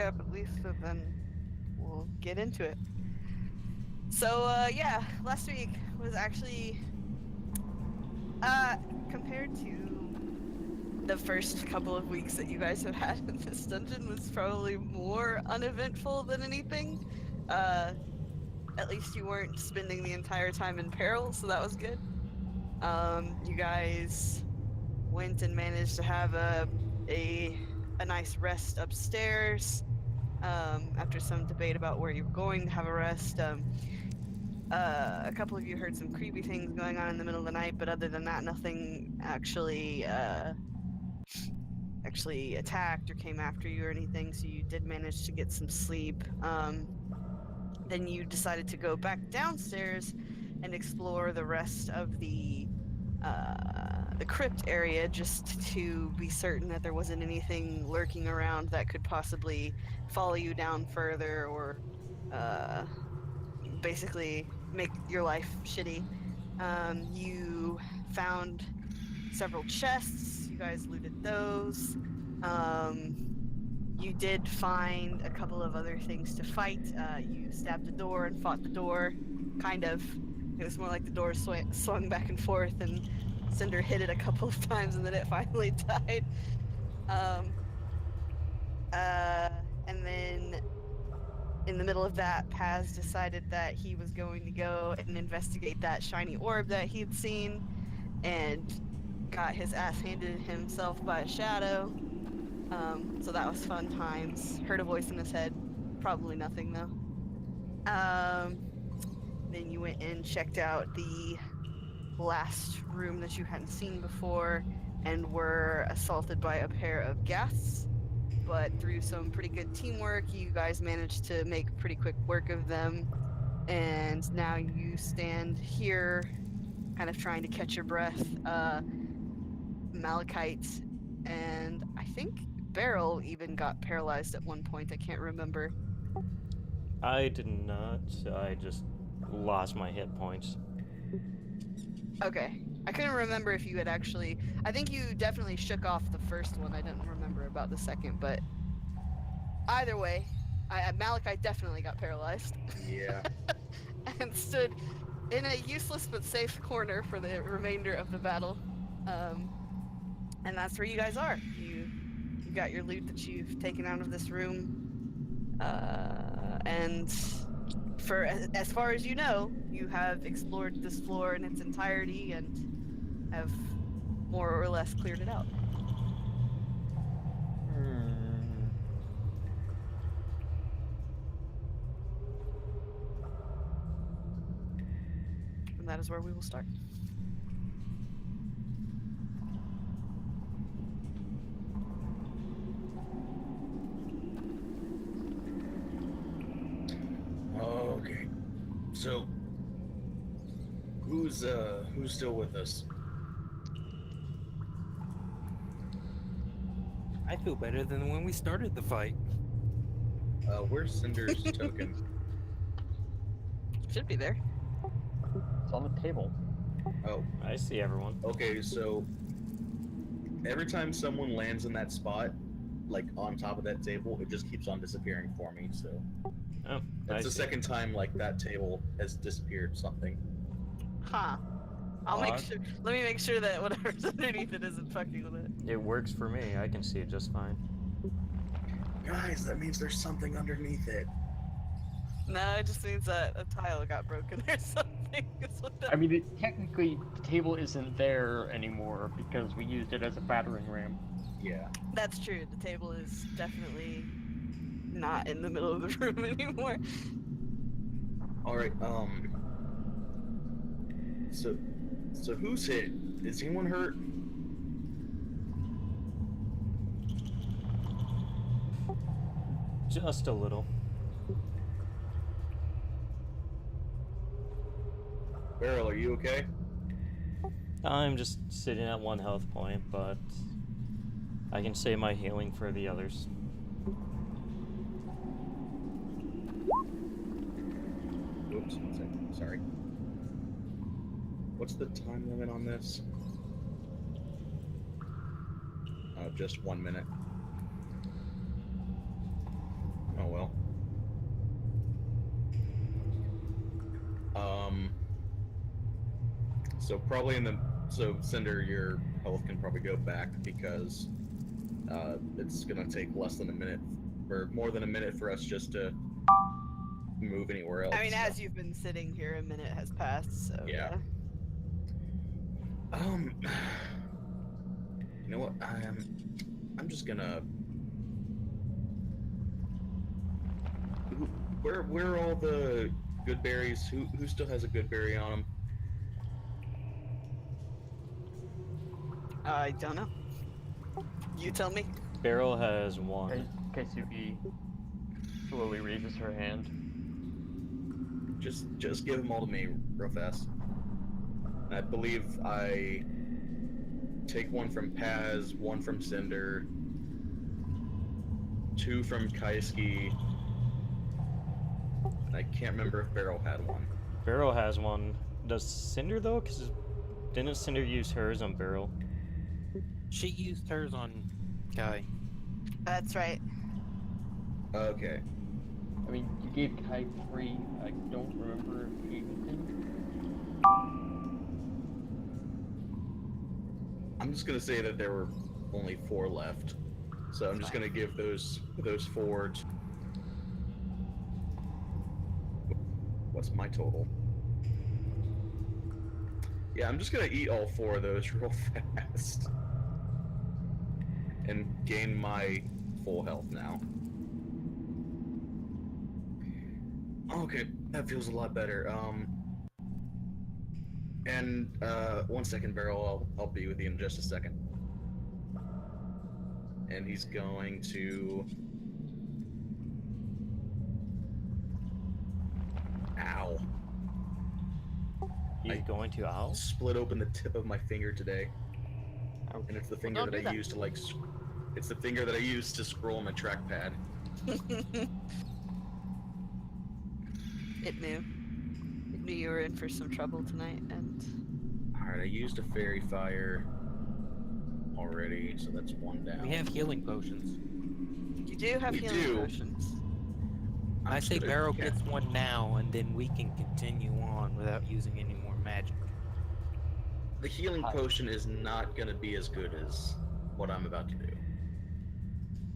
recap at least, and then we'll get into it. So, yeah, last week was actually, compared to the first couple of weeks that you guys have had in this dungeon, was probably more uneventful than anything. Uh, at least you weren't spending the entire time in peril, so that was good. You guys went and managed to have a a nice rest upstairs. After some debate about where you were going to have a rest. A couple of you heard some creepy things going on in the middle of the night, but other than that, nothing actually attacked or came after you or anything. So you did manage to get some sleep. Then you decided to go back downstairs and explore the rest of the crypt area, just to be certain that there wasn't anything lurking around that could possibly follow you down further or uh, basically make your life shitty. You found several chests. You guys looted those. Um, you did find a couple of other things to fight. You stabbed the door and fought the door. Kind of. It was more like the door swung back and forth, and Cinder hit it a couple of times, and then it finally died. Um, and then in the middle of that, Paz decided that he was going to go and investigate that shiny orb that he had seen, and got his ass handed himself by a shadow. So that was fun times. Heard a voice in his head. Probably nothing though. Um, then you went and checked out the last room that you hadn't seen before and were assaulted by a pair of ghasts. But through some pretty good teamwork, you guys managed to make pretty quick work of them. And now you stand here, kind of trying to catch your breath. Malachite and I think Beryl even got paralyzed at one point. I can't remember. I did not. I just lost my hit points. Okay. I couldn't remember if you had actually. I think you definitely shook off the first one. I didn't remember about the second, but either way, Malachite definitely got paralyzed Yeah. and stood in a useless but safe corner for the remainder of the battle. Um, and that's where you guys are. You got your loot that you've taken out of this room. And for as far as you know, you have explored this floor in its entirety and have more or less cleared it out. Hmm. And that is where we will start. Okay. So, who's still with us? I feel better than when we started the fight. Where's Cinder's token? Should be there. It's on the table. Oh, I see everyone. okay. So every time someone lands in that spot, like on top of that table, it just keeps on disappearing for me. So Oh, I that's the see. second time like that table has disappeared something. Huh. I'll make Odd. sure. Let me make sure that whatever's underneath it isn't fucking with it. It works for me. I can see it just fine. Guys, that means there's something underneath it. No, it just means that a tile got broken or something. I mean, technically, the table isn't there anymore because we used it as a battering ram. Yeah. That's true. The table is definitely not in the middle of the room anymore. All right. So who's hit? Is anyone hurt? Just a little. Beryl, are you okay? I'm just sitting at 1 health point, but I can save my healing for the others. Oops, one second. Sorry. What's the time limit on this? Just 1 minute. So probably so Cinder, your health can probably go back because it's gonna take less than a minute or more than a minute for us just to move anywhere else. I mean, so. as you've been sitting here, a minute has passed, so Yeah. yeah. You know what? I'm just gonna. Where are all the good berries? Who still has a good berry on them? I don't know. You tell me. Beryl has one. Kaisuki slowly raises her hand. Just give them all to me real fast. I believe I take one from Paz, one from Cinder, two from Kaisuki. I can't remember if Beryl had one. Beryl has one. Does Cinder though? Because didn't Cinder use hers on Beryl? She used hers on Guy. That's right. Okay. I mean, you gave Kai 3. I don't remember if you gave anything. I'm just gonna say that there were only 4 left, so I'm just gonna give those 4. What's my total? Yeah, I'm just gonna eat all 4 of those real fast and gain my full health now. Okay, that feels a lot better. And 1 second, Beryl. I'll be with you in just a second. And he's going to. Ow. He's going to owl? Split open the tip of my finger today, Ouch. and it's the finger don't that do I that. use to like. It's the finger that I use to scroll on my trackpad. It knew. It knew you were in for some trouble tonight, and All right, I used a fairy fire already, so that's 1 down. We have healing potions. you do have We healing do. potions. I just say gonna- Beryl yeah. gets one now, and then we can continue on without using any more magic. The healing potion is not gonna be as good as what I'm about to do.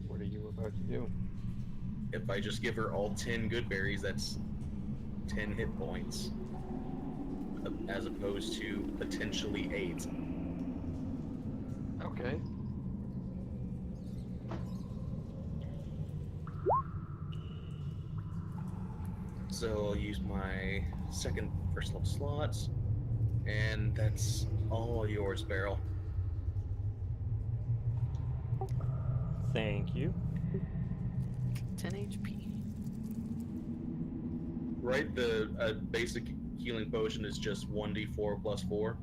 What are you about to do? If I just give her all 10 good berries, that's 10 hit points, as opposed to potentially 8. Okay. So I'll use my second first level slots, and that's all yours, Beryl. Thank you. 10 HP. Right, the basic healing potion is just 1d4 plus 4.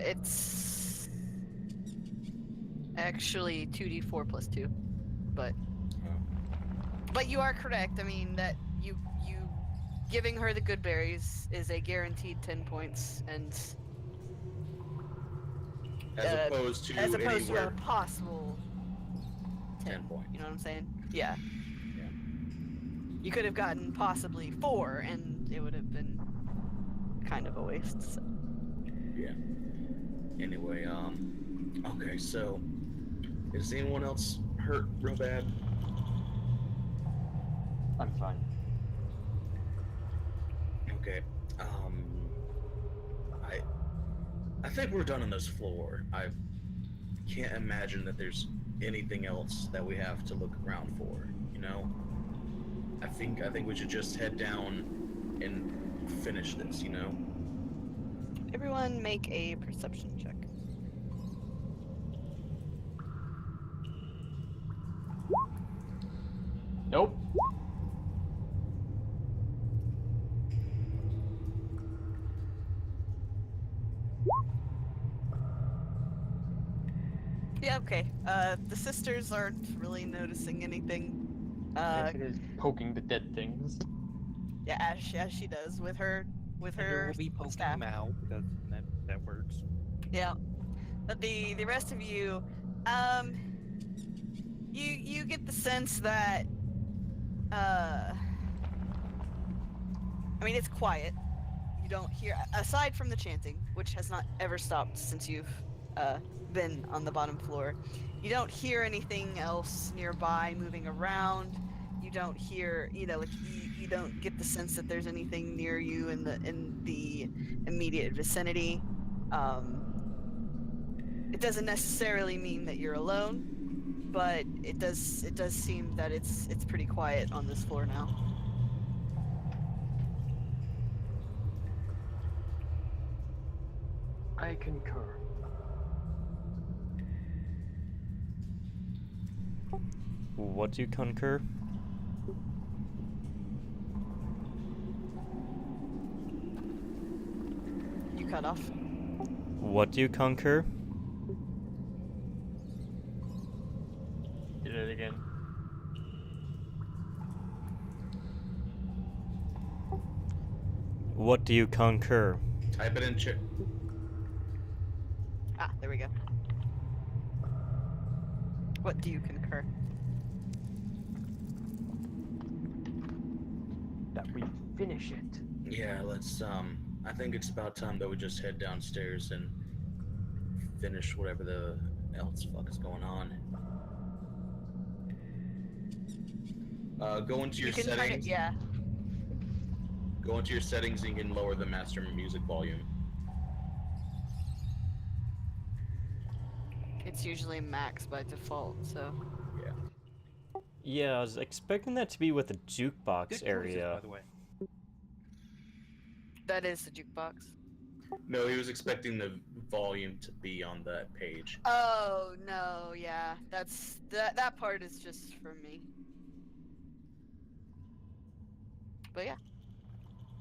It's actually 2d4 plus 2, but you are correct. I mean that you giving her the good berries is a guaranteed 10 points, and As opposed to as opposed to a anywhere possible 10 points. You know what I'm saying? Yeah. Yeah. You could have gotten possibly 4, and it would have been kind of a waste. So. Yeah. Anyway, okay, so is anyone else hurt real bad? I'm fine. Okay. I think we're done on this floor. I can't imagine that there's anything else that we have to look around for, you know? I think we should just head down and finish this, you know? Everyone make a perception check. Nope. Yeah, okay. The sisters aren't really noticing anything. It is poking the dead things. Yeah, as she does with her And we'll be poking staff. them out because that works. Yeah. But the rest of you, you get the sense that I mean, it's quiet. You don't hear, aside from the chanting, which has not ever stopped since you've been on the bottom floor. You don't hear anything else nearby moving around. You don't hear, like you don't get the sense that there's anything near you in the immediate vicinity. Um, it doesn't necessarily mean that you're alone, but it does seem that it's pretty quiet on this floor now. I concur. What do you concur? You cut off. What do you concur? Did it again. What do you concur? Type it in chat. Ah, there we go. What do you concur? That we finish it. Yeah, let's I think it's about time that we just head downstairs and finish whatever the else fuck is going on. Go into your You can turn it, settings. yeah. Go into your settings and you can lower the master music volume. It's usually max by default, so. Yeah. Yeah, I was expecting that to be with the jukebox Good choices, area. by the way. That is the jukebox. No, he was expecting the volume to be on that page. Oh no, yeah. That part is just for me. But yeah.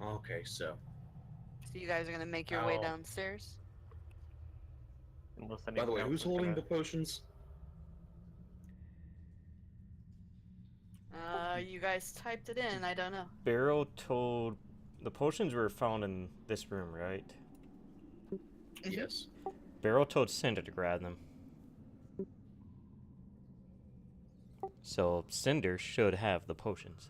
Okay, so So you guys are gonna make your way Oh. downstairs? Unless by the anyone way, else who's is holding gonna... the potions? You guys typed it in, I don't know. Barrel told the potions were found in this room, right? Yes. Barrel told Cinder to grab them. So Cinder should have the potions.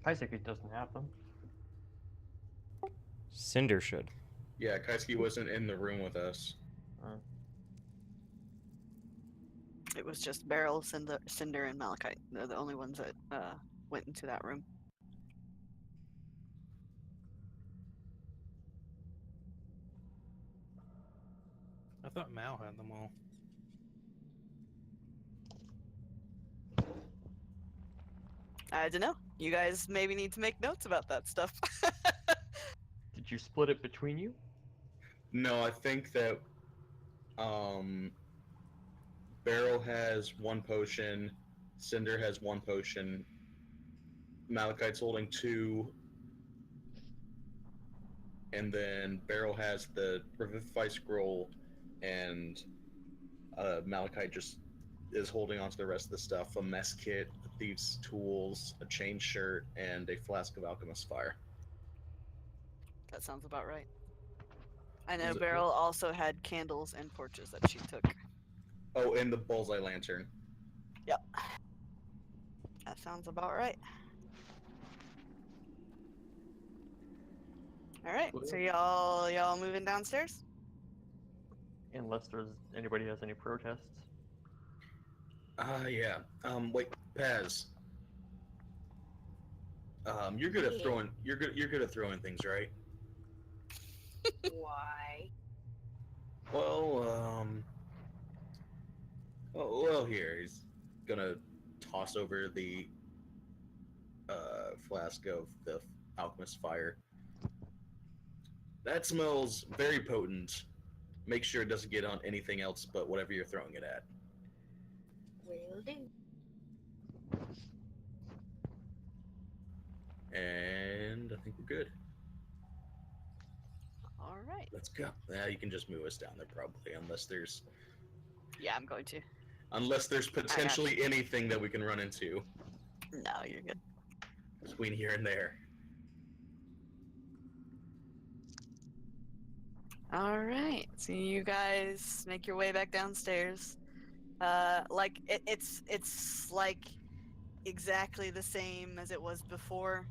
Kaisuke doesn't have them. Cinder should. Yeah, Kaisuke wasn't in the room with us. It was just Beryl, Cinder, and Malachite. They're the only ones that went into that room. I thought Mal had them all. I don't know. You guys maybe need to make notes about that stuff. Did you split it between you? No, I think that Beryl has one potion, Cinder has one potion, Malachite's holding two, and then Beryl has the Revivify scroll, and Malachite just is holding on to the rest of the stuff: a mess kit, a thief's tools, a chain shirt, and a flask of alchemist fire. That sounds about right. I know Is it- Beryl also had candles and torches that she took. Oh, and the bullseye lantern. Yep. That sounds about right. All right. So y'all moving downstairs? Unless there's anybody has any protests. Yeah. Wait, Paz. You're good at throwing. You're good at throwing things, right? Why? Well, well, here he's gonna toss over the flask of the alchemist fire. That smells very potent. Make sure it doesn't get on anything else but whatever you're throwing it at. Will do. And I think we're good. All right. Let's go. Yeah, you can just move us down there probably, unless there's Yeah, I'm going to. potentially anything that we can run into No, you're good. between here and there. All right. So you guys make your way back downstairs. It's like exactly the same as it was before.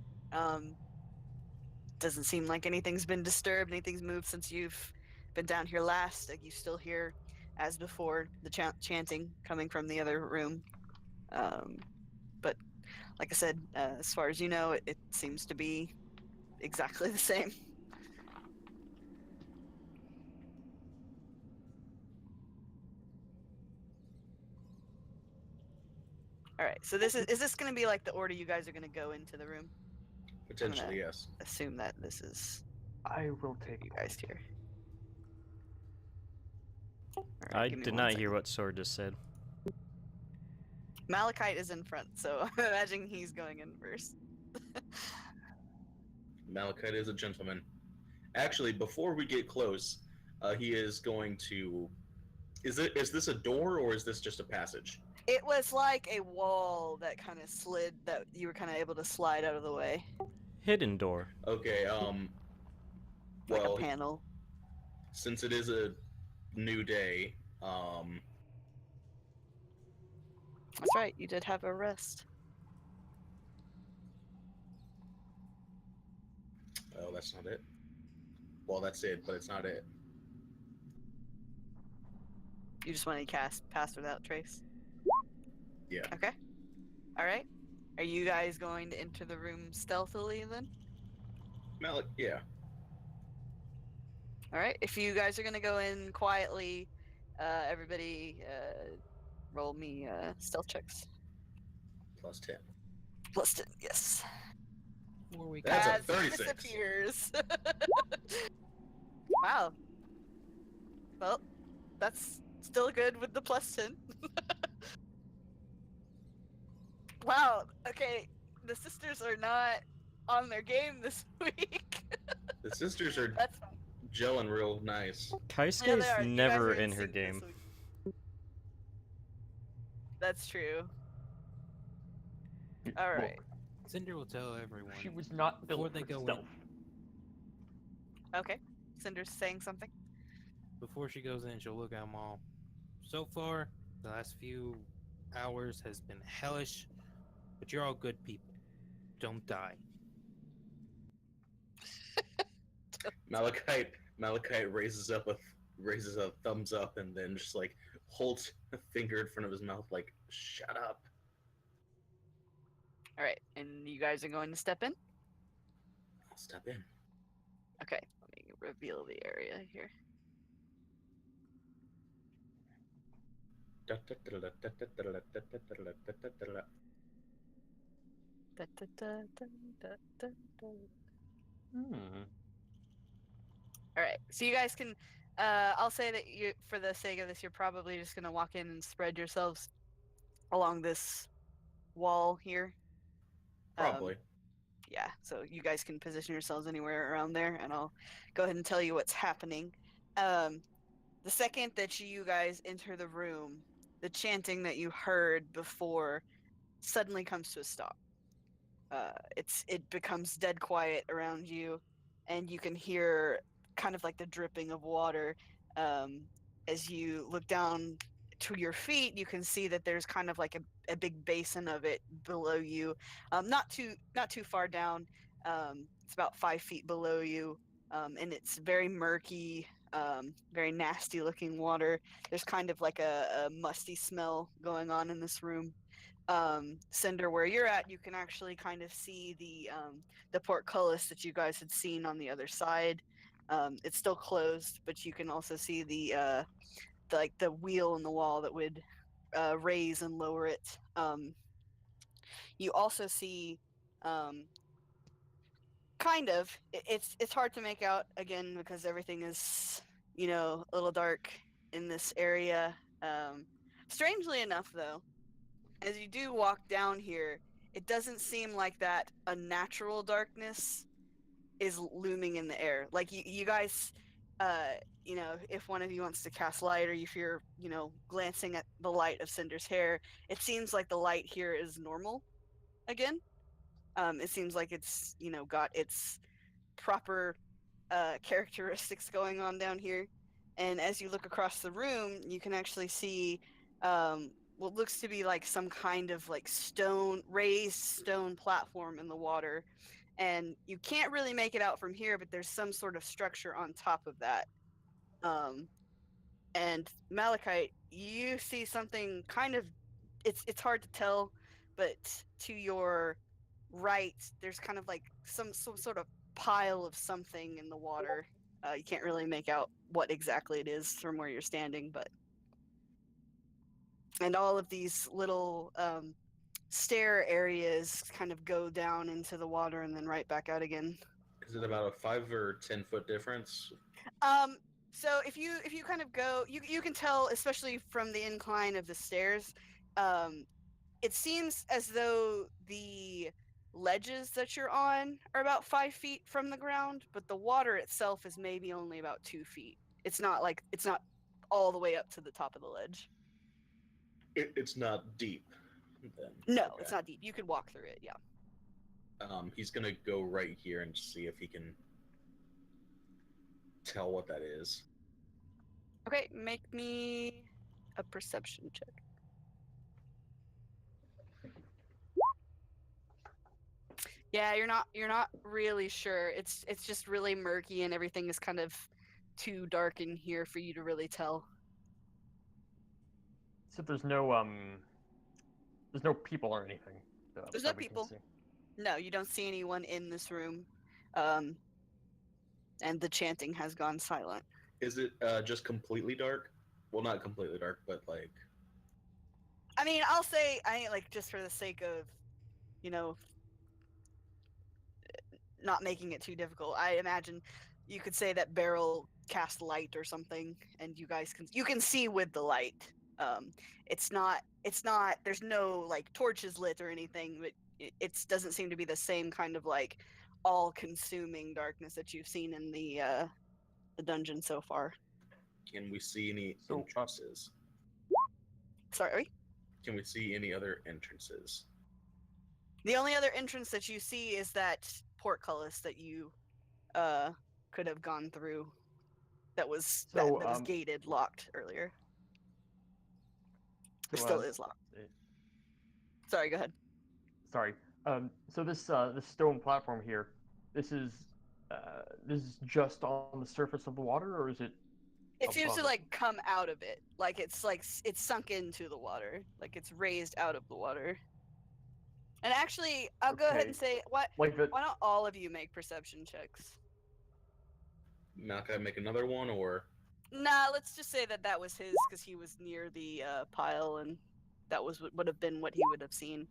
Doesn't seem like anything's been disturbed, anything's moved since you've been down here last. Like you still hear, as before, the chanting coming from the other room. But like I said, as far as you know, it seems to be exactly the same. All right. So this is this going to be like the order you guys are going to go into the room? Potentially, yes. Assume that this is I will take you guys here. All right, I give me did one not hear second. what Sword just said. Malachite is in front, so I'm imagining he's going in first. Malachite is a gentleman. Actually, before we get close, he is going to. Is this a door or is this just a passage? It was like a wall that kind of slid that you were kind of able to slide out of the way, Hidden door. Okay. like a Well, panel. since it is a new day, That's right. You did have a rest. oh, that's not it. Well, that's it, but it's not it. You just want to cast Pass Without Trace. Yeah. Okay. All right. Are you guys going to enter the room stealthily then? Yeah. All right. If you guys are going to go in quietly, everybody roll me stealth checks. +10. Plus 10, yes. Before we That's a As it 36. disappears. Wow. Well, that's still good with the plus 10. Wow. Okay. The sisters are not on their game this week. The sisters are That's fine. gelling real nice. Yeah, they Kaisuke's are. You guys never are in her sync this game. week. That's true. All right. Cinder will tell everyone She was not before built they for go stealth. Okay. Cinder's saying something. before she goes in, she'll look at them all. So far, the last few hours has been hellish, but you're all good people. Don't die. Malachite raises a thumbs up and then just like holds a finger in front of his mouth like shut up. All right. And you guys are going to step in? I'll step in. Okay. Let me reveal the area here. Da, da, da, da, da, da, da. All right. So you guys can I'll say that you for the sake of this you're probably just going to walk in and spread yourselves along this wall here. Probably. Yeah, so you guys can position yourselves anywhere around there and I'll go ahead and tell you what's happening. The second that you guys enter the room, the chanting that you heard before suddenly comes to a stop. It becomes dead quiet around you, and you can hear kind of like the dripping of water. As you look down to your feet, you can see that there's kind of like a big basin of it below you, not too far down. It's about 5 feet below you, and it's very murky, very nasty looking water. There's kind of like a musty smell going on in this room. Cinder, where you're at, you can actually kind of see the portcullis that you guys had seen on the other side. It's still closed, but you can also see the wheel in the wall that would raise and lower it. You also see kind of it's hard to make out again because everything is a little dark in this area. Strangely enough, though, as you do walk down here, it doesn't seem like that unnatural darkness is looming in the air. Like you guys, if one of you wants to cast light or if you're, glancing at the light of Cinder's hair, it seems like the light here is normal again. It seems like it's, got its proper characteristics going on down here. And as you look across the room, you can actually see what looks to be like some kind of like raised stone platform in the water. And you can't really make it out from here, but there's some sort of structure on top of that. And Malachite, you see something kind of, it's hard to tell, but to your right, there's kind of like some sort of pile of something in the water. You can't really make out what exactly it is from where you're standing, but and all of these little stair areas kind of go down into the water and then right back out again. Is it about a 5 or 10 foot difference? So if you kind of go, you can tell, especially from the incline of the stairs, it seems as though the ledges that you're on are about 5 feet from the ground, but the water itself is maybe only about 2 feet. It's not all the way up to the top of the ledge. It's not deep. Then. No, Okay. it's not deep. You could walk through it. Yeah. He's gonna go right here and see if he can tell what that is. Okay, make me a perception check. Yeah, you're not really sure. It's just really murky and everything is kind of too dark in here for you to really tell. So there's no people or anything. There's no that we can people. see. No, you don't see anyone in this room. And the chanting has gone silent. Is it just completely dark? Well, not completely dark, but like. I mean, I'll say, like, just for the sake of, you know, not making it too difficult, I imagine you could say that Beryl cast light or something, and you guys can see with the light. It's not there's no like torches lit or anything, but it doesn't seem to be the same kind of like all-consuming darkness that you've seen in the dungeon so far. Can we see any So, entrances? Sorry? Can we see any other entrances? The only other entrance that you see is that portcullis that you could have gone through that was that was gated, locked earlier. It still is locked. Sorry, go ahead. Sorry. So this stone platform here, this is just on the surface of the water, or is it? It seems to like come out of it, like it's sunk into the water, like it's raised out of the water. And actually, I'll go ahead and say, why don't all of you make perception checks? Not gonna make another one, or? Nah, let's just say that was his, because he was near the pile, and that would have been what he would have seen.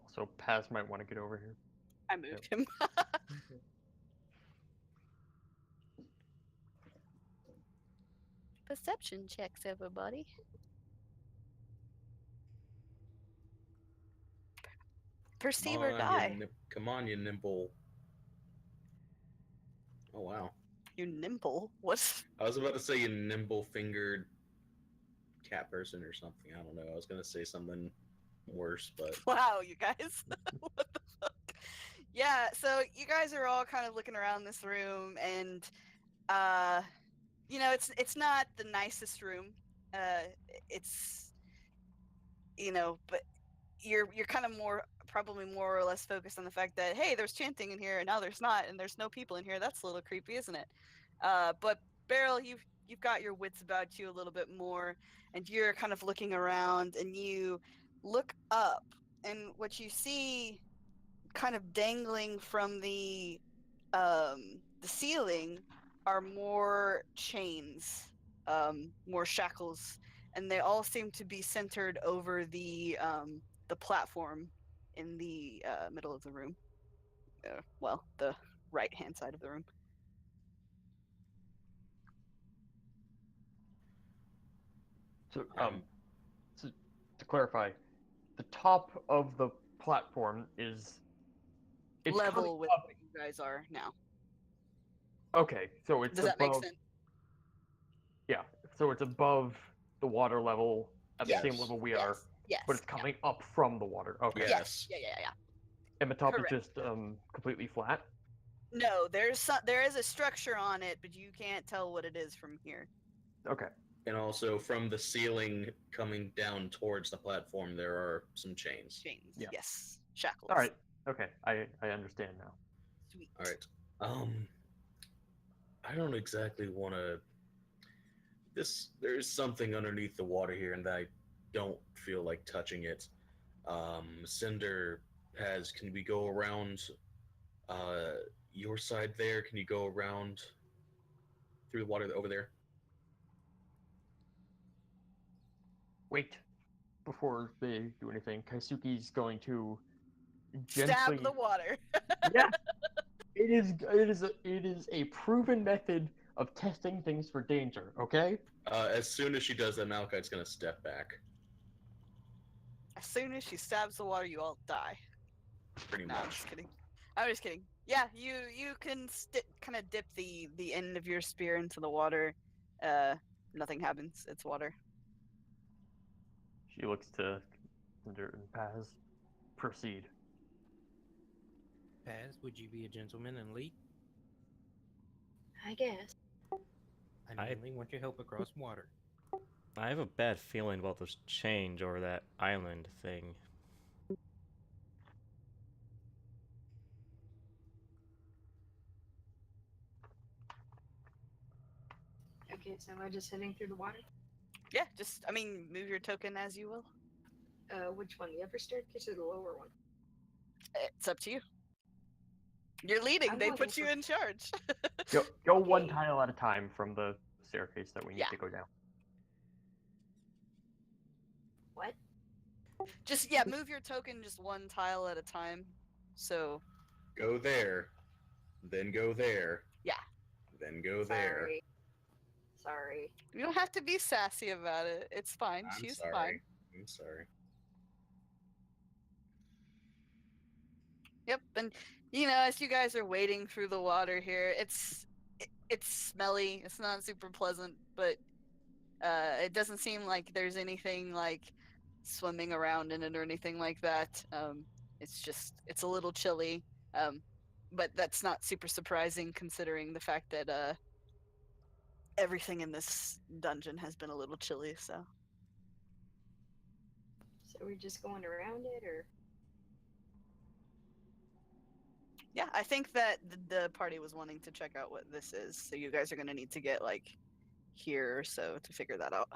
Also, Paz might want to get over here. I moved him. Perception checks, everybody. Perceive or die. Come on, you nimble. Oh, wow. You nimble? What? I was about to say you nimble-fingered cat person or something. I don't know. I was going to say something worse, but... Wow, you guys. What the fuck? Yeah, so you guys are all kind of looking around this room, and, you know, it's not the nicest room. It's, you know, but you're kind of probably more or less focused on the fact that, hey, there's chanting in here and now there's not, and there's no people in here. That's a little creepy, isn't it? But Beryl, you've got your wits about you a little bit more, and you're kind of looking around, and you look up, and what you see kind of dangling from the ceiling are more chains, more shackles, and they all seem to be centered over the platform in the middle of the room. Well, the right-hand side of the room. So, so to clarify, the top of the platform is level with what you guys are now. Okay, so it's Does that make sense? Yeah, so it's above the water level at the same level we are. Yes. But it's coming up from the water. Okay. Yes. Yeah. And the top Correct. is just completely flat. No, there is a structure on it, but you can't tell what it is from here. Okay. And also from the ceiling coming down towards the platform, there are some chains. Chains. Yeah. Yes. Shackles. All right. Okay. I understand now. Sweet. All right. I don't exactly want to. There's something underneath the water here, and I don't feel like touching it. Cinder, Paz, can we go around uh, your side there? Can you go around through the water over there? Wait. Before they do anything, Kaisuke's going to Stab gently. the water. Yeah. It is a proven method of testing things for danger. Okay. As soon as she does that, Malachite's gonna step back. As soon as she stabs the water, you all die. Pretty No, I'm much. just kidding. I'm just kidding. Yeah, you can kind of dip the end of your spear into the water. Nothing happens. It's water. She looks to Cinder and Paz. Proceed. Paz, would you be a gentleman and lead? I guess. I I- mainly want your help across water. I have a bad feeling about this change or that island thing. Okay, so am I just heading through the water? Yeah, just I mean, move your token as you will. Which one? The upper staircase or the lower one? It's up to you. You're leading. I'm They looking put you for- in charge. Go one Okay. tile at a time from the staircase that we need Yeah. to go down. What? Just yeah, move your token just one tile at a time. So Go there, then go there. Yeah. Then go there. Sorry. you don't have to be sassy about it. It's fine. I'm She's sorry. fine. I'm sorry. Yep, and as you guys are wading through the water here, it's smelly. It's not super pleasant, but it doesn't seem like there's anything like swimming around in it or anything like that. It's a little chilly, but that's not super surprising considering the fact that everything in this dungeon has been a little chilly. So So we're just going around it, or yeah, I think that the party was wanting to check out what this is. So you guys are gonna need to get like here or so to figure that out.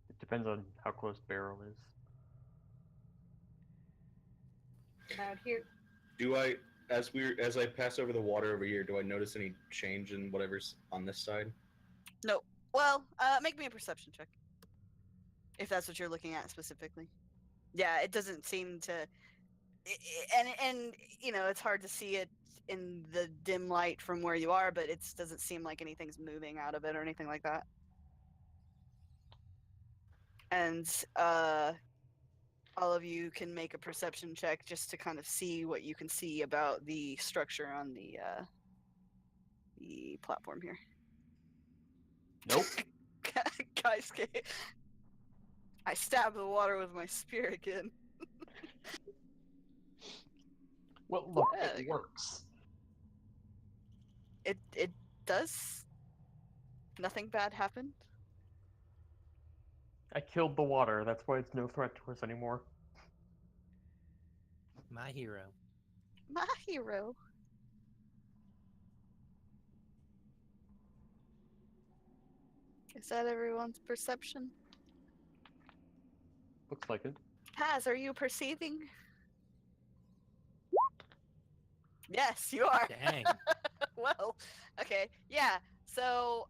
It depends on how close Barrel is. about here? Do I, as I pass over the water over here, do I notice any change in whatever's on this side? No. Well, make me a perception check. If that's what you're looking at specifically. Yeah, it doesn't seem to and it's hard to see it in the dim light from where you are, but it doesn't seem like anything's moving out of it or anything like that. And all of you can make a perception check just to kind of see what you can see about the structure on the platform here. Nope. Guys, I stabbed the water with my spear again. Well, look, Yeah, it works. It does. Nothing bad happened. I killed the water. That's why it's no threat to us anymore. My hero. My hero. Is that everyone's perception? Looks like it. Paz, are you perceiving? Yes, you are. Dang. Well, okay. Yeah. So,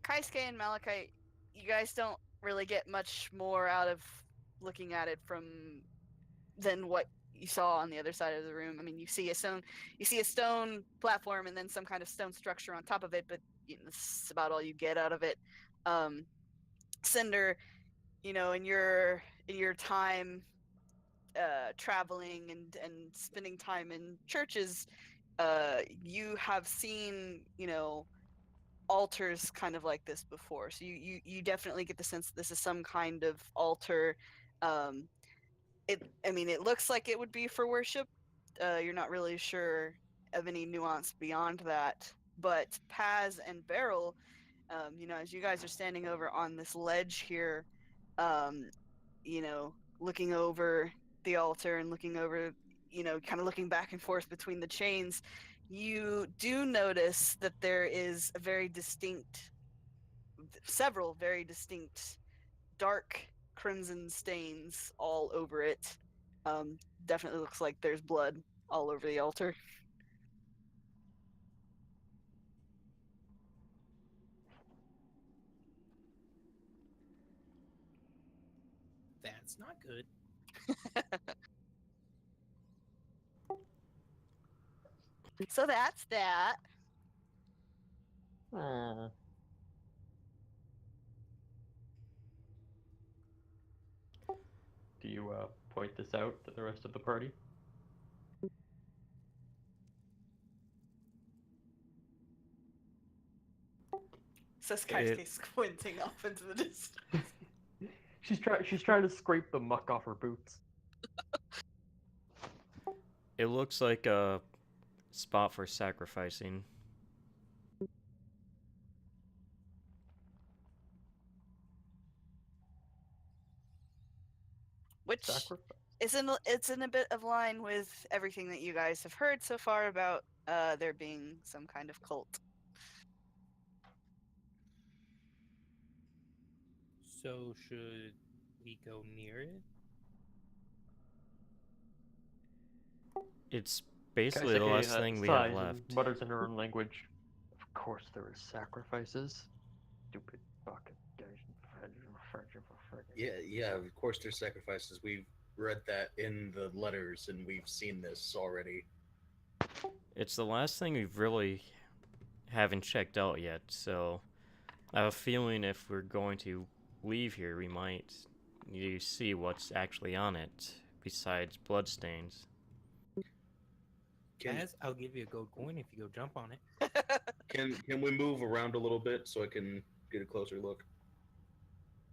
Kaisuke and Malachite, you guys don't really get much more out of looking at it than what you saw on the other side of the room. I mean, you see a stone platform and then some kind of stone structure on top of it, but that's about all you get out of it. Cinder, in your time traveling and spending time in churches, you have seen, altars kind of like this before. So you definitely get the sense that this is some kind of altar. Um, it looks like it would be for worship. You're not really sure of any nuance beyond that. But Paz and Beryl, as you guys are standing over on this ledge here, um, looking over the altar and looking over, kind of looking back and forth between the chains, you do notice that there is several very distinct dark crimson stains all over it. Definitely looks like there's blood all over the altar. That's not good. So that's that. Do you point this out to the rest of the party? Saskai's squinting off into the distance. She's trying to scrape the muck off her boots. It looks like a spot for sacrificing. Which Sacrifice. it's in a bit of line with everything that you guys have heard so far about there being some kind of cult. So should we go near it? It's basically the last thing we have left. Mutters in her own language. Of course there are sacrifices. Stupid fucking Yeah, of course there's sacrifices. We've read that in the letters and we've seen this already. It's the last thing we've really haven't checked out yet, so I have a feeling if we're going to leave here, we might need to see what's actually on it, besides bloodstains. Kaz, I'll give you a gold coin if you go jump on it. Can we move around a little bit so I can get a closer look?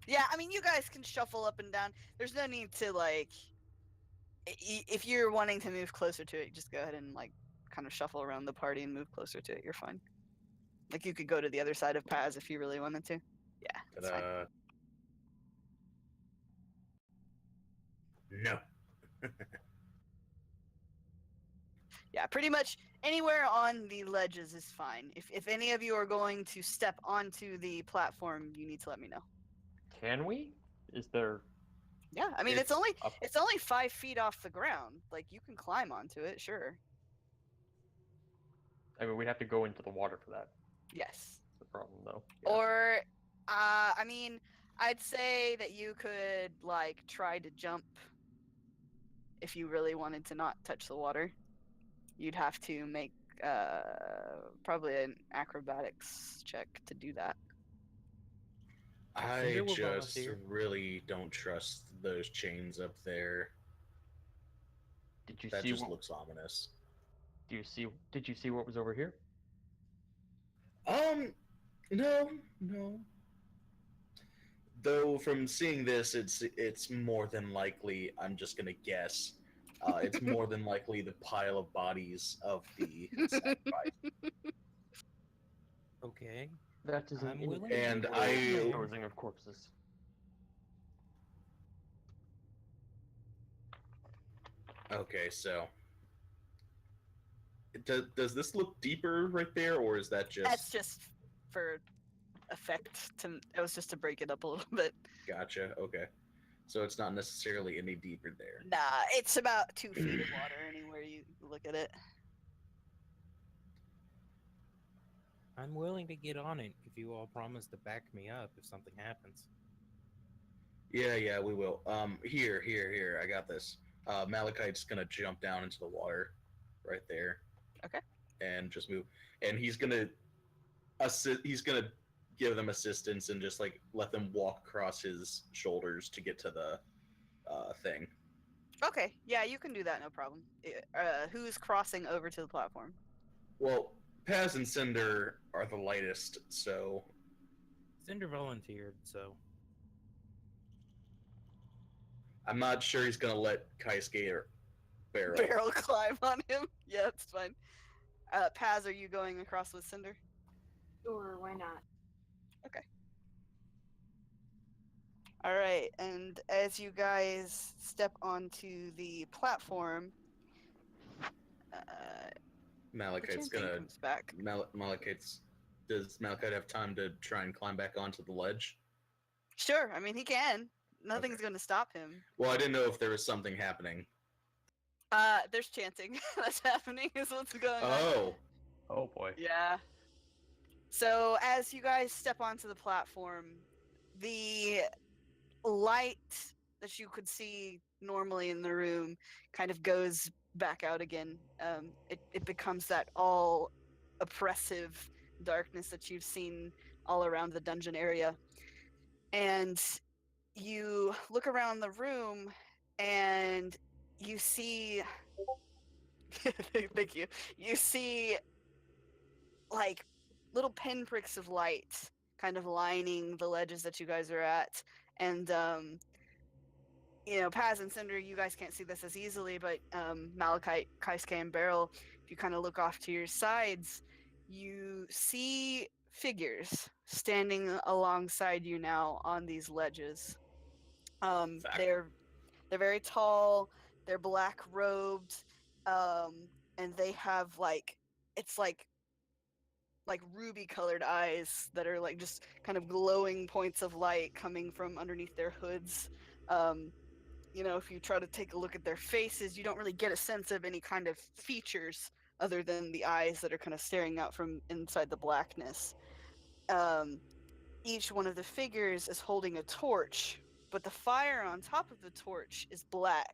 Yeah, I mean, you guys can shuffle up and down. There's no need to, like, if you're wanting to move closer to it, just go ahead and, like, kind of shuffle around the party and move closer to it. You're fine. Like, you could go to the other side of Paz if you really wanted to. Yeah, that's fine. No. Yeah, pretty much anywhere on the ledges is fine. If any of you are going to step onto the platform, you need to let me know. Can we? Is there? Yeah, I mean it's only up. it's only 5 feet off the ground. Like you can climb onto it, sure. I mean, we'd have to go into the water for that. Yes. That's the problem, though. Yeah. Or, I mean, I'd say that you could like try to jump if you really wanted to not touch the water. You'd have to make probably an acrobatics check to do that. I Cinder will just volunteer. really don't trust those chains up there. Did you That see? just looks ominous. Did you see what was over here? No. Though from seeing this, it's more than likely. I'm just gonna guess. It's more than likely the pile of bodies of the sacrifice. Okay. That is I'm an willing. And disposing of corpses. Okay, so does this look deeper right there, or is that just? That's just for effect. It was just to break it up a little bit. Gotcha. Okay, so it's not necessarily any deeper there. Nah, it's about 2 feet of water anywhere you look at it. I'm willing to get on it if you all promise to back me up if something happens. Yeah, we will. Here. I got this. Malachite's gonna jump down into the water, right there. Okay. And just move. And he's gonna give them assistance and just like let them walk across his shoulders to get to the thing. Okay, yeah, you can do that, no problem. Who's crossing over to the platform? Well, Paz and Cinder are the lightest, so Cinder volunteered, so I'm not sure he's gonna let Kai Skater barrel. Barrel climb on him. Yeah, it's fine. Paz, are you going across with Cinder? Sure, why not? All right, and as you guys step onto the platform, uh, Malachite's Perchance gonna. comes back. Malachite's. Does Malachite have time to try and climb back onto the ledge? Sure, I mean he can. Nothing's Okay. going to stop him. Well, I didn't know if there was something happening. There's chanting that's happening. Is what's going on. Oh, Oh boy. Yeah. So as you guys step onto the platform, the light that you could see normally in the room kind of goes back out again. It becomes that all oppressive darkness that you've seen all around the dungeon area. And you look around the room and you see thank you. You see like little pinpricks of light kind of lining the ledges that you guys are at. And Paz and Cinder, you guys can't see this as easily, but Malachite, Kaisuke, and Beryl, if you kind of look off to your sides, you see figures standing alongside you now on these ledges. Fact. They're very tall. They're black robed, and they have it's like ruby colored eyes that are like just kind of glowing points of light coming from underneath their hoods. Um, if you try to take a look at their faces, you don't really get a sense of any kind of features other than the eyes that are kind of staring out from inside the blackness. Um, each one of the figures is holding a torch, but the fire on top of the torch is black,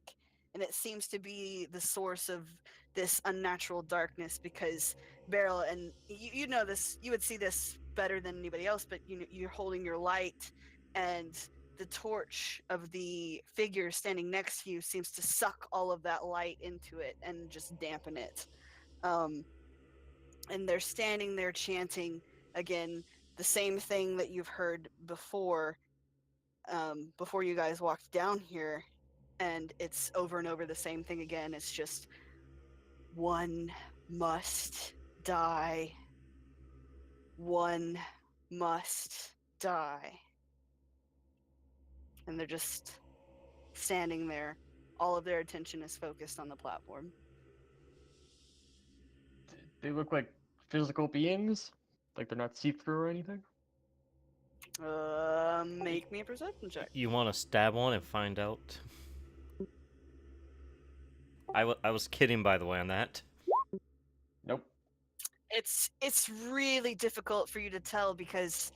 and it seems to be the source of this unnatural darkness because Beryl, and you know this, you would see this better than anybody else, but you're holding your light, and the torch of the figure standing next to you seems to suck all of that light into it and just dampen it. Um, and they're standing there chanting again the same thing that you've heard before you guys walked down here, and it's over and over the same thing again. It's just one must die, one must die, and they're just standing there. All of their attention is focused on the platform. They look like physical beings? Like they're not see-through or anything? Make me a perception check. You want to stab one and find out? I was kidding, by the way, on that. Nope. It's really difficult for you to tell because,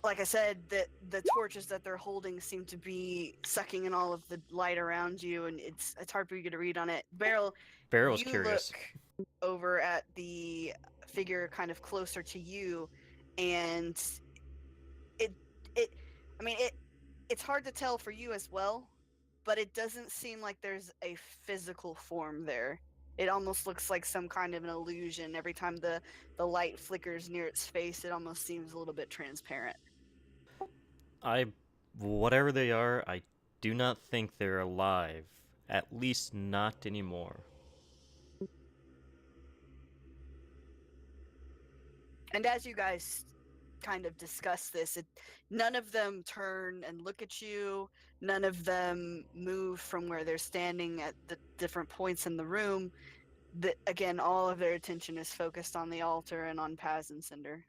like I said, the torches that they're holding seem to be sucking in all of the light around you, and it's hard for you to read on it. Barrel's you curious. look over at the figure kind of closer to you, and it's hard to tell for you as well, but it doesn't seem like there's a physical form there. It almost looks like some kind of an illusion. Every time the light flickers near its face, it almost seems a little bit transparent. Whatever they are, I do not think they're alive. At least not anymore. And as you guys kind of discuss this, none of them turn and look at you. None of them move from where they're standing at the different points in the room. Again, all of their attention is focused on the altar and on Paz and Cinder.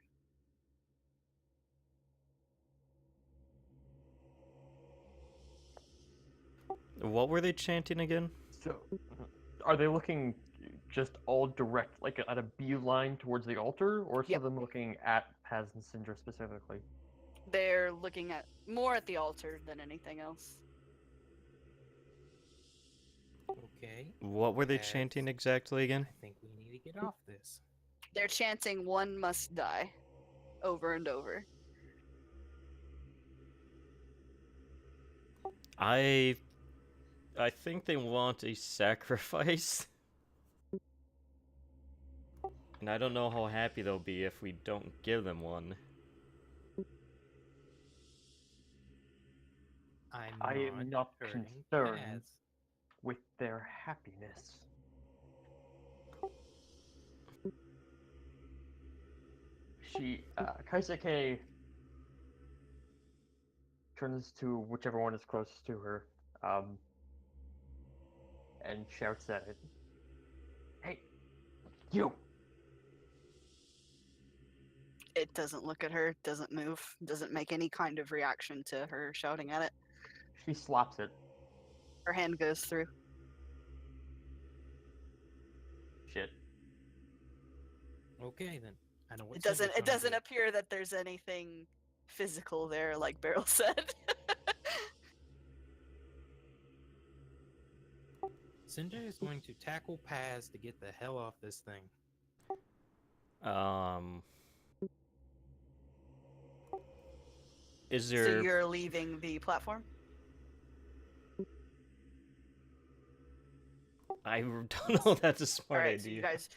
What were they chanting again? So, are they looking just all direct, like at a beeline towards the altar, or some Yep. of them looking at Paz and Cinder specifically? They're looking more at the altar than anything else. okay. What were they As chanting exactly again? I think we need to get off this. They're chanting "One must die" over and over. I think they want a sacrifice. And I don't know how happy they'll be if we don't give them one. I'm I am not hurting concerned Paz. with their happiness. Kaiseke turns to whichever one is closest to her, and shouts at it. Hey, you! It doesn't look at her, doesn't move, doesn't make any kind of reaction to her shouting at it. She slaps it. Her hand goes through. Shit. Okay then. I know what It Cinder's doesn't. It trying to doesn't do. appear that there's anything physical there, like Beryl said. Cinder is going to tackle Paz to get the hell off this thing. Is So there... you're leaving the platform? I don't know if that's a smart All right. So idea. you guys.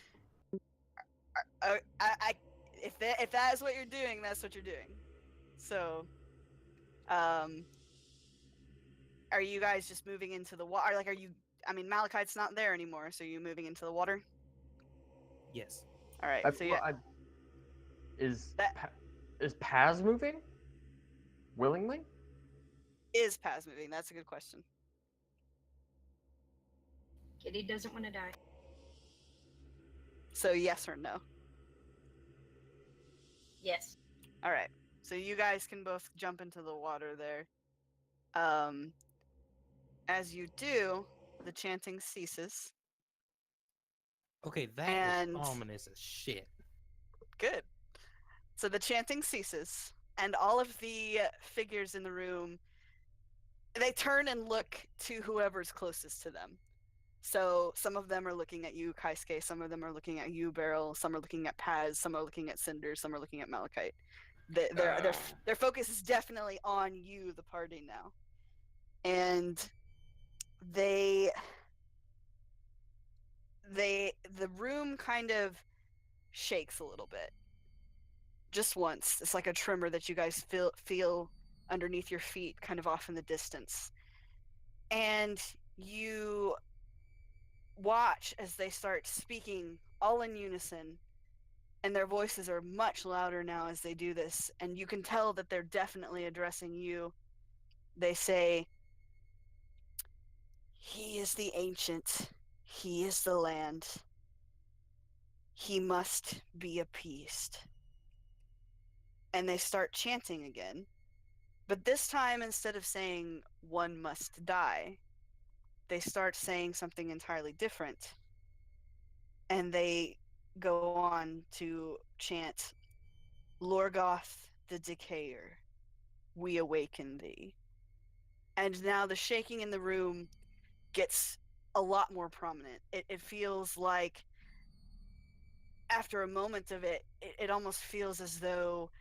If that is what you're doing, that's what you're doing. So, are you guys just moving into the water? Like, are you? I mean, Malachite's not there anymore, so you're moving into the water. Yes. All right. So yeah, Is That- is Paz moving? Willingly? is Paz moving? That's a good question. Kitty doesn't want to die. So yes or no? Yes. All right. So you guys can both jump into the water there. As you do, the chanting ceases. Okay, that And- was ominous as shit. Good. So the chanting ceases, and all of the figures in the room, they turn and look to whoever's closest to them. So some of them are looking at you, Kaisuke, some of them are looking at you, Beryl, some are looking at Paz, some are looking at Cinder, some are looking at Malachite. Their focus is definitely on you, the party now. And the room kind of shakes a little bit. Just once. It's like a tremor that you guys feel underneath your feet, kind of off in the distance. And you watch as they start speaking all in unison, and their voices are much louder now as they do this, and you can tell that they're definitely addressing you. They say, "He is the ancient. He is the land. He must be appeased." And they start chanting again. But this time, instead of saying, "One must die," they start saying something entirely different. And they go on to chant, "Lorgoth the Decayer, we awaken thee." And now the shaking in the room gets a lot more prominent. It feels like, after a moment of it, it almost feels as though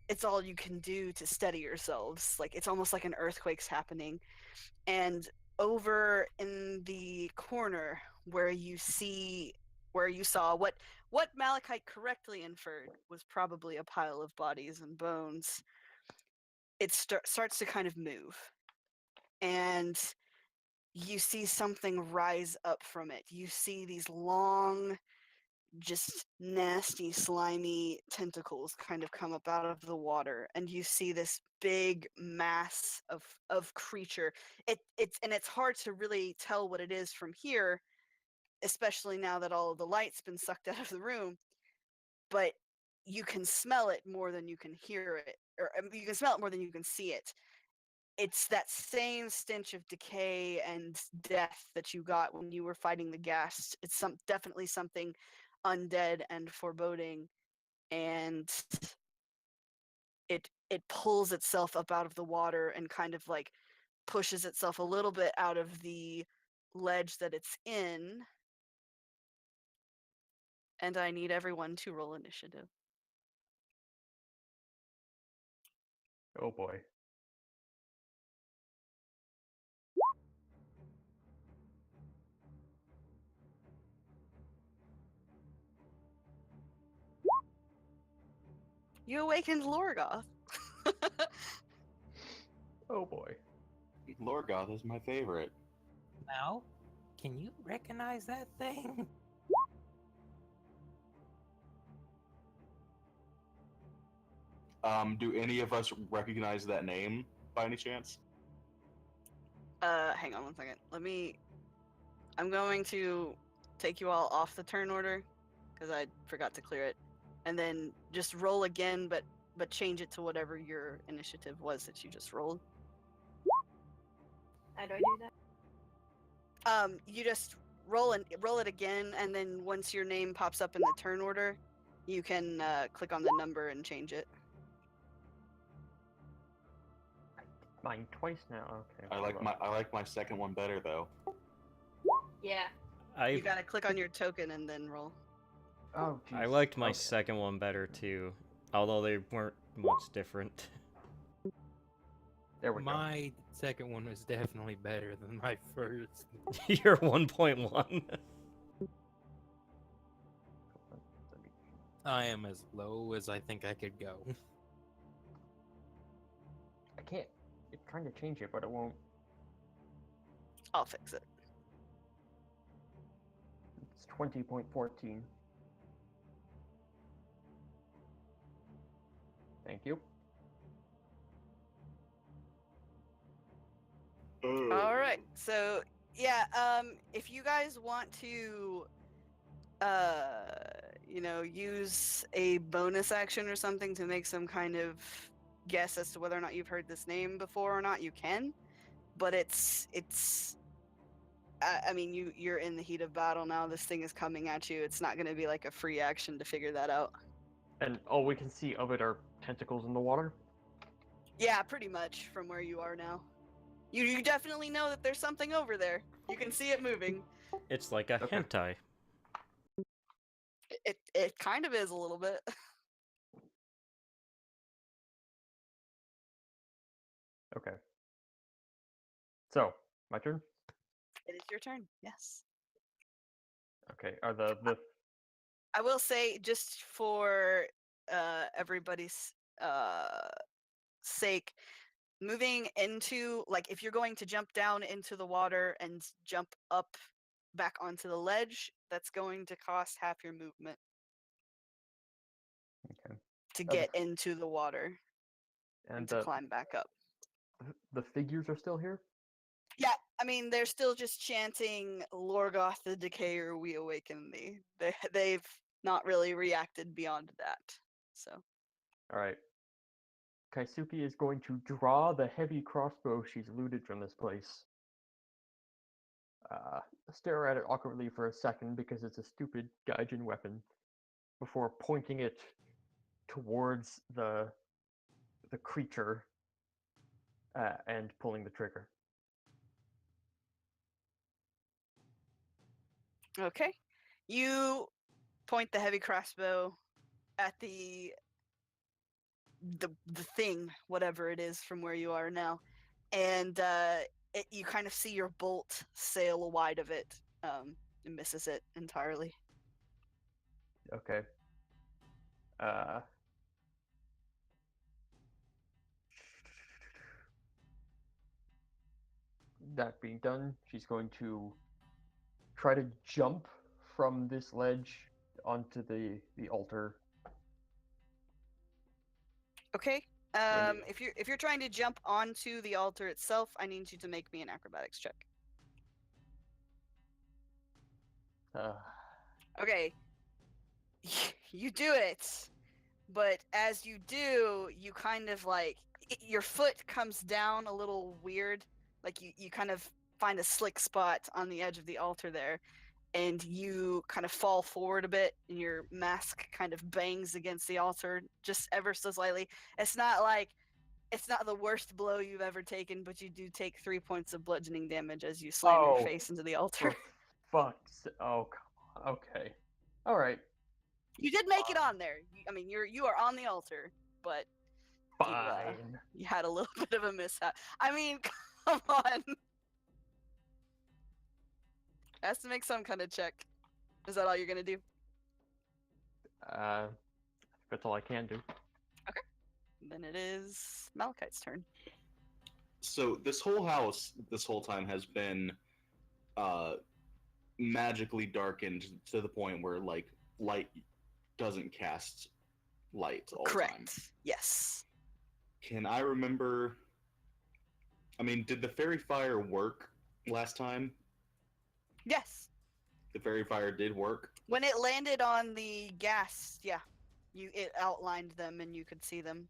it's all you can do to steady yourselves. Like, it's almost like an earthquake's happening. And over in the corner where you saw what Malachite correctly inferred was probably a pile of bodies and bones, it starts to kind of move. And you see something rise up from it. You see these long, just nasty, slimy tentacles kind of come up out of the water, and you see this big mass of creature. It's hard to really tell what it is from here, especially now that all of the light's been sucked out of the room. But you can smell it more than you can hear it, or you can smell it more than you can see it. It's that same stench of decay and death that you got when you were fighting the ghast. It's definitely something undead and foreboding, and it pulls itself up out of the water and kind of like pushes itself a little bit out of the ledge that it's in. And I need everyone to roll initiative. Oh boy. You awakened Lorgoth. Oh boy. Lorgoth is my favorite. Now, can you recognize that thing? Do any of us recognize that name by any chance? Hang on one second. I'm going to take you all off the turn order because I forgot to clear it, and then just roll again, but change it to whatever your initiative was that you just rolled. How do I do that? You just roll it again, and then once your name pops up in the turn order, you can click on the number and change it. Mine twice now. Okay. I like my second one better though. Yeah. I You gotta click on your token and then roll. Oh, I jeez. liked my Okay. second one better too, although they weren't much different. There we go. My second one was definitely better than my first. You're 1.1. I am as low as I think I could go. I can't. It's trying to change it, but it won't. I'll fix it. It's 20.14. Thank you. All right. So yeah, if you guys want to, use a bonus action or something to make some kind of guess as to whether or not you've heard this name before or not, you can. But I mean, you're in the heat of battle now. This thing is coming at you. It's not going to be like a free action to figure that out. And all we can see of it are tentacles in the water. Yeah, pretty much from where you are now. You definitely know that there's something over there. You can see it moving. It's like a Okay. hentai. It kind of is a little bit. Okay. So, my turn? It is your turn. Yes. Okay. Are the I will say, just for everybody's sake, moving into, like, if you're going to jump down into the water and jump up back onto the ledge, that's going to cost half your movement okay. to the get into the water and and to climb back up. the figures are still here? Yeah, I mean, they're still just chanting Lorgoth the Decayer, we awaken thee. They've not really reacted beyond that. So, All right. Kaisuke is going to draw the heavy crossbow she's looted from this place. Stare at it awkwardly for a second because it's a stupid Gaijin weapon, before pointing it towards the creature and pulling the trigger. okay. You point the heavy crossbow at the thing, whatever it is, from where you are now, and you kind of see your bolt sail wide of it. It misses it entirely. Okay. That being done, she's going to try to jump from this ledge onto the altar. Okay. When If you're trying to jump onto the altar itself, I need you to make me an acrobatics check. Okay. You do it, but as you do, you kind of like your foot comes down a little weird, like you kind of find a slick spot on the edge of the altar there, and you kind of fall forward a bit, and your mask kind of bangs against the altar just ever so slightly. It's not the worst blow you've ever taken, but you do take 3 points of bludgeoning damage as you slam your Oh, face into the altar. for fuck's oh come on. Okay. All right. You did make it on there. I mean, you are on the altar, but Fine. you had a little bit of a mishap. I mean, come on. Has to make some kind of check. Is that all you're gonna do? That's all I can do. then it is Malachite's turn. So this whole house, this whole time, has been uh, magically darkened to the point where like light doesn't cast light all the time. Correct. Yes. Can I remember? I mean, did the fairy fire work last time? Yes. The fairy fire did work. When it landed on the gas, yeah, it outlined them and you could see them.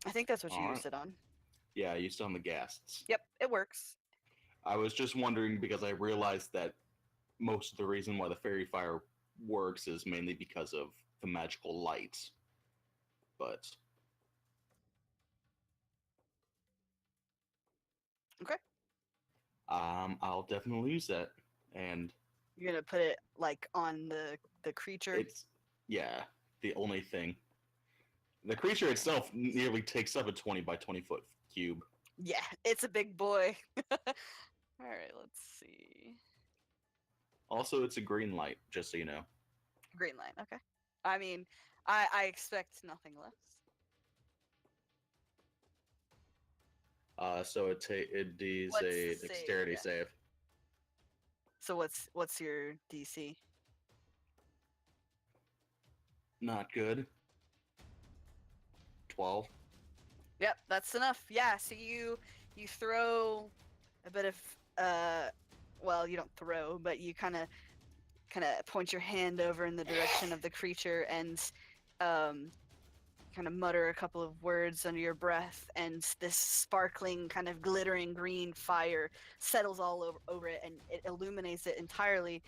I think that's what you Alright. used it on. Yeah, I used it on the ghasts. Yep, it works. I was just wondering because I realized that most of the reason why the fairy fire works is mainly because of the magical light. But Okay. I'll definitely use that. And You're gonna put it like on the creature. it's the only thing. The creature itself nearly takes up a 20 by 20 foot cube. Yeah, it's a big boy. All right, let's see. Also, it's a green light, just so you know. Green line. Okay. I mean, I expect nothing less. So it is What's a the save, dexterity yeah? save. So what's your DC? Not good. 12. Yep, that's enough. Yeah, so you throw a bit of well, you don't throw, but you kind of point your hand over in the direction of the creature and kind of mutter a couple of words under your breath, and this sparkling, kind of glittering green fire settles all over it, and it illuminates it entirely.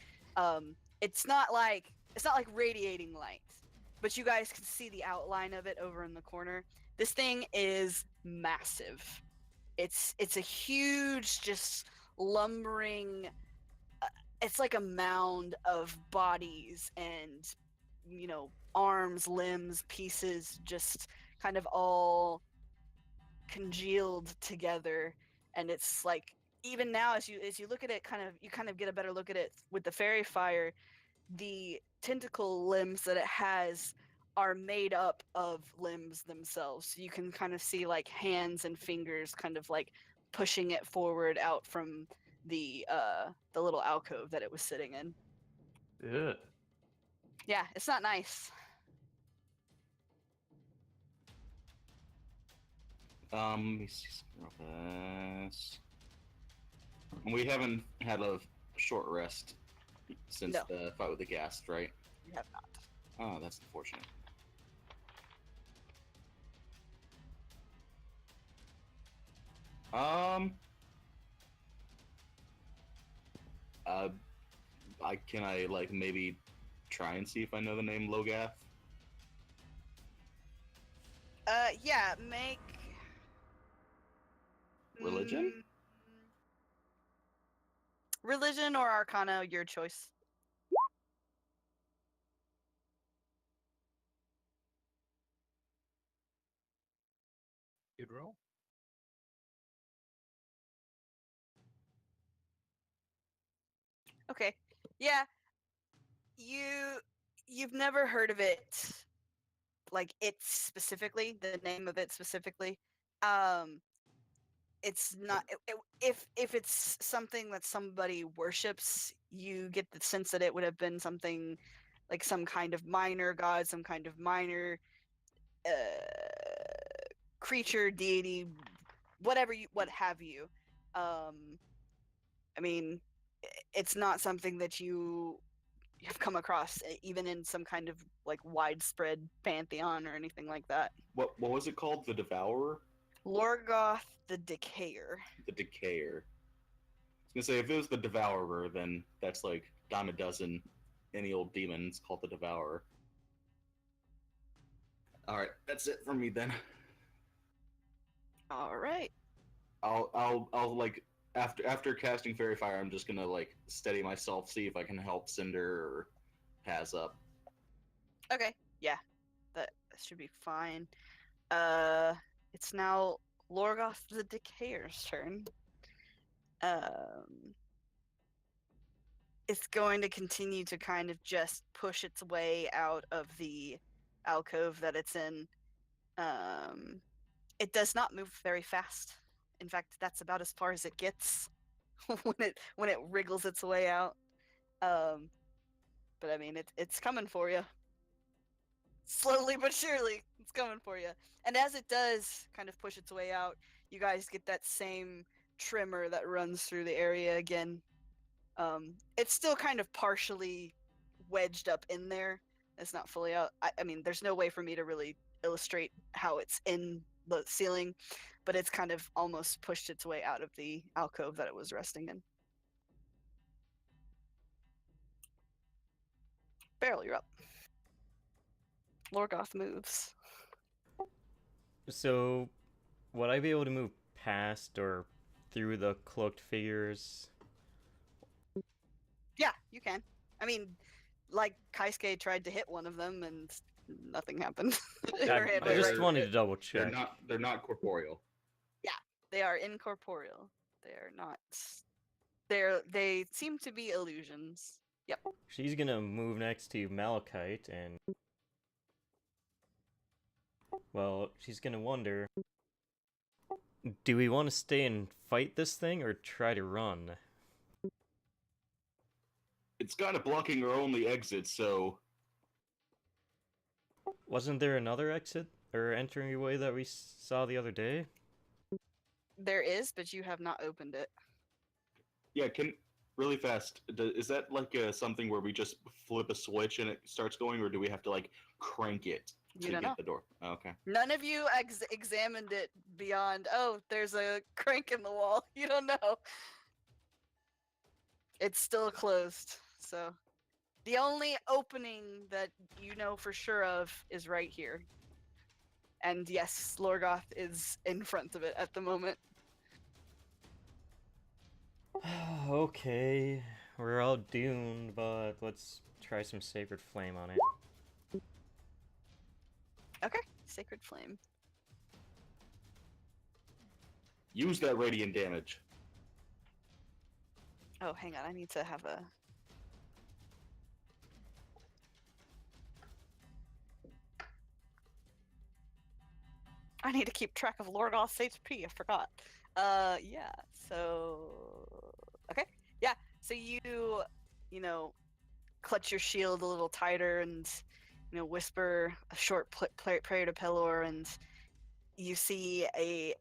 It's not like radiating light, but you guys can see the outline of it over in the corner. This thing is massive. It's a huge, just lumbering. It's like a mound of bodies and arms, limbs, pieces, just kind of all congealed together. And it's like, even now, as you look at it, you kind of get a better look at it with the fairy fire. The tentacle limbs that it has are made up of limbs themselves. So you can kind of see like hands and fingers kind of like pushing it forward out from the little alcove that it was sitting in. Ugh. Yeah, it's not nice. Let me see something real fast. We haven't had a short rest since No. the fight with the ghast, right? We have not. Oh, that's unfortunate. Uh, can I like maybe try and see if I know the name Logath? Yeah, make Religion? Religion or Arcana, your choice. Good roll. Okay. Yeah. You've never heard of it, like it specifically, the name of it specifically. It's not if it's something that somebody worships, you get the sense that it would have been something like some kind of minor god, some kind of minor creature, deity, what have you. I mean, it's not something that you have come across even in some kind of like widespread pantheon or anything like that. What was it called? The Devourer? Lorgoth the Decayer. The Decayer. I was gonna say if it was the Devourer, then that's like dime a dozen any old demons called the Devourer. Alright, that's it for me then. All right. I'll like after casting Fairy Fire, I'm just gonna like steady myself, see if I can help Cinder or Paz up. Okay. Yeah. That should be fine. It's now Lorgoth the Decayer's turn. it's going to continue to kind of just push its way out of the alcove that it's in. It does not move very fast. In fact, that's about as far as it gets when it wriggles its way out. But I mean, it's coming for you. Slowly but surely, it's coming for you. And as it does kind of push its way out, you guys get that same tremor that runs through the area again. It's still kind of partially wedged up in there. It's not fully out. I mean, there's no way for me to really illustrate how it's in the ceiling, but it's kind of almost pushed its way out of the alcove that it was resting in. Barrel, you're up. Lorgoth moves. So, would I be able to move past or through the cloaked figures? Yeah, you can. I mean, like Kaisuke tried to hit one of them and nothing happened. Her hand I went just right- wanted to double They're check. not corporeal. They are incorporeal. They are not. They seem to be illusions. Yep. She's gonna move next to Malachite and. Well, she's gonna wonder. Do we want to stay and fight this thing or try to run? It's kind of blocking our only exit, so Wasn't there another exit or entryway that we saw the other day? There is, but you have not opened it. yeah. Can really fast. Is that like something where we just flip a switch and it starts going, or do we have to like crank it You to don't get know. the door? Oh, okay. None of you examined it beyond, oh, there's a crank in the wall. You don't know. It's still closed. So the only opening that you know for sure of is right here. And yes, Lorgoth is in front of it at the moment. Okay, we're all doomed, but let's try some Sacred Flame on it. Okay, Sacred Flame. Use that radiant damage. Oh, hang on, I need to have a... I need to keep track of Lorgoth's HP, I forgot. Yeah, so... Okay, yeah, so you know, clutch your shield a little tighter and, whisper a short prayer to Pelor, and you see a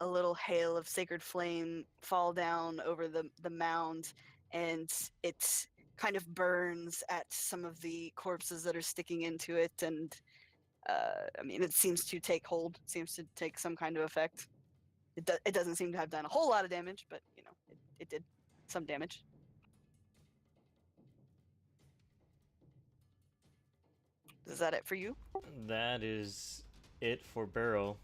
little hail of sacred flame fall down over the mound, and it kind of burns at some of the corpses that are sticking into it, and I mean, it seems to take hold, seems to take some kind of effect. It doesn't seem to have done a whole lot of damage, but it did some damage. Is that it for you? That is it for Barrow.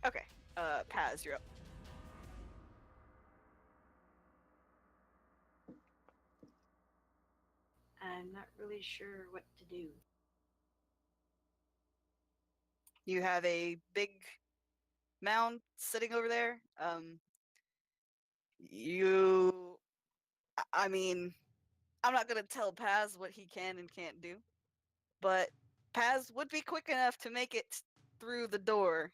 Okay. Paz, you're up. I'm not really sure what to do. You have a big mound sitting over there. I mean, I'm not gonna tell Paz what he can and can't do, but Paz would be quick enough to make it through the door.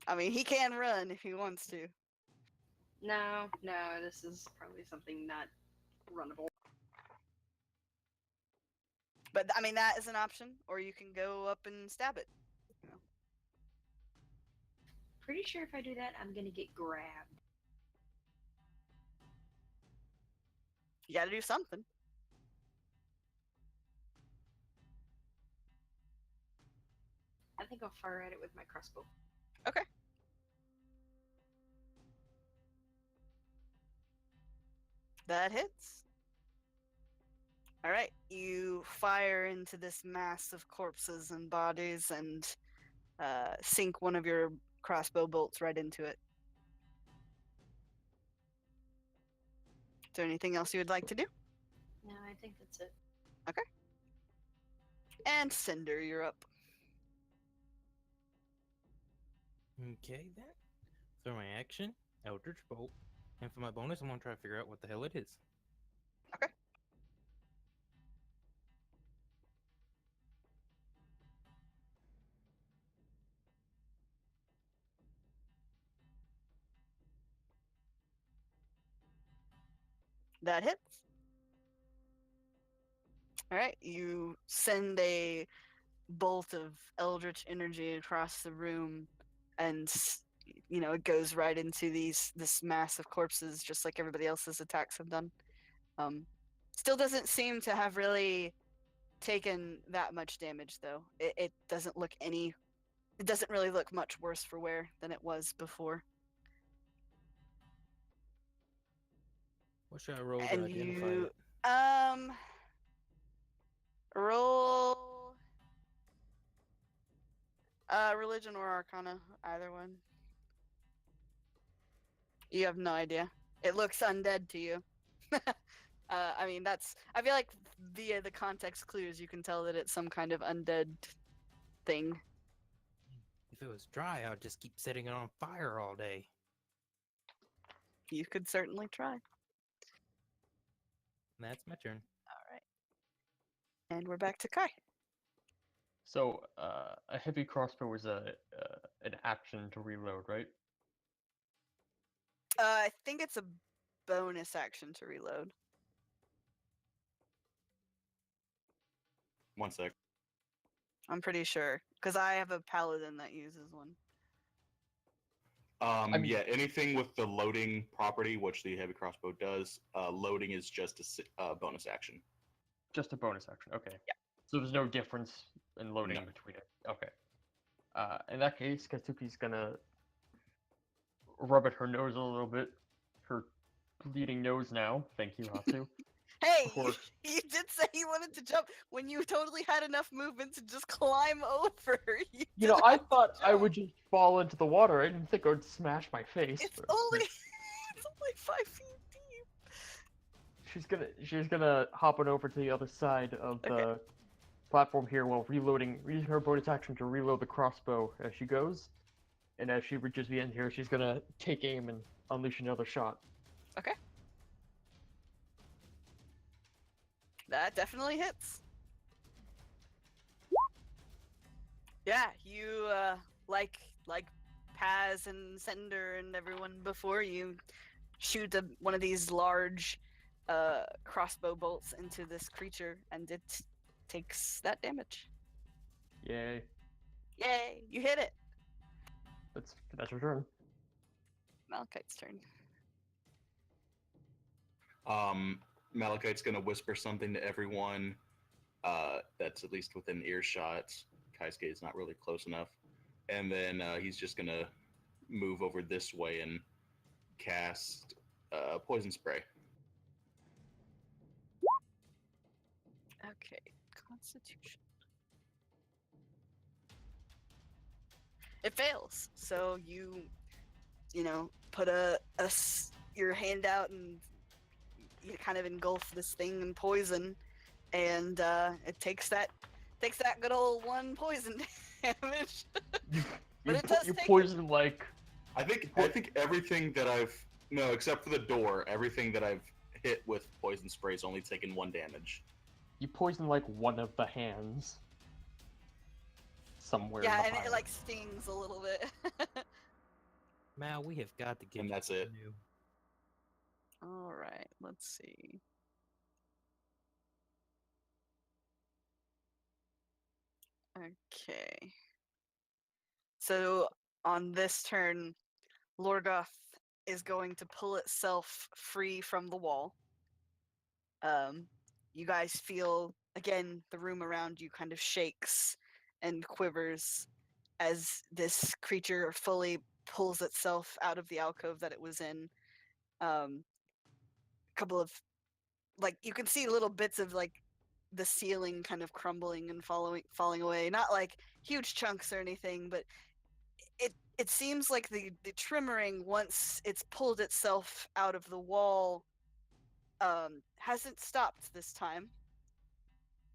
I mean, he can run if he wants to. No, this is probably something not runnable. But I mean, that is an option, or you can go up and stab it. Pretty sure if I do that, I'm gonna get grabbed. You got to do something. I think I'll fire at it with my crossbow. Okay. That hits. All right. you fire into this mass of corpses and bodies and sink one of your crossbow bolts right into it. Is there anything else you would like to do? No, I think that's it. Okay. And Cinder, you're up. Okay, then. For my action, Eldritch Bolt. And for my bonus, I'm gonna try to figure out what the hell it is. Okay. That hits. All right, you send a bolt of eldritch energy across the room, and it goes right into this mass of corpses, just like everybody else's attacks have done. Still doesn't seem to have really taken that much damage, though. It doesn't look any. It doesn't really look much worse for wear than it was before. What should I roll to And identify you, it? roll religion or arcana, either one. You have no idea. It looks undead to you. I mean, I feel like via the context clues, you can tell that it's some kind of undead thing. If it was dry, I'd just keep setting it on fire all day. You could certainly try. That's my turn. All right. And we're back to Kai. So, a heavy crossbow is an action to reload, right? I think it's a bonus action to reload. One sec. I'm pretty sure, because I have a paladin that uses one. mean- Yeah, anything with the loading property, which the heavy crossbow does, loading is just a bonus action. Just a bonus action. Okay. Yeah. So there's no difference in loading No. between it. Okay. In that case, Katsuki's gonna rub at her nose a little bit. Her bleeding nose now. Thank you, Hatsu. Hey, Before- you did say you wanted to jump when you totally had enough movement to just climb over. You know, didn't I have to thought I jump. would just fall into the water. I didn't think it would smash my face. It's but- only it's only 5 feet deep. She's gonna hop on over to the other side of the platform here while using her bonus action to reload the crossbow as she goes. And as she reaches the end here, she's gonna take aim and unleash another shot. Okay. That definitely hits. Yeah, you like Paz and Sender and everyone before you shoot one of these large crossbow bolts into this creature, and it takes that damage. Yay! Yay! You hit it. That's her turn. Malachite's turn. Malachite's gonna whisper something to everyone that's at least within earshot. Kaisuke is not really close enough. And then he's just gonna move over this way and cast poison spray. Okay, Constitution. It fails. So you put your hand out and you kind of engulf this thing in poison, and it takes that good old one poison damage. But it does You take it. poison like I think everything that except for the door, everything that I've hit with poison spray has only taken 1 damage. you poison like one of the hands. Somewhere. Yeah, and behind. it like stings a little bit. Mal, we have got to get And you that's something it. new. All right, let's see. Okay. So on this turn, Lorgoth is going to pull itself free from the wall. You guys feel, again, the room around you kind of shakes and quivers as this creature fully pulls itself out of the alcove that it was in. A couple of, you can see little bits of, the ceiling kind of crumbling and falling away. Not like huge chunks or anything, but it seems like the trimmering, once it's pulled itself out of the wall, hasn't stopped this time.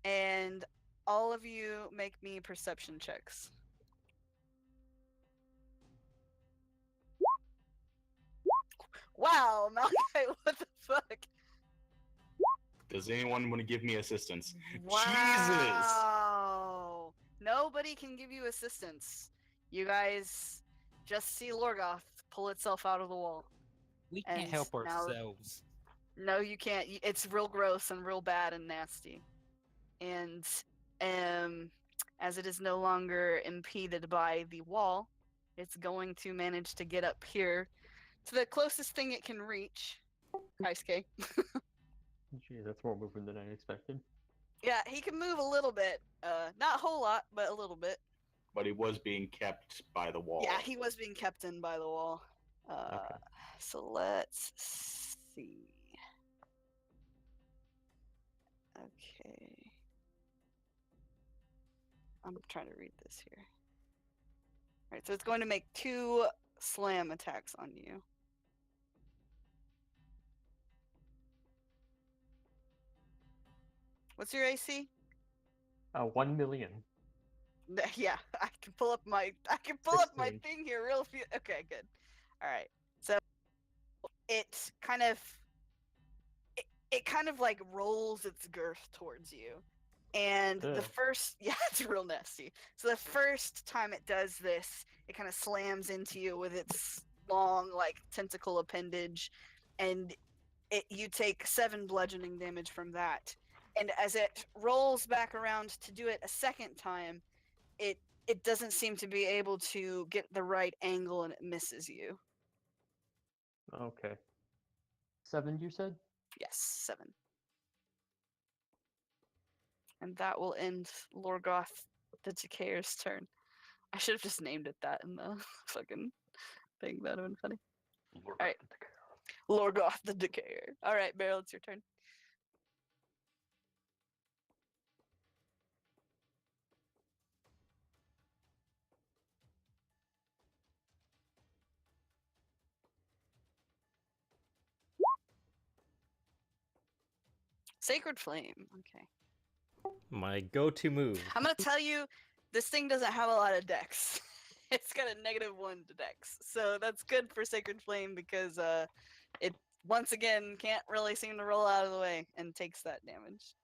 And all of you make me perception checks. Wow, Malachi, what the fuck? Does anyone want to give me assistance? Wow. Nobody can give you assistance. You guys just see Lorgoth pull itself out of the wall. We can't And help now- ourselves. No, you can't. It's real gross and real bad and nasty. And as it is no longer impeded by the wall, it's going to manage to get up here to the closest thing it can reach. Kaisuke. Gee, that's more movement than I expected. Yeah, he can move a little bit. Not a whole lot, but a little bit. But he was being kept by the wall. Yeah, he was being kept in by the wall. Okay. So let's see. Okay. I'm trying to read this here. Alright, so it's going to make 2 slam attacks on you. What's your AC? 1 million. Yeah, I can pull up my 16. thing here real few. Okay, good. All right. So it kind of it kind of like rolls its girth towards you. And the Ugh. first yeah, it's real nasty. So the first time it does this, it kind of slams into you with its long like tentacle appendage, and you take 7 bludgeoning damage from that. And as it rolls back around to do it a second time, it doesn't seem to be able to get the right angle and it misses you. Okay. 7, you said? Yes, 7. And that will end Lorgoth the Decayer's turn. I should have just named it that in the fucking thing. That would have been funny. Alright. Lorgoth the Decayer. Alright, Beryl, it's your turn. Sacred Flame. Okay. My go-to move. I'm gonna tell you, this thing doesn't have a lot of dex. It's got a -1 to dex, so that's good for Sacred Flame because it once again can't really seem to roll out of the way and takes that damage.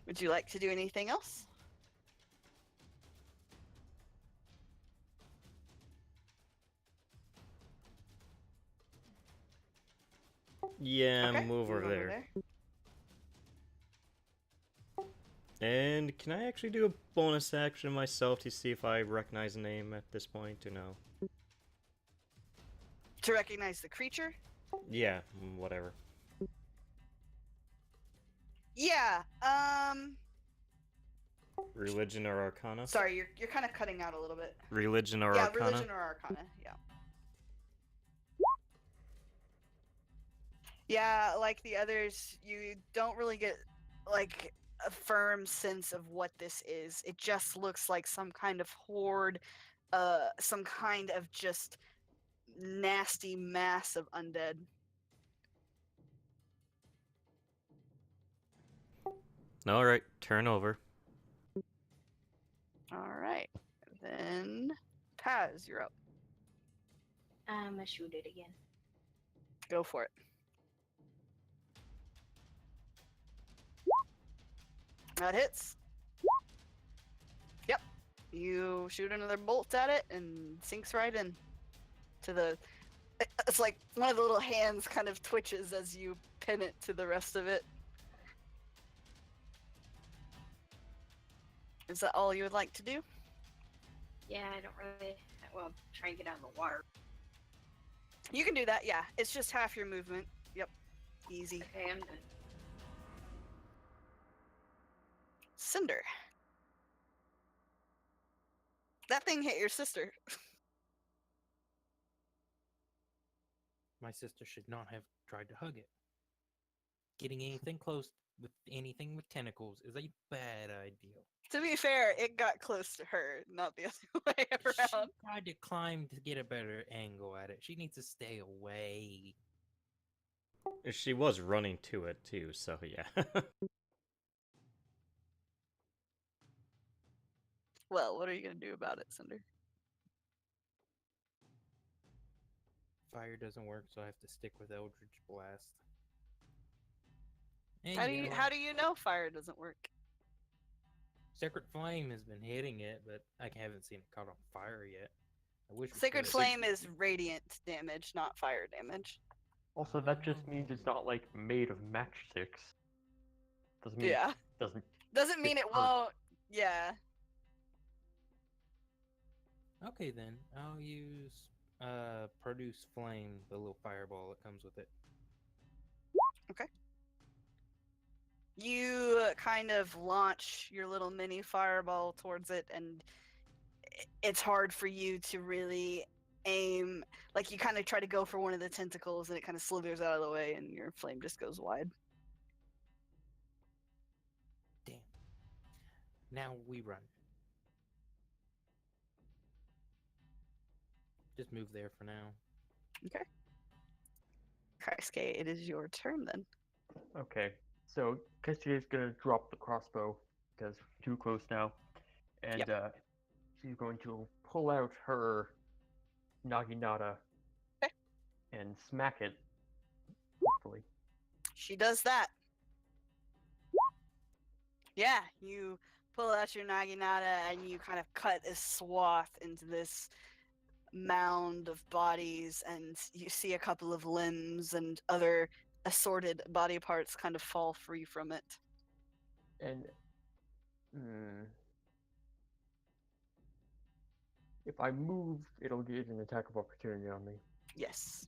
Would you like to do anything else? Yeah, Okay, move over there. And can I actually do a bonus action myself to see if I recognize a name at this point or no? To recognize the creature? Yeah, whatever. Yeah. Religion or Arcana? Sorry, you're kind of cutting out a little bit. Religion or Yeah, Arcana? religion or arcana. Yeah. Yeah, like the others, you don't really get like a firm sense of what this is. It just looks like some kind of horde, some kind of just nasty mass of undead. Alright, turn over. All right, then Paz, you're up. I'm gonna shoot it again. Go for it. That hits. Yep. You shoot another bolt at it and sinks right in. To the. It's like one of the little hands kind of twitches as you pin it to the rest of it. Is that all you would like to do? Yeah, I don't really. Well, try and get out of the water. You can do that, yeah. It's just half your movement. Yep. Easy. Okay, I'm done. Cinder. That thing hit your sister. My sister should not have tried to hug it. Getting anything close with anything with tentacles is a bad idea. To be fair, it got close to her, not the other way She around. tried to climb to get a better angle at it. She needs to stay away. She was running to it too, so yeah. Well, what are you gonna do about it, Cinder? Fire doesn't work, so I have to stick with Eldritch Blast. And How do you you know how what? do you know fire doesn't work? Sacred Flame has been hitting it, but I haven't seen it caught on fire yet. I wish we Sacred could. flame is radiant damage, not fire damage. Also, that just means it's not like made of matchsticks. Doesn't mean Yeah. it doesn't. Doesn't mean It it hurt. won't. Yeah. Okay then, I'll use Produce Flame, the little fireball that comes with it. You kind of launch your little mini fireball towards it, and it's hard for you to really aim. Like, you kind of try to go for one of the tentacles, and it kind of slithers out of the way, and your flame just goes wide. Damn. Now we run. Just move there for now. Okay. Kreisuke, it is your turn then. Okay, so Kestria's gonna drop the crossbow because too close now, and she's going to pull out her naginata Okay. and smack it. Hopefully, She does that. Yeah, you pull out your naginata and you kind of cut a swath into this mound of bodies, and you see a couple of limbs and other assorted body parts kind of fall free from it. and if I move, it'll get an attack of opportunity on me. Yes.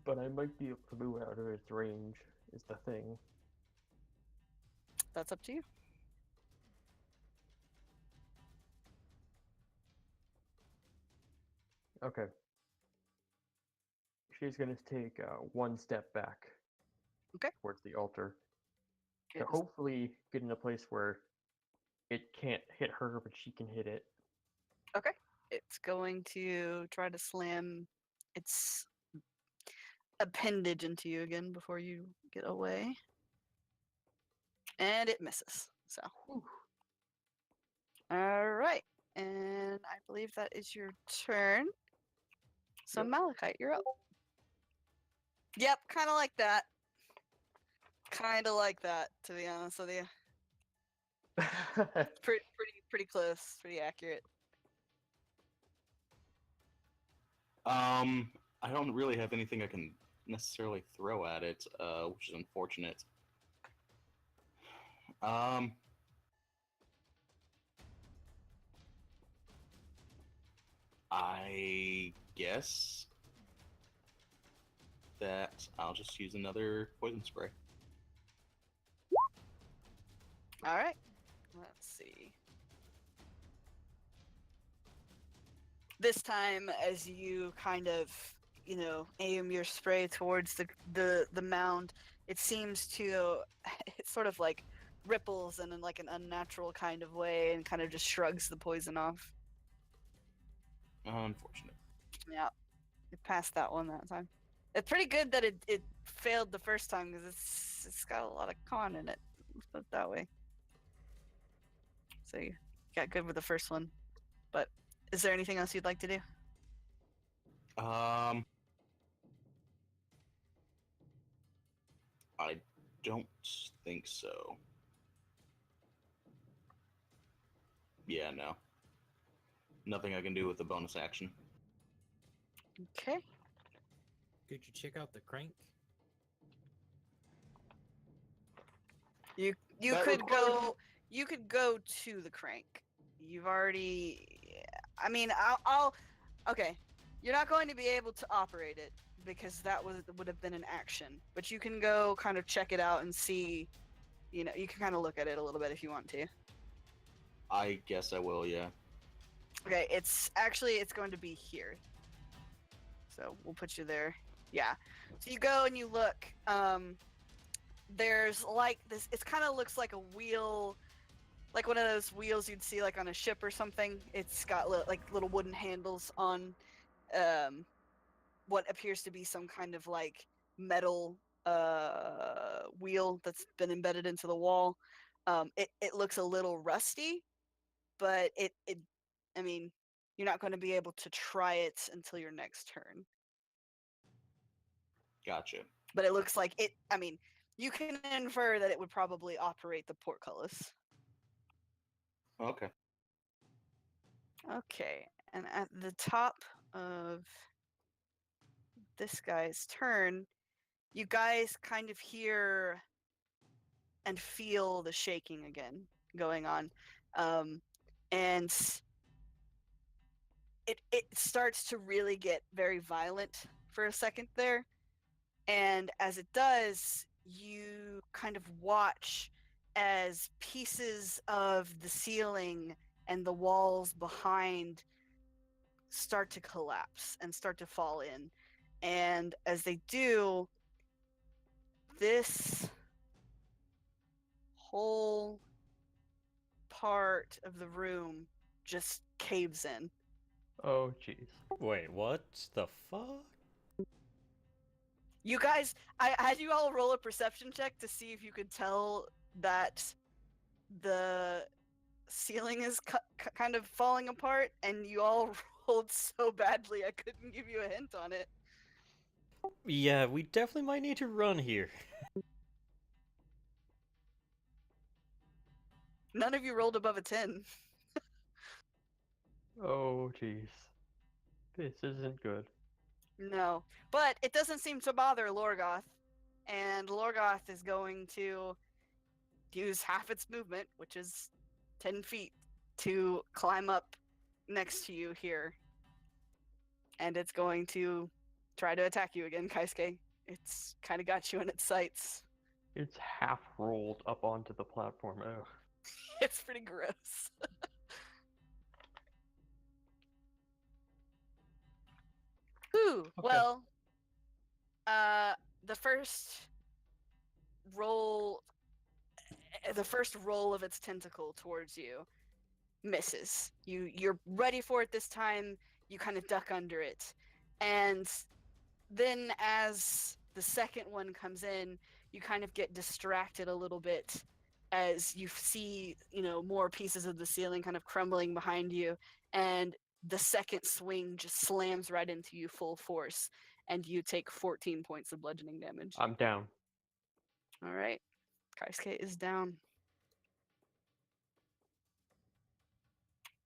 But I might be able to move out of its range, is the thing. That's up to you. Okay. She's going to take one step back. Okay. Towards the altar. Good. To hopefully get in a place where it can't hit her, but she can hit it. Okay. It's going to try to slam its appendage into you again before you get away. And it misses. So. All right. And I believe that is your turn. So, Yep. Malachite, you're up. Yep, kind of like that. Kind of like that, to be honest with you. Pretty close, pretty accurate. I don't really have anything I can necessarily throw at it, which is unfortunate. I guess that I'll just use another poison spray. All right. Let's see. This time, as you kind of, aim your spray towards the mound, it seems to, it sort of like ripples in like an unnatural kind of way and kind of just shrugs the poison off. Unfortunate. Yeah, it passed that one that time. It's pretty good that it failed the first time because it's got a lot of con in it. Let's put it that way. So you got good with the first one. But is there anything else you'd like to do? I don't think so. Yeah, no. Nothing I can do with the bonus action. Okay. Could you check out the crank? You That could requires- go. You could go to the crank. You've already. I mean, I'll. Okay, you're not going to be able to operate it because that would have been an action. But you can go kind of check it out and see. You can kind of look at it a little bit if you want to. I guess I will. Yeah. Okay, it's going to be here. So we'll put you there. Yeah. So you go and you look. There's like this. It kind of looks like a wheel, like one of those wheels you'd see like on a ship or something. It's got like little wooden handles on um, what appears to be some kind of like metal wheel that's been embedded into the wall. It looks a little rusty, but it I mean, you're not going to be able to try it until your next turn. Gotcha. But it looks like it. I mean, you can infer that it would probably operate the portcullis. Okay. Okay, and at the top of this guy's turn, you guys kind of hear and feel the shaking again going on, and it starts to really get very violent for a second there. And as it does, you kind of watch as pieces of the ceiling and the walls behind start to collapse and start to fall in. And as they do, this whole part of the room just caves in. Oh, jeez. Wait, what the fuck? You guys, I had you all roll a perception check to see if you could tell that the ceiling is kind of falling apart, and you all rolled so badly I couldn't give you a hint on it. Yeah, we definitely might need to run here. None of you rolled above a 10. Oh, jeez. This isn't good. No, but it doesn't seem to bother Lorgoth, and Lorgoth is going to use half its movement, which is 10 feet, to climb up next to you here. And it's going to try to attack you again, Kaisuke. It's kind of got you in its sights. It's half rolled up onto the platform. Oh. It's pretty gross. Whew. Okay. Well, the first roll of its tentacle towards you misses. You're ready for it this time. You kind of duck under it. And then as the second one comes in, you kind of get distracted a little bit as you see, more pieces of the ceiling kind of crumbling behind you, and the second swing just slams right into you full force, and you take 14 points of bludgeoning damage. I'm down. All right. Kaisuke is down.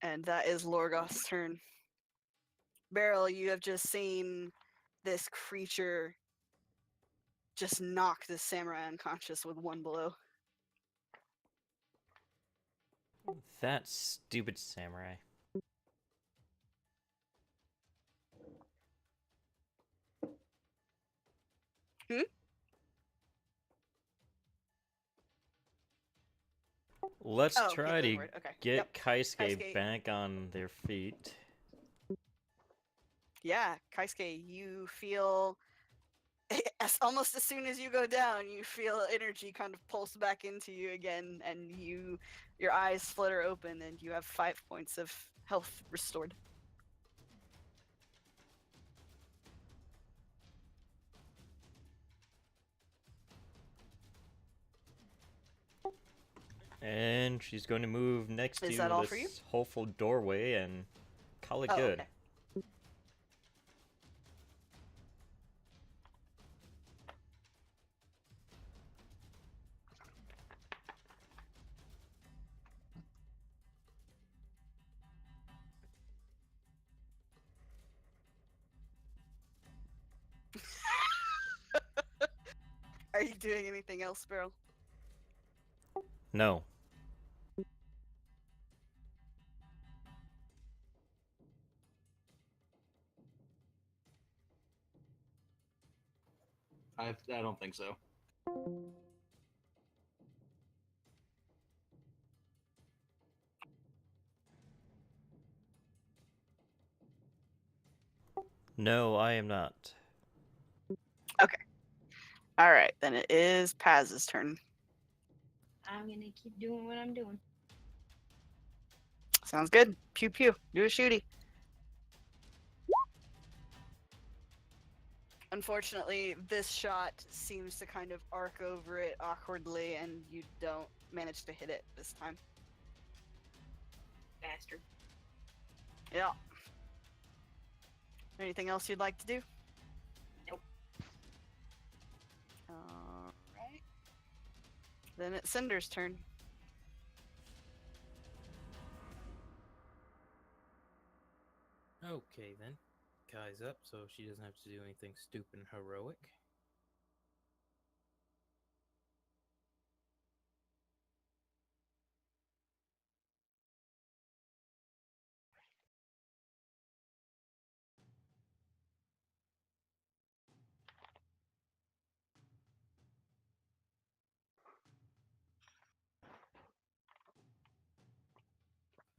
And that is Lorgoth's turn. Beryl, you have just seen this creature just knock this samurai unconscious with one blow. That stupid samurai. Hmm? Let's Oh, try hit to Lord. Okay. get Yep. Kaisuke Kaisuke. back on their feet. Yeah, Kaisuke, you feel almost as soon as you go down, you feel energy kind of pulse back into you again, and your eyes flutter open, and you have 5 points of health restored. And she's going to move next Is to that all for you? this hopeful doorway and call it Oh, good. okay. Are you doing anything else, Beryl? No. I don't think so. No, I am not. All right, then it is Paz's turn. I'm gonna keep doing what I'm doing. Sounds good. Pew pew. Do a shooty. Unfortunately, this shot seems to kind of arc over it awkwardly, and you don't manage to hit it this time. Bastard. Yeah. Anything else you'd like to do? Nope. Alright. Then it's Cinder's turn. Okay then. Kai's up, so she doesn't have to do anything stupid and heroic.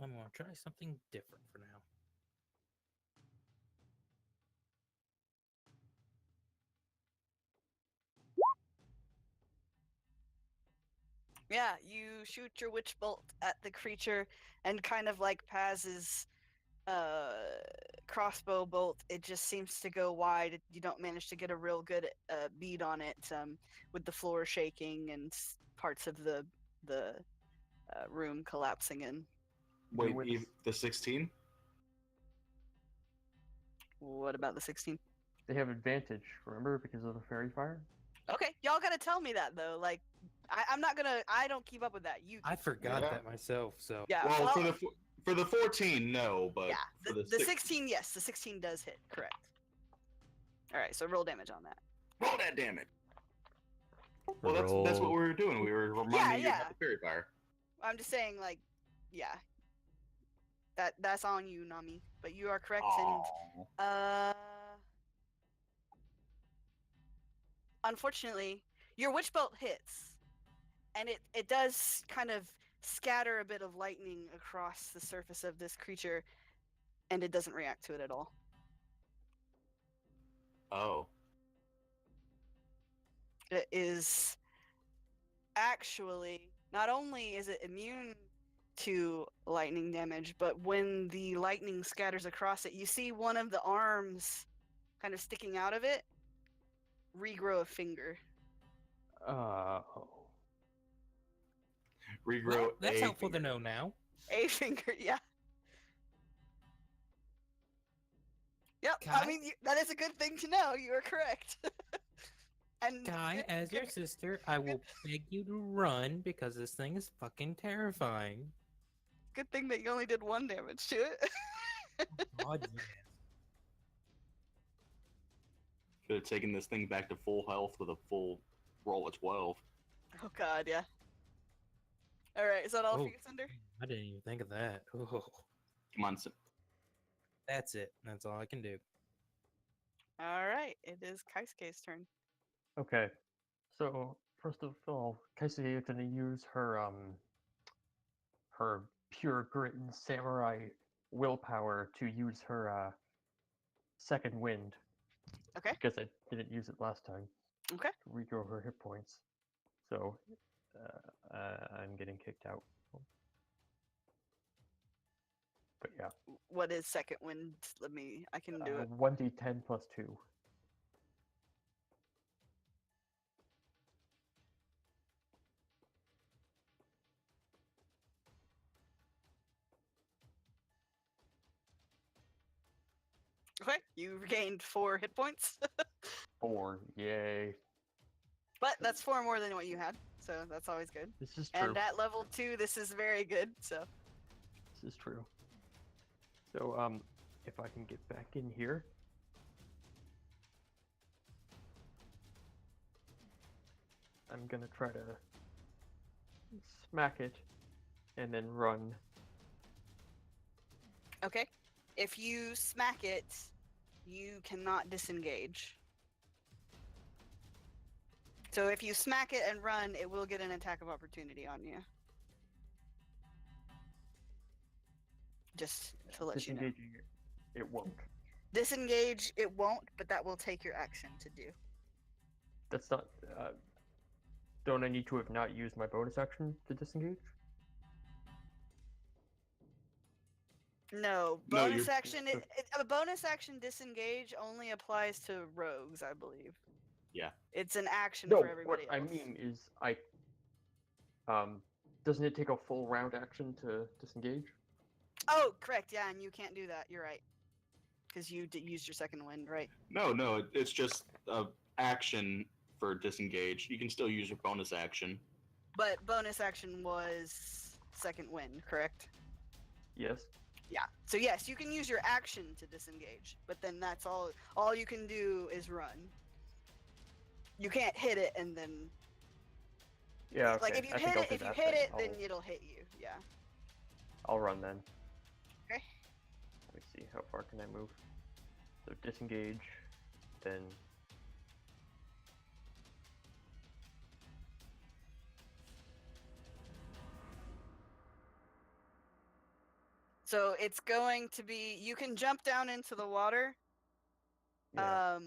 I'm gonna try something different for now. Yeah, you shoot your witch bolt at the creature, and kind of like Paz's crossbow bolt, it just seems to go wide. You don't manage to get a real good bead on it, with the floor shaking and parts of the room collapsing in. Wait, with- the 16? What about the 16? They have advantage, remember, because of the fairy fire? Okay, y'all gotta tell me that though. Like, I'm not gonna. I don't keep up with that. You. I forgot Yeah. that myself, so Yeah. Well, Well, for the 14, no, but yeah. for The 16, yes, the 16 does hit. Correct. All right, so roll damage on that. roll that damage. Well, that's what Roll. we were doing. We were reminding you yeah. about the fairy fire. I'm just saying, like, yeah. That's on you, Nami. But you are correct, Aw. and unfortunately, your witch bolt hits, and it does kind of scatter a bit of lightning across the surface of this creature, and it doesn't react to it at all. Oh. It is actually, not only is it immune to lightning damage, but when the lightning scatters across it, you see one of the arms kind of sticking out of it regrow a finger. Oh. Regrow well, that's a helpful to finger. know now. A finger, yeah. Yep, I Kai? mean, that is a good thing to know. You are correct. And Guy, as your sister, I will beg you to run because this thing is fucking terrifying. good thing that you only did 1 damage to it. God, yes. Could have taken this thing back to full health with a full roll of 12. Oh god, yeah. Alright, is that all for Oh. you, Cinder? I didn't even think of that. Oh, Come on, that's it. That's all I can do. Alright, it is Kaisuke's turn. Okay. So, first of all, Kaisuke is gonna use her pure grit and samurai willpower to use her second wind. Okay. Because I didn't use it last time. Okay. To regrow her hit points. So, I'm getting kicked out. But yeah, What is second wind? I can do it. 1d10 plus 2. Okay, you regained 4 hit points. 4, yay. But that's 4 more than what you had, so that's always good. This is true. And at level 2, this is very good, so. This is true. So, if I can get back in here. I'm gonna try to smack it and then run. Okay. If you smack it, you cannot disengage. So if you smack it and run, it will get an attack of opportunity on you. Just to let you know. Disengaging it won't. Disengage, it won't, but that will take your action to do. That's not. Don't I need to have not used my bonus action to disengage? No, No, bonus you're- action. A bonus action disengage only applies to rogues, I believe. Yeah. It's an action No, for what everybody else. I mean is doesn't it take a full round action to disengage? Oh, correct. Yeah, and you can't do that. You're right. Because you used your second wind, right? No, it's just a action for disengage. You can still use your bonus action. But bonus action was second wind, correct? Yes. Yeah. So yes, you can use your action to disengage, but then that's all. All you can do is run. You can't hit it and then. Yeah. Okay. Like if you I think I'll do if you that hit then. it, then it'll hit you. Yeah. I'll run then. Okay. Let me see. How far can I move? So disengage, then. So it's going to be. You can jump down into the water. Yeah.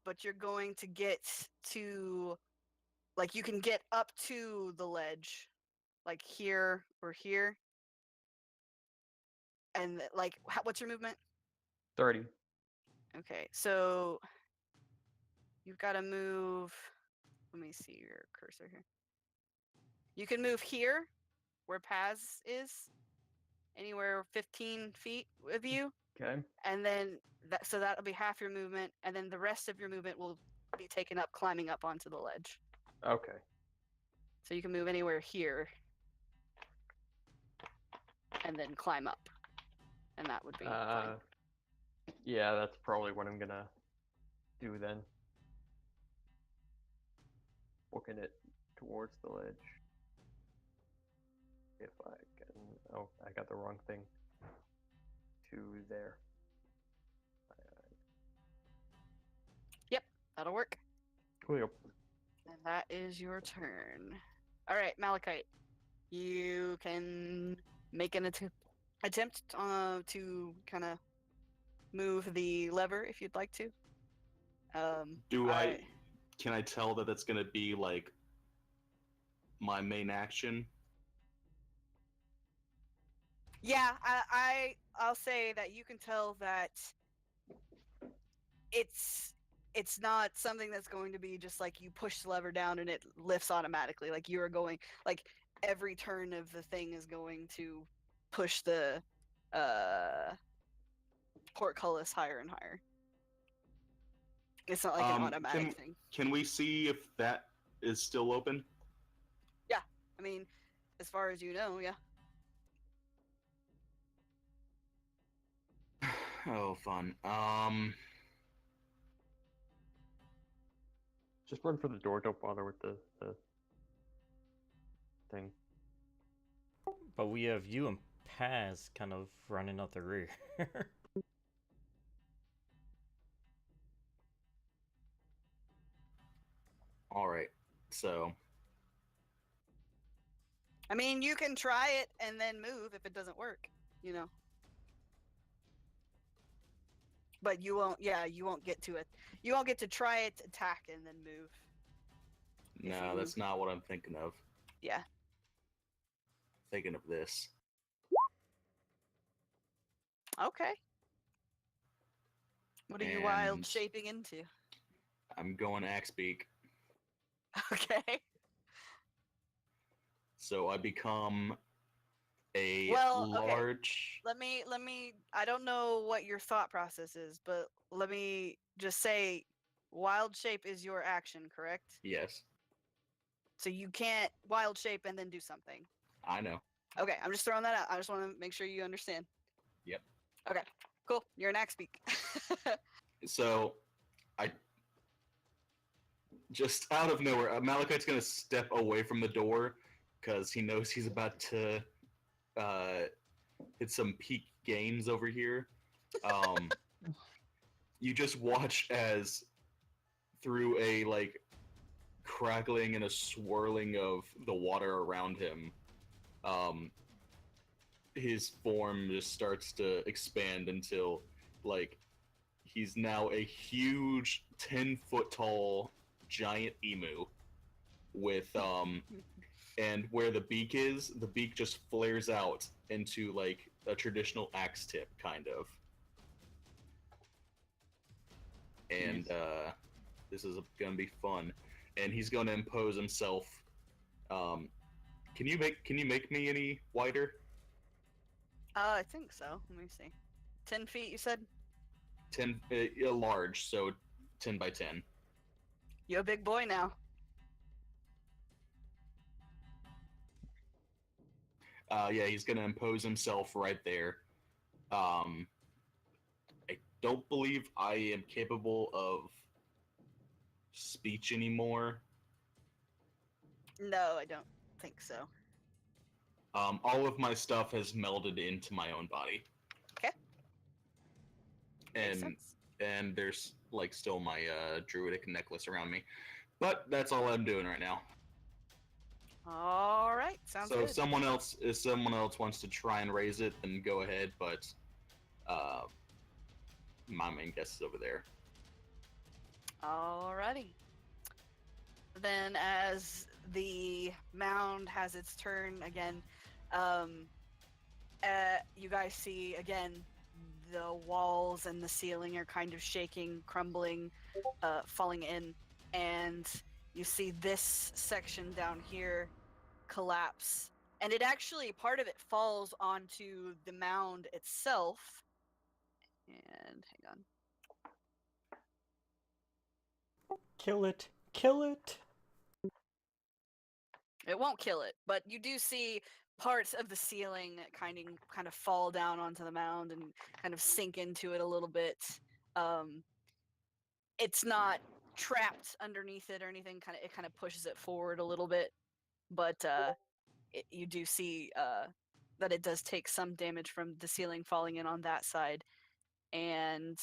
But you're going to get to. Like you can get up to the ledge, like here or here. And like, what's your movement? 30. Okay, so you've got to move. Let me see your cursor here. You can move here, where Paz is, anywhere 15 feet of you, Okay. and then so that'll be half your movement, and then the rest of your movement will be taken up climbing up onto the ledge. Okay. So you can move anywhere here, and then climb up, and that would be fine. Yeah, that's probably what I'm gonna do then. Booking it towards the ledge. If I can. Oh, I got the wrong thing. To there. Yep, that'll work. Cool. And that is your turn. All right, Malachite, you can make an attempt to kind of move the lever if you'd like to. Can I tell that that's gonna be like my main action? Yeah, I'll say that you can tell that it's not something that's going to be just like you push the lever down and it lifts automatically. Like you are going, like every turn of the thing is going to push the portcullis higher and higher. It's not like an automatic thing. Can we see if that is still open? Yeah, I mean, as far as you know, yeah. Oh, fun. Just run for the door. Don't bother with the thing. But we have you and Paz kind of running out the rear. All right. So I mean, you can try it and then move if it doesn't work, you know. But you won't. Yeah, you won't get to it. You won't get to try it, attack, and then move. no, that's not what I'm thinking of. Yeah. Thinking of this. Okay. What are you wild And- shaping into? I'm going axe beak. Okay. So I become a Well, okay. large. Let me. I don't know what your thought process is, but let me just say, wild shape is your action, correct? Yes, So you can't wild shape and then do something. I know. Okay, I'm just throwing that out. I just want to make sure you understand. Yep. Okay, cool. You're an axe beak. So I just out of nowhere, Malachite's gonna step away from the door because he knows he's about to hit some peak gains over here. You just watch as through a like crackling and a swirling of the water around him, his form just starts to expand until like he's now a huge 10-foot tall giant emu with and where the beak just flares out into like a traditional axe tip kind of. And this is gonna be fun. And he's gonna impose himself. Can you make me any wider? I think so. Let me see. 10 feet, you said? 10 large, so 10 by 10. You're a big boy now. Yeah, he's gonna impose himself right there. I don't believe I am capable of speech anymore. No, I don't think so. All of my stuff has melded into my own body. Okay. Makes And sense. and there's like still my druidic necklace around me. But that's all I'm doing right now. All right, sounds So good. if someone else wants to try and raise it, then go ahead, but my main guess is over there. Alrighty. Then, as the mound has its turn again, you guys see again the walls and the ceiling are kind of shaking, crumbling, falling in, and you see this section down here collapse. And it actually, part of it falls onto the mound itself. And hang on. Kill it! Kill it! It won't kill it, but you do see parts of the ceiling kind of fall down onto the mound and kind of sink into it a little bit. It's not trapped underneath it or anything. It kind of pushes it forward a little bit, but you do see that it does take some damage from the ceiling falling in on that side. And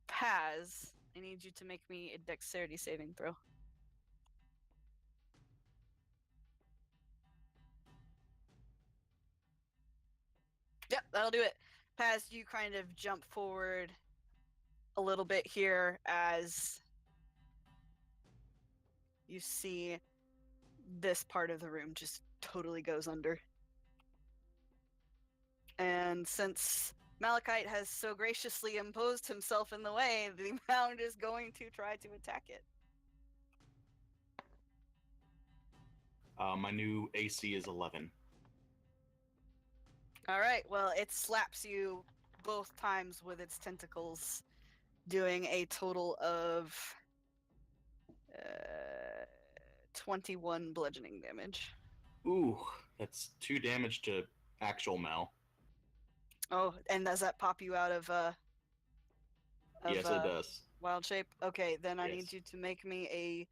Paz, I need you to make me a dexterity saving throw. Yep, that'll do it. Paz, you kind of jump forward a little bit here as you see this part of the room just totally goes under. And since Malachite has so graciously imposed himself in the way, the mound is going to try to attack it. My new AC is 11. All right, well, it slaps you both times with its tentacles, doing a total of 21 bludgeoning damage. Ooh, that's 2 damage to actual Mal. Oh, and does that pop you out of Yes, it does. wild shape? Okay, then I Yes. need you to make me a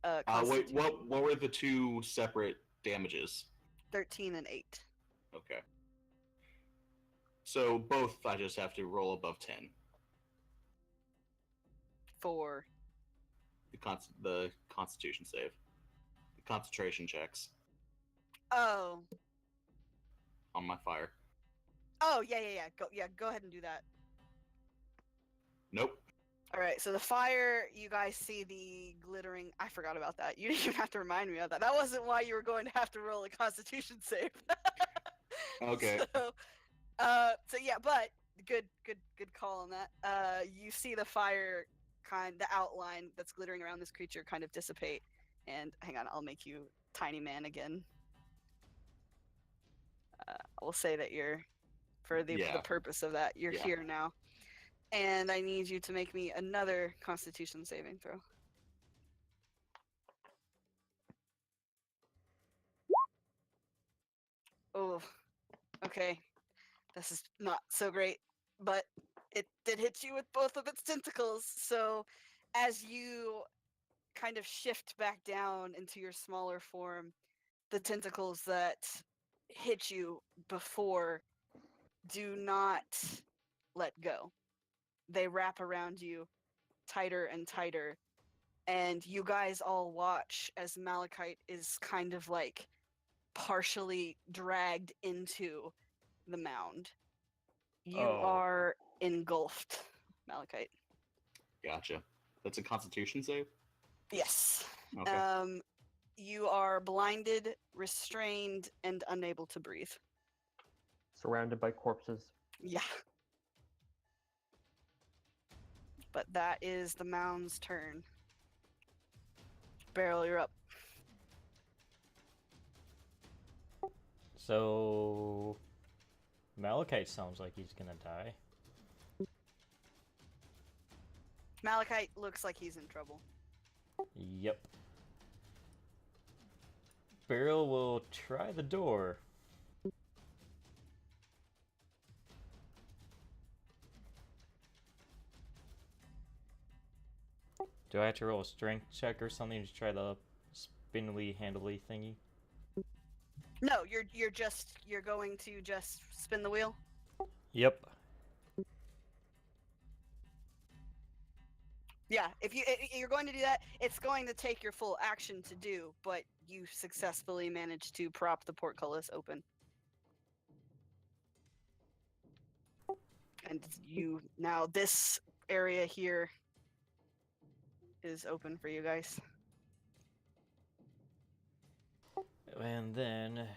Wait, Constitution. what were the 2 separate damages? 13 and 8. Okay. So both I just have to roll above 10. For The Constitution save. The concentration checks oh on my fire. Go ahead and do that. Nope. All right, so the fire, you guys see the glittering. I forgot about that. You didn't even have to remind me of that. That wasn't why you were going to have to roll a Constitution save. Okay. So yeah, but good call on that. You see the fire the outline that's glittering around this creature kind of dissipate. And hang on, I'll make you tiny man again. We'll say that you're, for the purpose of that, you're here now. And I need you to make me another Constitution saving throw. Oh, okay. This is not so great, but it did hit you with both of its tentacles. So as you kind of shift back down into your smaller form, the tentacles that hit you before do not let go. They wrap around you tighter and tighter. And you guys all watch as Malachite is kind of like partially dragged into the mound. You are engulfed Malachite. Gotcha. That's a Constitution save. Yes. Okay. You are blinded, restrained, and unable to breathe. Surrounded by corpses. Yeah. But that is the mound's turn. Barrel, you're up. So Malachite sounds like he's gonna die. Malachite looks like he's in trouble. Yep. Beryl will try the door. Do I have to roll a strength check or something to try the spindly handly thingy? No, you're going to just spin the wheel. Yep. Yeah, if you're going to do that, it's going to take your full action to do, but you successfully managed to prop the portcullis open. And you now this area here is open for you guys. And then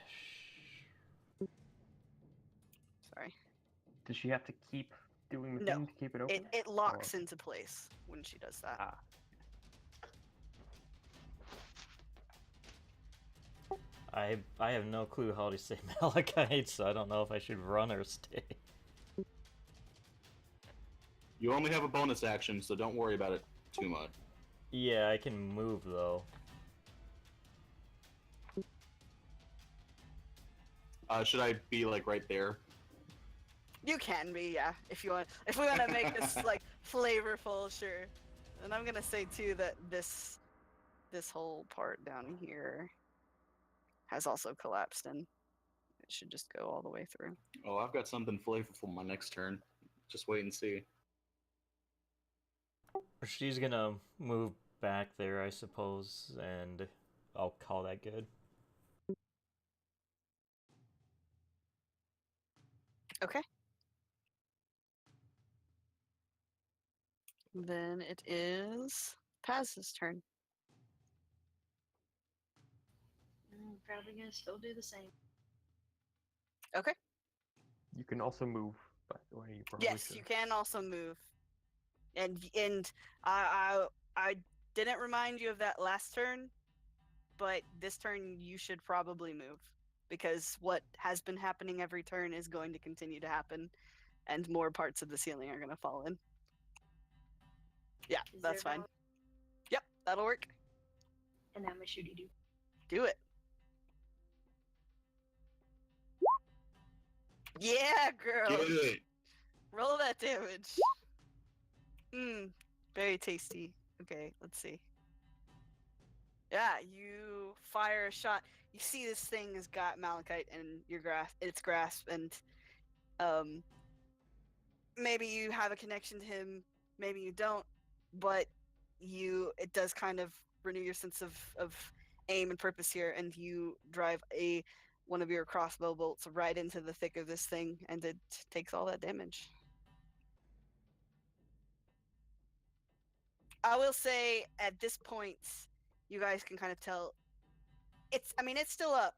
Sorry. Does she have to keep doing the No, thing to keep it open? It locks Oh. into place when she does that. Ah. I have no clue how to say Malachite, so I don't know if I should run or stay. You only have a bonus action, so don't worry about it too much. Yeah, I can move though. Should I be like right there? You can be, yeah, if you want. If we want to make this like flavorful, sure. And I'm gonna say too that this whole part down here has also collapsed, and it should just go all the way through. Oh, I've got something flavorful my next turn. Just wait and see. She's gonna move back there, I suppose, and I'll call that good. Okay. Then it is Paz's turn. I'm probably gonna still do the same. Okay. You can also move, by the way. You probably Yes, should. you can also move. And I didn't remind you of that last turn, but this turn you should probably move because what has been happening every turn is going to continue to happen, and more parts of the ceiling are going to fall in. Yeah, Is that's there fine. Yep, that'll work. And now my shooty do. Do it. Yeah, girl. Good. Roll that damage. Very tasty. Okay, let's see. Yeah, you fire a shot. You see this thing has got malachite in its grasp, and maybe you have a connection to him, maybe you don't, but it does kind of renew your sense of aim and purpose here, and you drive one of your crossbow bolts right into the thick of this thing, and it takes all that damage. I will say at this point, you guys can kind of tell it's still up.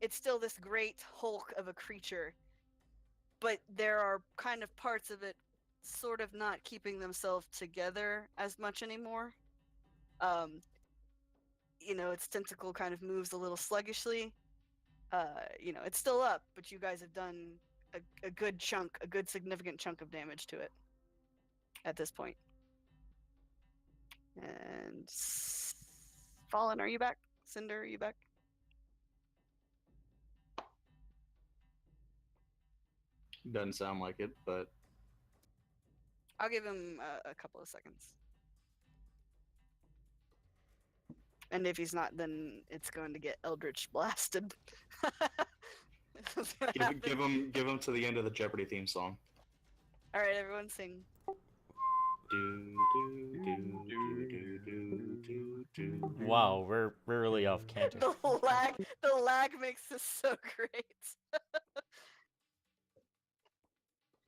It's still this great hulk of a creature, but there are kind of parts of it sort of not keeping themselves together as much anymore. Its tentacle kind of moves a little sluggishly. It's still up, but you guys have done a good significant chunk of damage to it at this point. And Fallen, are you back? Cinder, are you back? Doesn't sound like it, but I'll give him a couple of seconds. And if he's not, then it's going to get Eldritch blasted. give him to the end of the Jeopardy theme song. All right, everyone sing. Wow, we're really off canter. The lag makes this so great.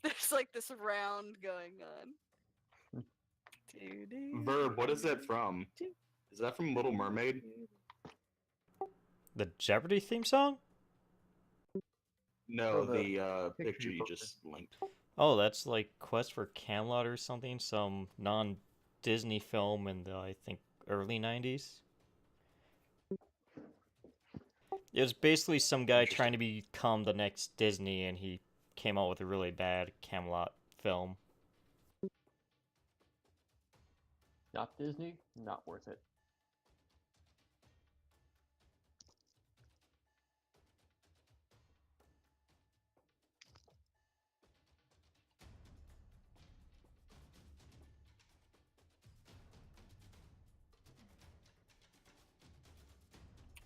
There's just like this round going on. Verb, what is that from? Is that from Little Mermaid? The Jeopardy theme song? No, the the picture picture you you posted. just linked. Oh, that's like Quest for Camelot or something, some non-Disney film in the, I think, early 90s. It was basically some guy trying to become the next Disney, and he came out with a really bad Camelot film. Not Disney, not worth it.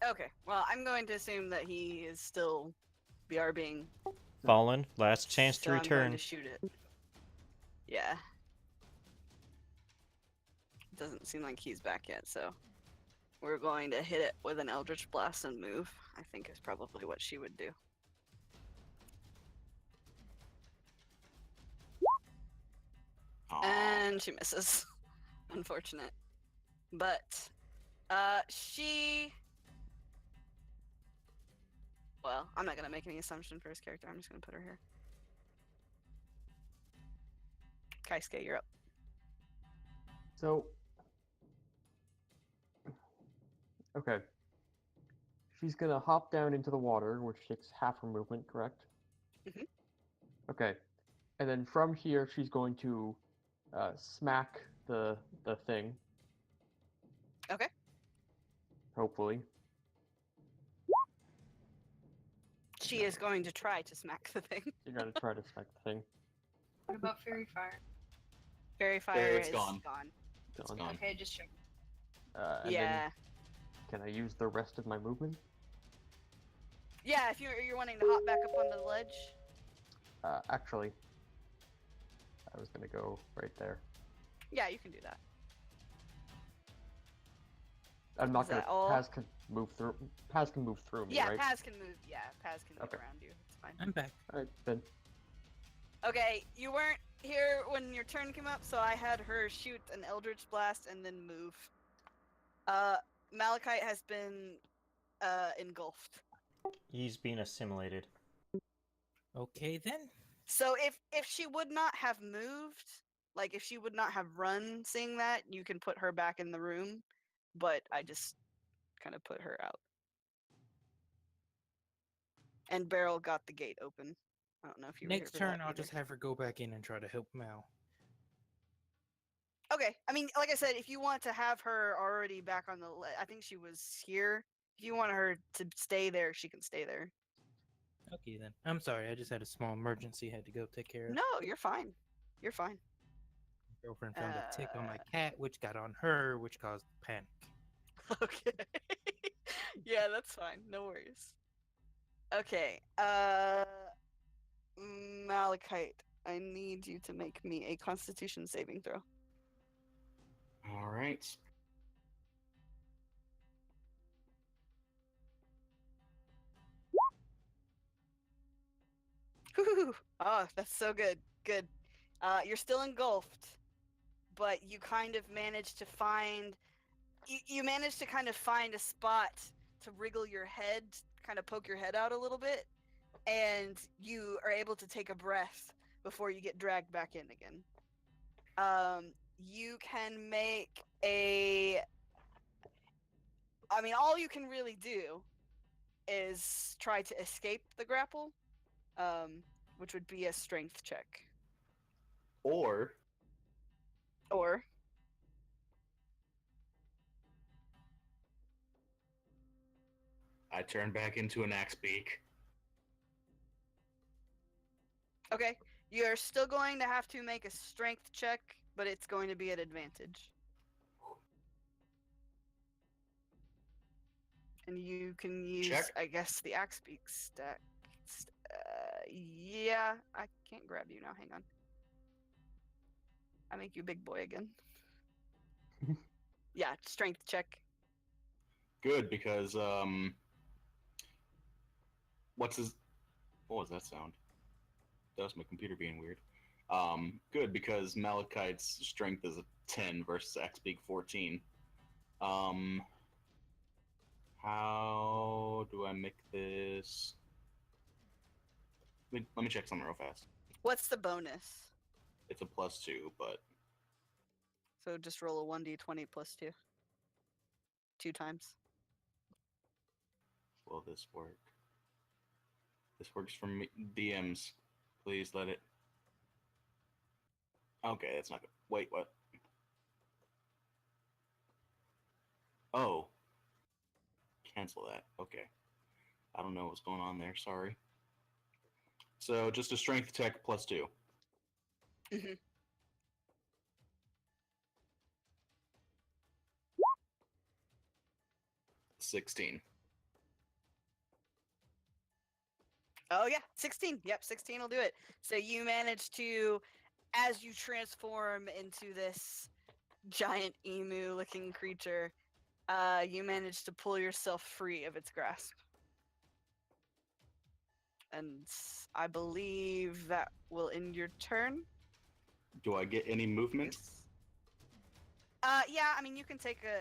Okay, well, I'm going to assume that he is still BRBing. Fallen, last chance to So I'm going return. to shoot it. Yeah. Doesn't seem like he's back yet, so we're going to hit it with an Eldritch Blast and move, I think is probably what she would do. Aw. And she misses. Unfortunate. But, she... Well, I'm not going to make any assumption for his character. I'm just going to put her here. Kaisuke, you're up. So, okay. She's gonna hop down into the water, which takes half her movement, correct? Mhm. Okay. And then from here, she's going to smack the thing. Okay. Hopefully. She is going to try to smack the thing. You're gonna try to smack the thing. What about fairy fire? Fairy Fire it's is gone. gone. It's Gone. gone. Okay, just check. And Yeah. then can I use the rest of my movement? Yeah, if you're wanting to hop back up onto the ledge. Actually, I was gonna go right there. Yeah, you can do that. I'm not Is that gonna. all? Paz can move through. Paz can move through me, Yeah, right? Paz can move. Yeah, Paz can move Okay. around you. It's fine. I'm back. All right, then. Okay, you weren't here when your turn came up, so I had her shoot an Eldritch Blast and then move. Malachite has been engulfed. He's being assimilated. Okay then. So if she would not have moved, like if she would not have run, seeing that, you can put her back in the room. But I just kind of put her out. And Beryl got the gate open. I don't know if you were here Next for turn, that I'll either. just have her go back in and try to help Mal. Okay, I mean, like I said, if you want to have her already back on the, I think she was here. If you want her to stay there, she can stay there. Okay then. I'm sorry, I just had a small emergency I had to go take care of. No, you're fine. You're fine. My girlfriend found a tick on my cat, which got on her, which caused panic. Okay. Yeah, that's fine. No worries. Okay. Malachite, I need you to make me a Constitution saving throw. All right. Whew. Oh, that's so good. Good. You're still engulfed, but you kind of managed to find. You managed to kind of find a spot to wriggle your head, kind of poke your head out a little bit, and you are able to take a breath before you get dragged back in again. You can make a. I mean, all you can really do is try to escape the grapple, which would be a strength check. Or Or I turn back into an axe beak. okay, you're still going to have to make a strength check, but it's going to be at advantage. And you can use, Check. I guess, the axe beak stack. Yeah, I can't grab you now. Hang on. I make you big boy again. Yeah, strength check. Good, because what's his? What was that sound? That was my computer being weird. Good, because Malachite's strength is a 10 versus X-Speak 14. How do I make this? Let me check something real fast. What's the bonus? It's a +2, but So just roll a 1d20 plus 2. 2 times. will this work? This works for me. DMs. Please let it. Okay, that's not good. Wait, what? Oh. Cancel that. Okay. I don't know what's going on there. Sorry. So just a strength tech +2. Mhm. 16. Oh yeah, 16. Yep, 16 will do it. So you manage to, as you transform into this giant emu-looking creature, you manage to pull yourself free of its grasp. And I believe that will end your turn. Do I get any movement? Yes. Yeah, I mean, you can take a.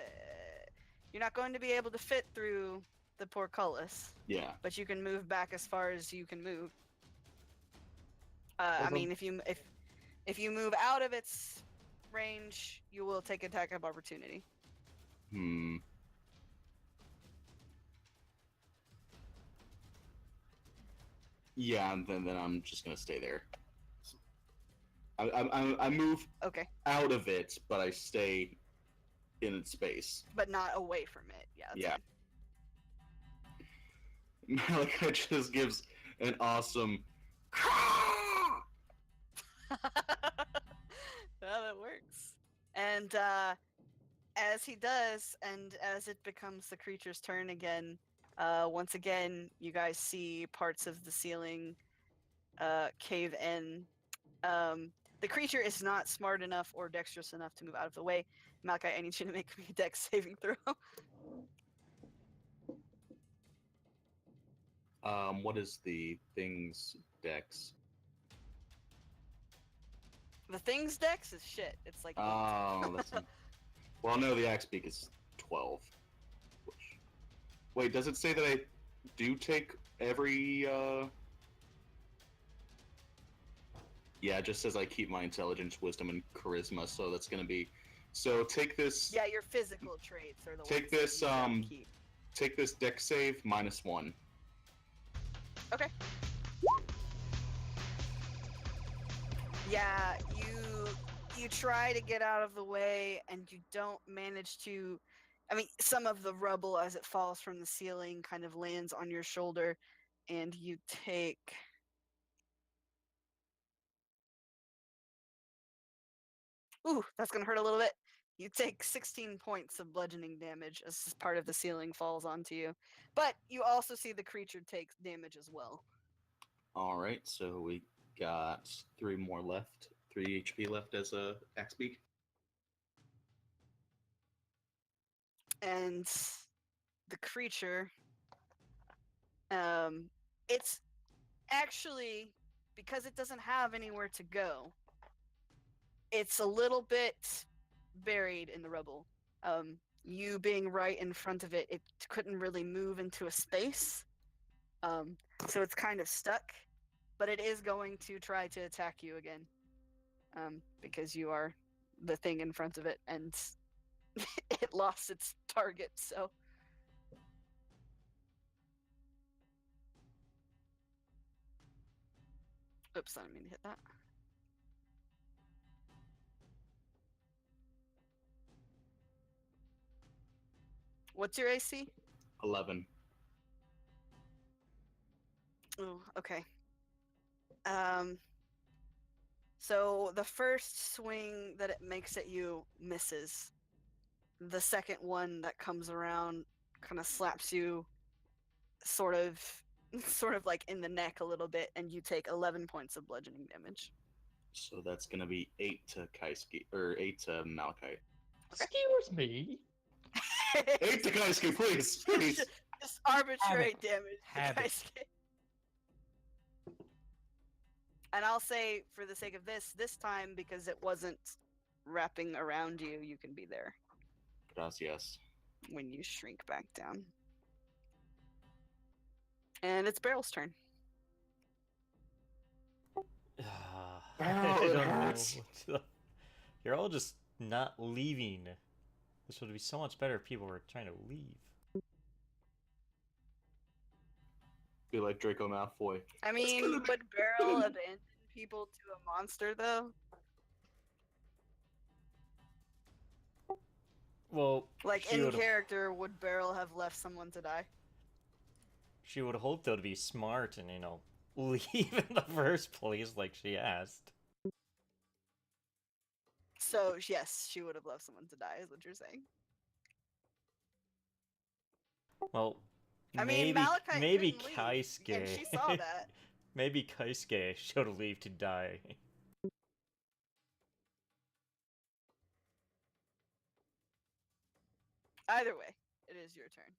You're not going to be able to fit through the portcullis, Yeah. but you can move back as far as you can move. I Well, mean, if you move out of its range, you will take attack of opportunity. Hmm. Yeah, and then I'm just gonna stay there. I move Okay, out of it, but I stay in its space. but not away from it. Yeah. That's Yeah. Malachi just gives an awesome. Fine. Well, that works. And as he does, and as it becomes the creature's turn again, once again, you guys see parts of the ceiling cave in. The creature is not smart enough or dexterous enough to move out of the way. Malachi, I need you to make me a dex saving throw. What is the thing's dex? The thing's dex is shit. It's like 8. Oh, that's. Well, no, the axe beak is 12. Which... Wait, does it say that I do take every? Yeah, it just says I keep my intelligence, wisdom, and charisma. So that's gonna be. So take this. Yeah, your physical traits are the Take ones this. that you don't keep. Take this dex save -1. Okay. Yeah, you try to get out of the way and you don't manage to. I mean, some of the rubble as it falls from the ceiling kind of lands on your shoulder and you take Ooh, that's going to hurt a little bit. You take 16 points of bludgeoning damage as part of the ceiling falls onto you. But you also see the creature takes damage as well. All right, so we got 3 more left. 3 HP left as a axe beak. And the creature, it's actually, because it doesn't have anywhere to go, it's a little bit buried in the rubble. You being right in front of it, it couldn't really move into a space. So it's kind of stuck, but it is going to try to attack you again. Because you are the thing in front of it, and it lost its target, so. Oops, I didn't mean to hit that. What's your AC? 11. Oh, okay. So the first swing that it makes at you misses. The second one that comes around kind of slaps you sort of like in the neck a little bit, and you take 11 points of bludgeoning damage. So that's gonna be 8 to Kaisuke, or 8 to Malachite. Excuse me. 8 to Kaisuke, please, please. Just arbitrary Have it. damage. Have it. And I'll say, for the sake of this time, because it wasn't wrapping around you, you can be there Gracias. when you shrink back down. And it's Beryl's turn. I Ow, it don't know. hurts. You're all just not leaving. This would be so much better if people were trying to leave. Be like Draco Malfoy. I It's mean, gonna be would Beryl good. abandon people to a monster, though? Well, Like, she in would character, would Beryl have left someone to die? hope though to be smart and leave in the first place like she asked. So, yes, she would have left someone to die, is what you're saying. Well, I mean, maybe Malachite maybe couldn't leave, Kaisuke. and she saw that. Maybe Kaisuke should leave to die. Either way, it is your turn.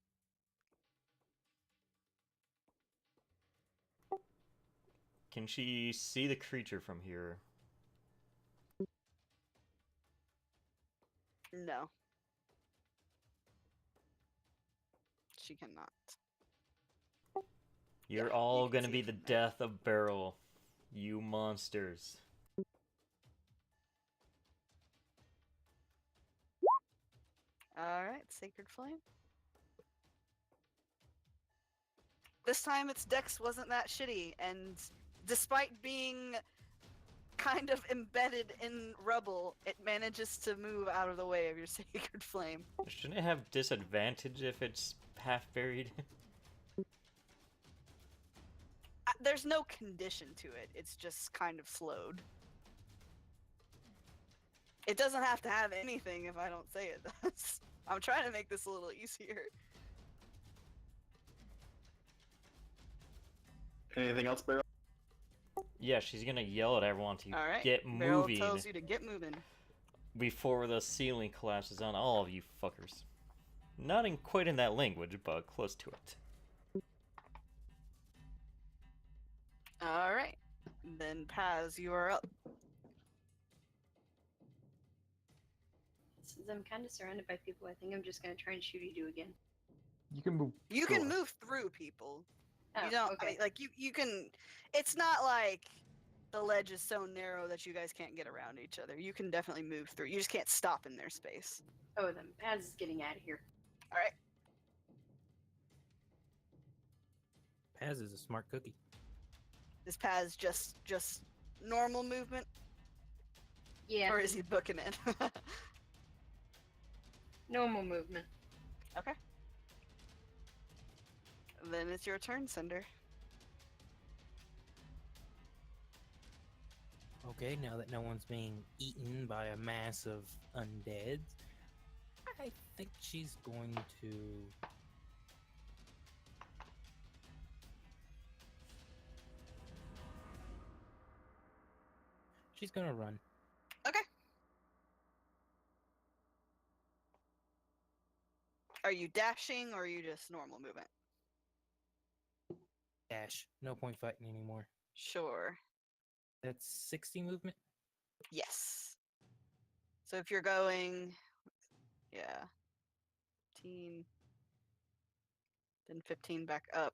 Can she see the creature from here? No. She cannot. You're Yeah, all you can gonna see be it the from there. death of Beryl, you monsters. Alright, Sacred Flame. This time its dex wasn't that shitty, and despite being kind of embedded in rubble, it manages to move out of the way of your Sacred Flame. Shouldn't it have disadvantage if it's half buried? There's no condition to it, it's just kind of slowed. It doesn't have to have anything if I don't say it does. I'm trying to make this a little easier. Anything else, Beryl? Yeah, she's gonna yell at everyone to Alright, get Beryl moving tells you to get moving. before the ceiling collapses on all of you fuckers. Not in quite in that language, but close to it. Alright, then Paz, you are up. Since I'm kind of surrounded by people, I think I'm just gonna try and shoot you again. You can move. You can sure. move through people. Oh, You don't, I okay. mean, like, you can, it's not like the ledge is so narrow that you guys can't get around each other. You can definitely move through. You just can't stop in their space. Oh, then Paz is getting out of here. Alright, Paz is a smart cookie. is Paz just normal movement? Yeah. Or is he booking it? Normal movement. Okay. Then it's your turn, Cinder. Okay, now that no one's being eaten by a mass of undead, I think she's going to. She's gonna run. Okay. Are you dashing or are you just normal movement? Dash. No point fighting anymore. Sure. That's 60 movement. Yes. So if you're going, yeah, 15, then 15 back up.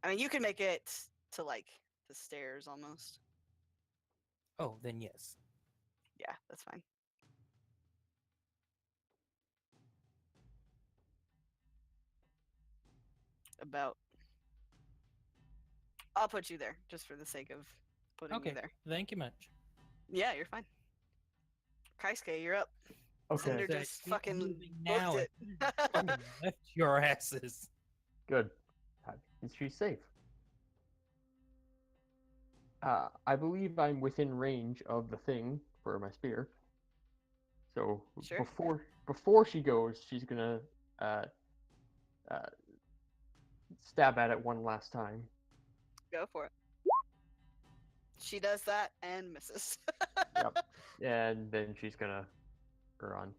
I mean, you can make it to like the stairs almost. Oh, then yes. Yeah, that's fine. About. I'll put you there just for the sake of putting Okay. you there. Thank you much. Yeah, you're fine. Kaisuke, you're up. Okay, Cinder Say, just keep fucking moving booked now it. and left your asses. good. She's safe. I believe I'm within range of the thing for my spear. So Sure. before she goes, she's gonna uh, stab at it one last time. Go for it. She does that and misses. Yep. And then she's gonna run.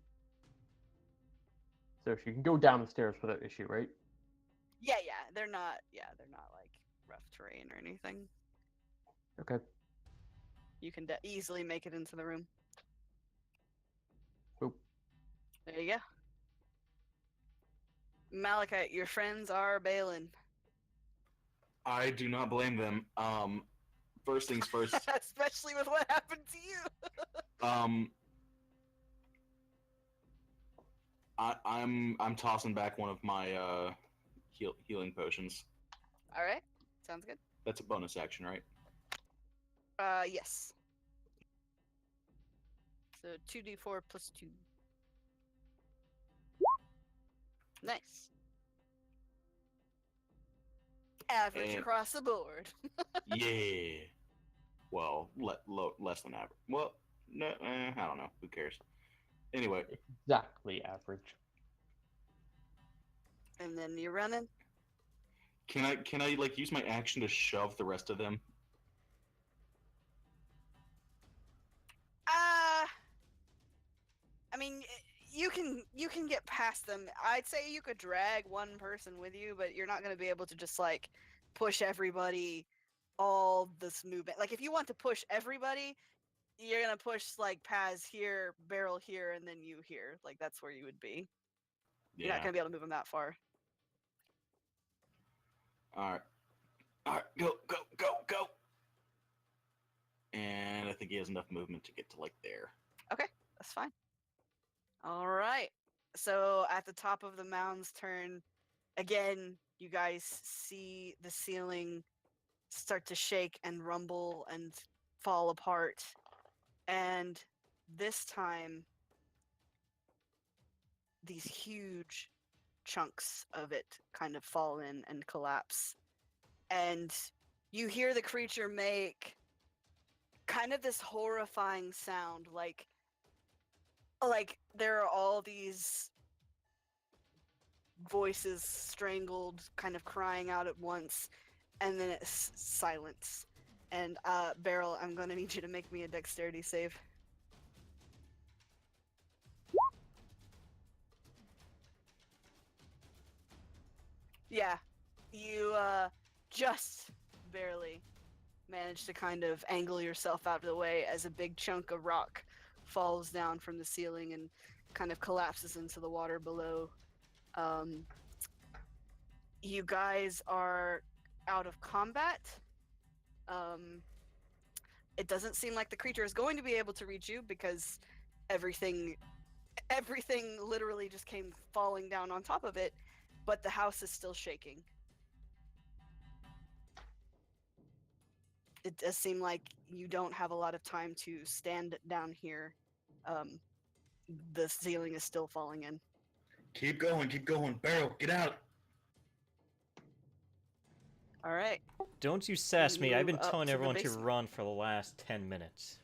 So she can go down the stairs without issue, right? Yeah, they're not like rough terrain or anything. Okay. You can easily make it into the room. Boop. There you go. Malachite, your friends are bailing. I do not blame them. First things first. Especially with what happened to you. I'm tossing back one of my healing potions. All right. Sounds good. That's a bonus action, right? Yes. So 2d4 plus 2. Nice. Average And- across the board. Yeah. Well, less than average. Well, no, I don't know. Who cares? Anyway, Exactly average. And then you're running. can I like use my action to shove the rest of them? I mean, you can get past them. I'd say you could drag one person with you, but you're not going to be able to just like push everybody all this movement. Like if you want to push everybody, you're going to push like Paz here, Barrel here, and then you here. Like that's where you would be. You're not Yeah. going to be able to move them that far. All right. All right. Go. Go. Go. Go. And I think he has enough movement to get to like there. Okay, that's fine. All right. So at the top of the mound's turn, again, you guys see the ceiling start to shake and rumble and fall apart. And this time, these huge chunks of it kind of fall in and collapse. And you hear the creature make kind of this horrifying sound, like there are all these voices strangled, kind of crying out at once, and then it's silence. And Beryl, I'm gonna need you to make me a dexterity save. Yeah, you just barely manage to kind of angle yourself out of the way as a big chunk of rock falls down from the ceiling and kind of collapses into the water below. You guys are out of combat. It doesn't seem like the creature is going to be able to reach you because everything literally just came falling down on top of it, but the house is still shaking. It does seem like you don't have a lot of time to stand down here. The ceiling is still falling in. Keep going, Barrel, get out. All right. Don't you sass me. I've been Move up telling to the everyone to basement. run for the last 10 minutes.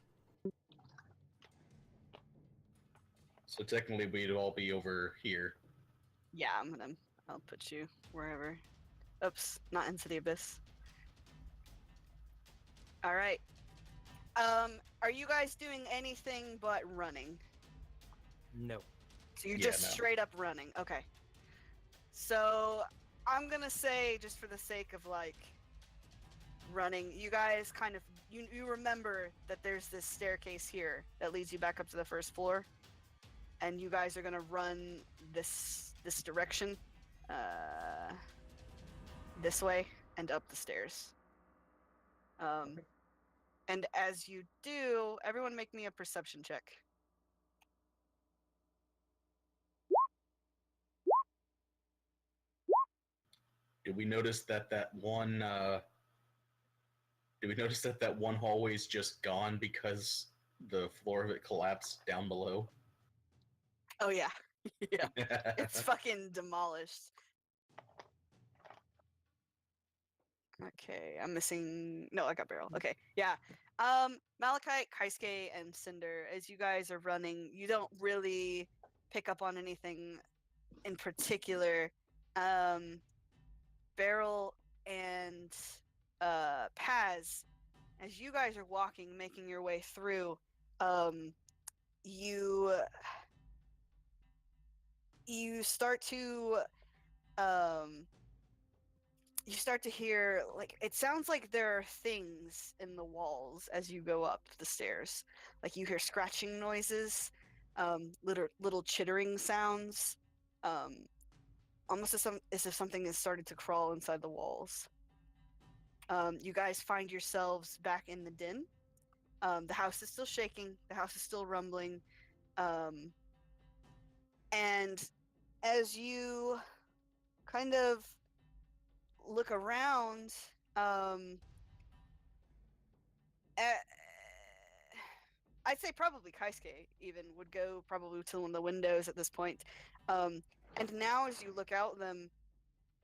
So technically, we'd all be over here. Yeah, I'll put you wherever. Oops, not into the abyss. All right. Are you guys doing anything but running? No. So you're Yeah, just no. straight up running. Okay. So I'm gonna say, just for the sake of like running, you guys kind of you remember that there's this staircase here that leads you back up to the first floor, and you guys are gonna run this direction, this way and up the stairs. And as you do, everyone make me a perception check. Did we notice that one? Did we notice that one hallway is just gone because the floor of it collapsed down below? Oh yeah, yeah, it's fucking demolished. Okay, I'm missing. No, I got Barrel. Okay, yeah. Malachite, Kaisuke, and Cinder, as you guys are running, you don't really pick up on anything in particular. Barrel and Paz, as you guys are walking, making your way through, you start to you start to hear, like, it sounds like there are things in the walls as you go up the stairs. Like you hear scratching noises, little chittering sounds, um, almost as if something has started to crawl inside the walls. You guys find yourselves back in the den. The house is still shaking. The house is still rumbling. Um, and as you kind of look around, um, eh, I'd say probably Kaisuke even would go probably to one of the windows at this point. Um, and now as you look out them,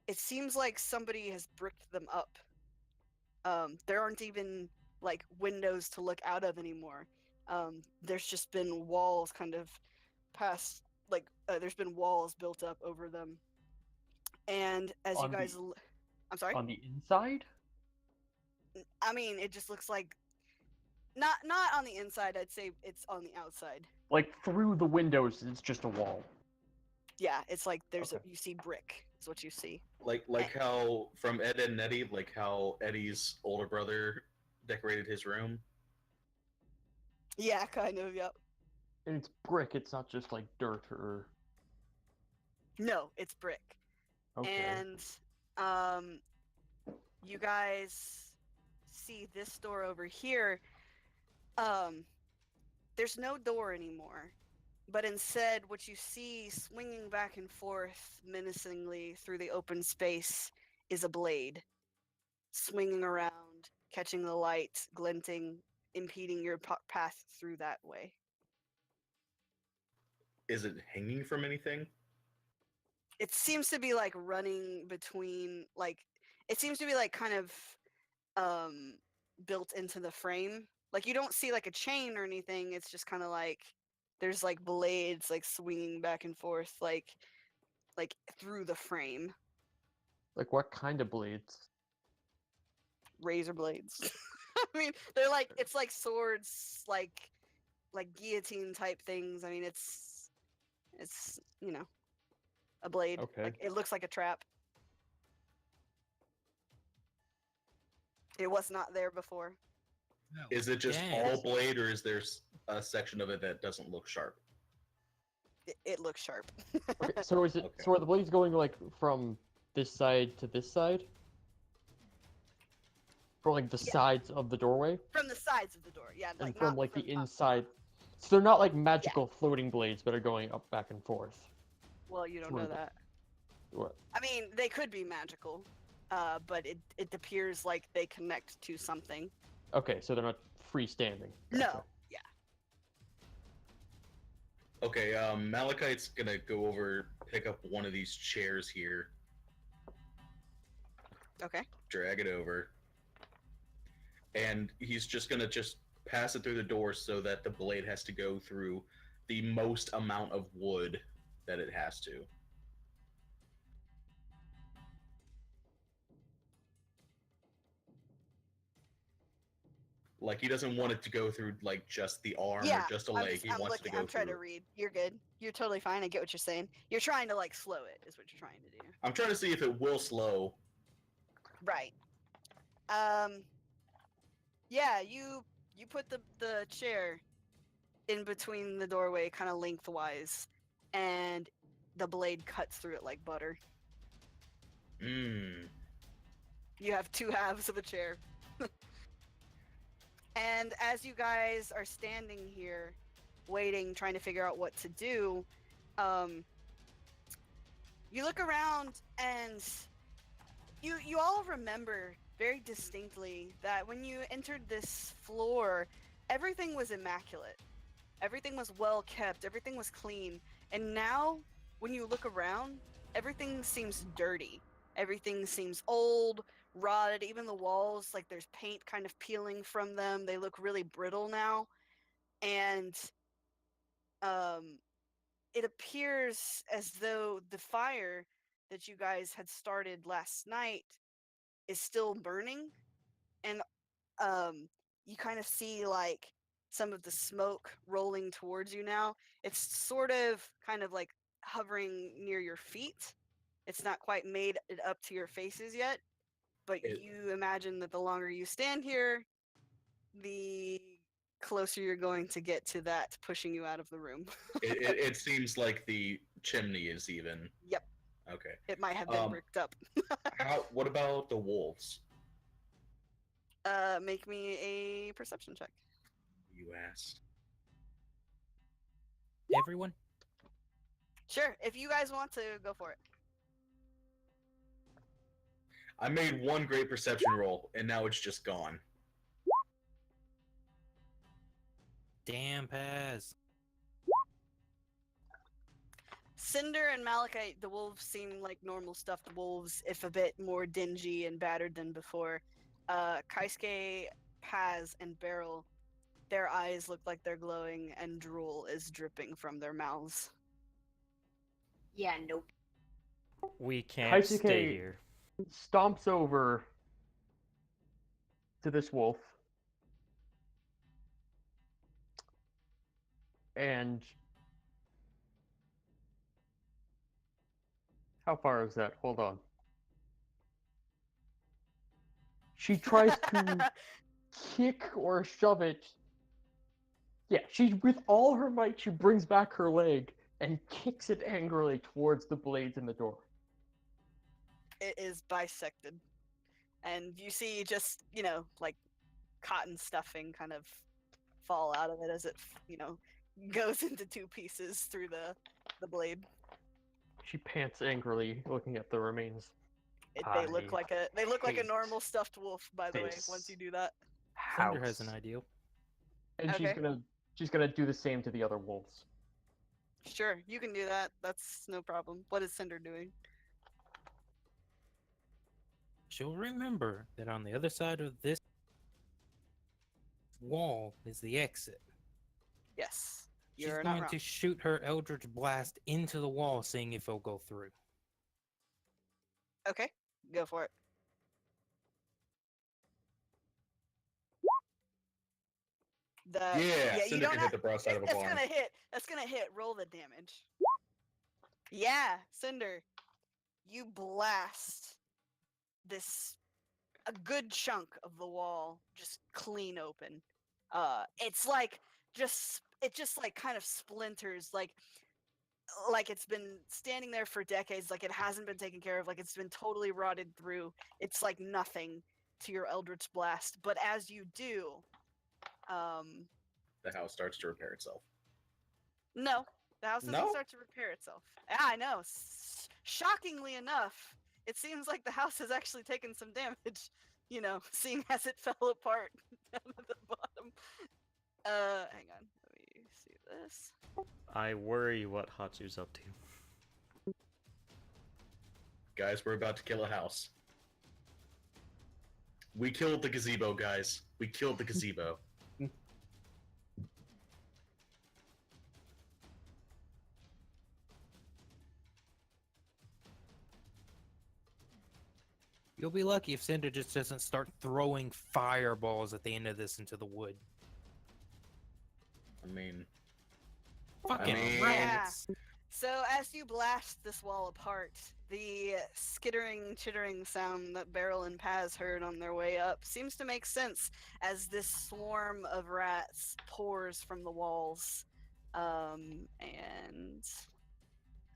it seems like somebody has bricked them up. There aren't even like windows to look out of anymore. There's just been walls kind of past, like there's been walls built up over them. And as you On the guys, I'm sorry. on the inside? I mean, it just looks like not on the inside. I'd say it's on the outside. Like through the windows, it's just a wall. Yeah, it's like there's Okay. you see brick is what you see. Like how from Ed, Ed and Eddie, like how Eddie's older brother decorated his room. Yeah, kind of. Yep. And it's brick. It's not just like dirt or. No, it's brick. Okay. And you guys see this door over here. Um, there's no door anymore, but instead, what you see swinging back and forth menacingly through the open space is a blade, swinging around, catching the light, glinting, impeding your path through that way. Is it hanging from anything? It seems to be like running between, like, it seems to be like kind of um built into the frame. Like you don't see like a chain or anything. It's just kind of like there's like blades like swinging back and forth like through the frame. Like what kind of blades? Razor blades. I mean, they're like, it's like swords, like guillotine type things. I mean, it's a blade. Okay. Like it looks like a trap. It was not there before. No. Is it just Yes. all blade, or is there a section of it that doesn't look sharp? It looks sharp. Okay. So is it? Okay. So are the blades going like from this side to this side? From like the Yeah. sides of the doorway, From the sides of the door, yeah. and Like from not like the from up. inside. So they're not like magical floating blades, but are going up, back, and forth. Well, you don't Sort know of. that. What? I mean, they could be magical, but it appears like they connect to something. Okay, so they're not freestanding. Gotcha. No, yeah. Okay, Malachite's gonna go over, pick up one of these chairs here, Okay. drag it over, and he's just gonna pass it through the door so that the blade has to go through the most amount of wood that it has to. Like he doesn't want it to go through like just the arm Yeah, or just a I'm leg. just, He I'm wants looking. to go I'm trying through. to read. You're good. You're totally fine. I get what you're saying. You're trying to like slow it, is what you're trying to do. I'm trying to see if it will slow. Right. Yeah. You put the chair in between the doorway, kind of lengthwise, and the blade cuts through it like butter. Mmm. You have two halves of a chair. And as you guys are standing here, waiting, trying to figure out what to do, you look around and you all remember very distinctly that when you entered this floor, everything was immaculate. Everything was well kept, everything was clean. And now, when you look around, everything seems dirty. Everything seems old, rotted. Even the walls, like there's paint kind of peeling from them. They look really brittle now. And um, it appears as though the fire that you guys had started last night is still burning. And you kind of see like some of the smoke rolling towards you now. It's sort of kind of like hovering near your feet. It's not quite made it up to your faces yet, but It- you imagine that the longer you stand here, the closer you're going to get to that pushing you out of the room. it seems like the chimney is even. Yep, Okay. it might have been Um, bricked up. What about the wolves? Make me a perception check. You asked. Everyone? Sure, if you guys want to, go for it. I made one great perception roll, and now it's just gone. Damn Paz. Cinder and Malachite, the wolves seem like normal stuffed wolves, if a bit more dingy and battered than before. Kaisuke, Paz, and Beryl, their eyes look like they're glowing, and drool is dripping from their mouths. Yeah, nope. We can't Kaisuke- stay here. Stomps over to this wolf and how far is that? Hold on. She tries to kick or shove it. Yeah, she with all her might she brings back her leg and kicks it angrily towards the blades in the door. It is bisected. And you see just, like cotton stuffing kind of fall out of it as it, goes into two pieces through the blade. She pants angrily, looking at the remains. They look like a hate normal stuffed wolf, by the way, once this you do that. Cinder has an House. idea. And Okay. she's gonna do the same to the other wolves. Sure, you can do that. That's no problem. What is Cinder doing? She'll remember that on the other side of this wall is the exit. Yes, She's you're not going wrong. to shoot her Eldritch Blast into the wall, seeing if it'll go through. Okay, go for it. Yeah, you Cinder don't can have. hit the broadside of a That's barn. gonna hit. That's gonna hit. Roll the damage. Yeah, Cinder, you blast this a good chunk of the wall just clean open. It's like it just like kind of splinters like it's been standing there for decades, like it hasn't been taken care of, like it's been totally rotted through. It's like nothing to your Eldritch Blast, but as you do, The house starts to repair itself. no, the house doesn't No? start to repair itself. Yeah, I know. Shockingly enough, it seems like the house has actually taken some damage, seeing as it fell apart down at the bottom. Hang on. Let me see this. I worry what Hatsu's up to. Guys, we're about to kill a house. We killed the gazebo, guys. We killed the gazebo. You'll be lucky if Cinder just doesn't start throwing fireballs at the end of this into the wood. I mean, Fucking mean- rats! So as you blast this wall apart, the skittering, chittering sound that Beryl and Paz heard on their way up seems to make sense as this swarm of rats pours from the walls. And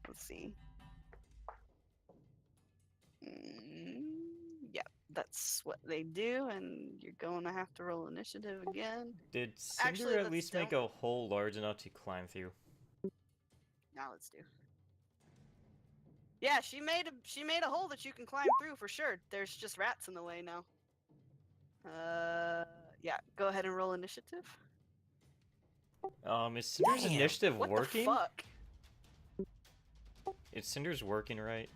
let's see. Yeah, that's what they do, and you're going to have to roll initiative again. Did Cinder Actually, at let's least make a hole large enough to climb through? Now let's do. Yeah, she made a hole that you can climb through for sure. There's just rats in the way now. Yeah, go ahead and roll initiative. Is Cinder's Damn, initiative What working? the fuck? Is Cinder's working right?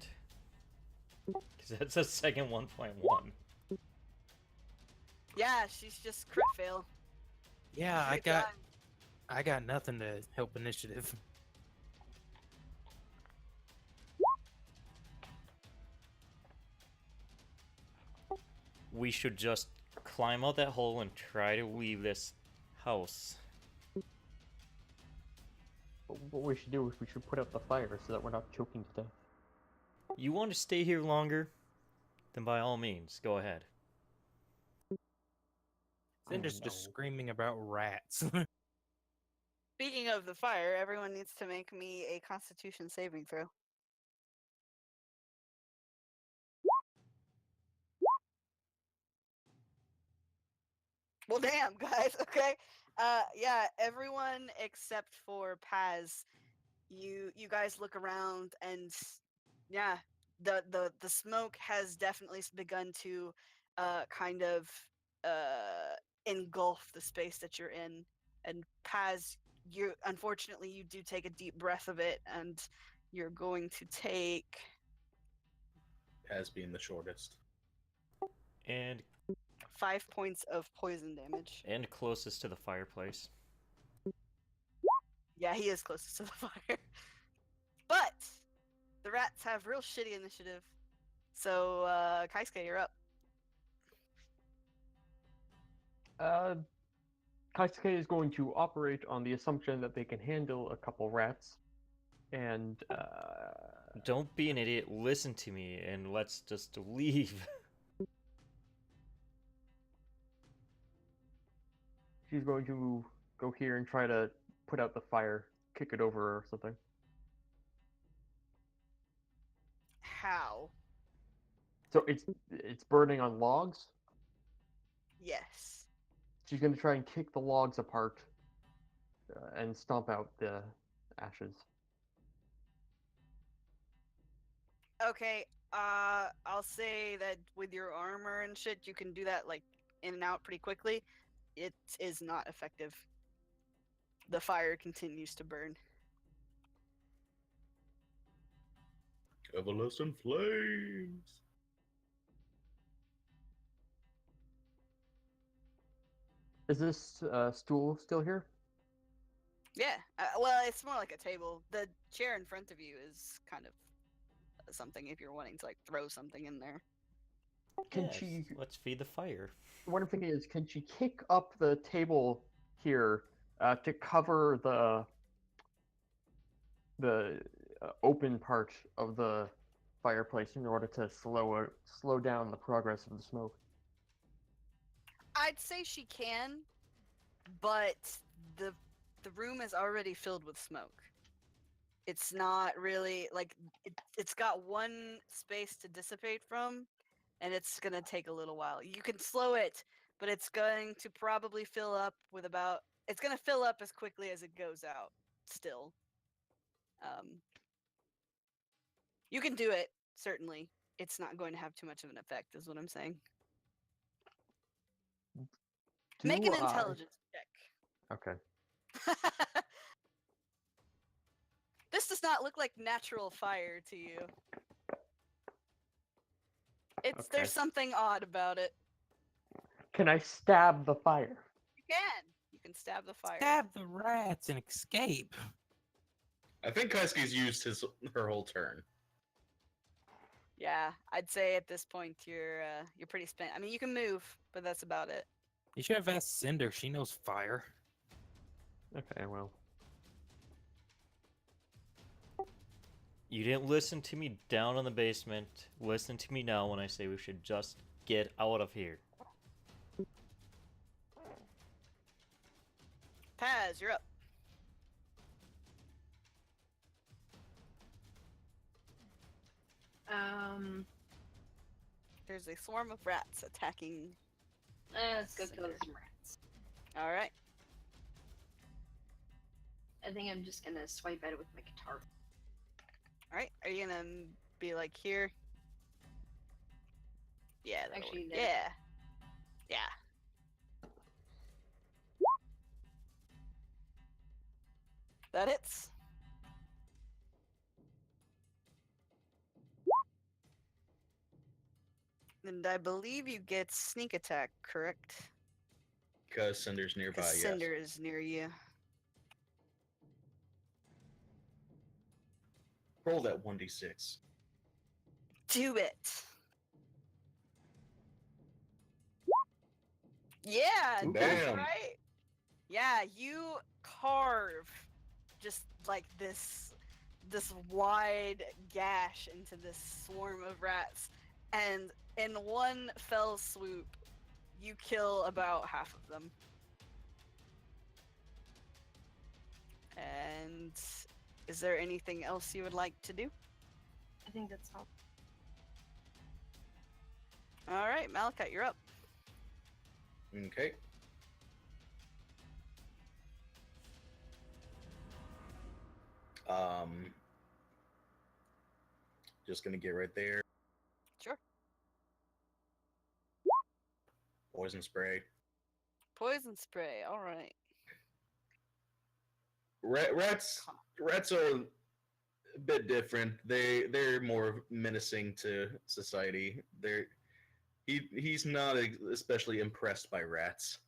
Because that's a second 1.1. Yeah, she's just crit fail. Yeah, Crit I got nothing to help initiative. We should just climb out that hole and try to leave this house. What we should do is we should put out the fire so that we're not choking to death. You want to stay here longer? Then by all means, go ahead. Cinder's no. just screaming about rats. Speaking of the fire, everyone needs to make me a Constitution saving throw. Well, damn, guys. Okay. Yeah, everyone except for Paz. You guys look around, and yeah, the smoke has definitely begun to kind of engulf the space that you're in. And Paz, you unfortunately you do take a deep breath of it, and you're going to take As being the shortest. And 5 points of poison damage. closest to the fireplace. Yeah, he is closest to the fire. But the rats have real shitty initiative. So, Kaisuke, you're up. Kaisuke is going to operate on the assumption that they can handle a couple rats, and Don't be an idiot. Listen to me, and let's just leave. she's going to go here and try to put out the fire, kick it over or something. How? So it's burning on logs. Yes. She's going to try and kick the logs apart and stomp out the ashes. Okay, I'll say that with your armor and shit, you can do that, like, in and out pretty quickly. It is not effective. The fire continues to burn. Everlasting flames. Is this stool still here? Yeah, well, it's more like a table. The chair in front of you is kind of something if you're wanting to, like, throw something in there. Can Yes, she? let's feed the fire. What I'm thinking is, can she kick up the table here to cover the open part of the fireplace in order to slow down the progress of the smoke? I'd say she can, but the the room is already filled with smoke. It's not really like it's got one space to dissipate from, and it's gonna take a little while. You can slow it, but it's going to probably fill up with about. It's gonna fill up as quickly as it goes out. Still, you can do it certainly. It's not going to have too much of an effect, is what I'm saying. Make Do an I? intelligence Okay. check. This does not look like natural fire to you. It's Okay. There's something odd about it. Can I stab the fire? You can. You can stab the fire. Stab the rats and escape. I think Kaisuke's used her whole turn. Yeah, I'd say at this point you're pretty spent. I mean, you can move, but that's about it. You should have asked Cinder. She knows fire. Okay, well. You didn't listen to me down in the basement. Listen to me now when I say we should just get out of here. Paz, you're up. There's a swarm of rats attacking. Let's go kill some rats. All right. I think I'm just gonna swipe at it with my guitar. All right. Are you gonna be like here? Yeah. Actually, no. Yeah. Yeah. That hits. And I believe you get sneak attack, correct? Because Cinder's nearby, Because yes. Cinder is near you. Roll that 1d6. Do it. Yeah, Ooh, that's damn. right. Yeah, you carve just like this wide gash into this swarm of rats, and in one fell swoop, you kill about half of them. And is there anything else you would like to do? I think that's all. All right, Malachi, you're up. Okay. Um, just gonna get right there. Sure. Poison spray. Poison spray. All right. Rats. Rats are a bit different. They're more menacing to society. He's not especially impressed by rats.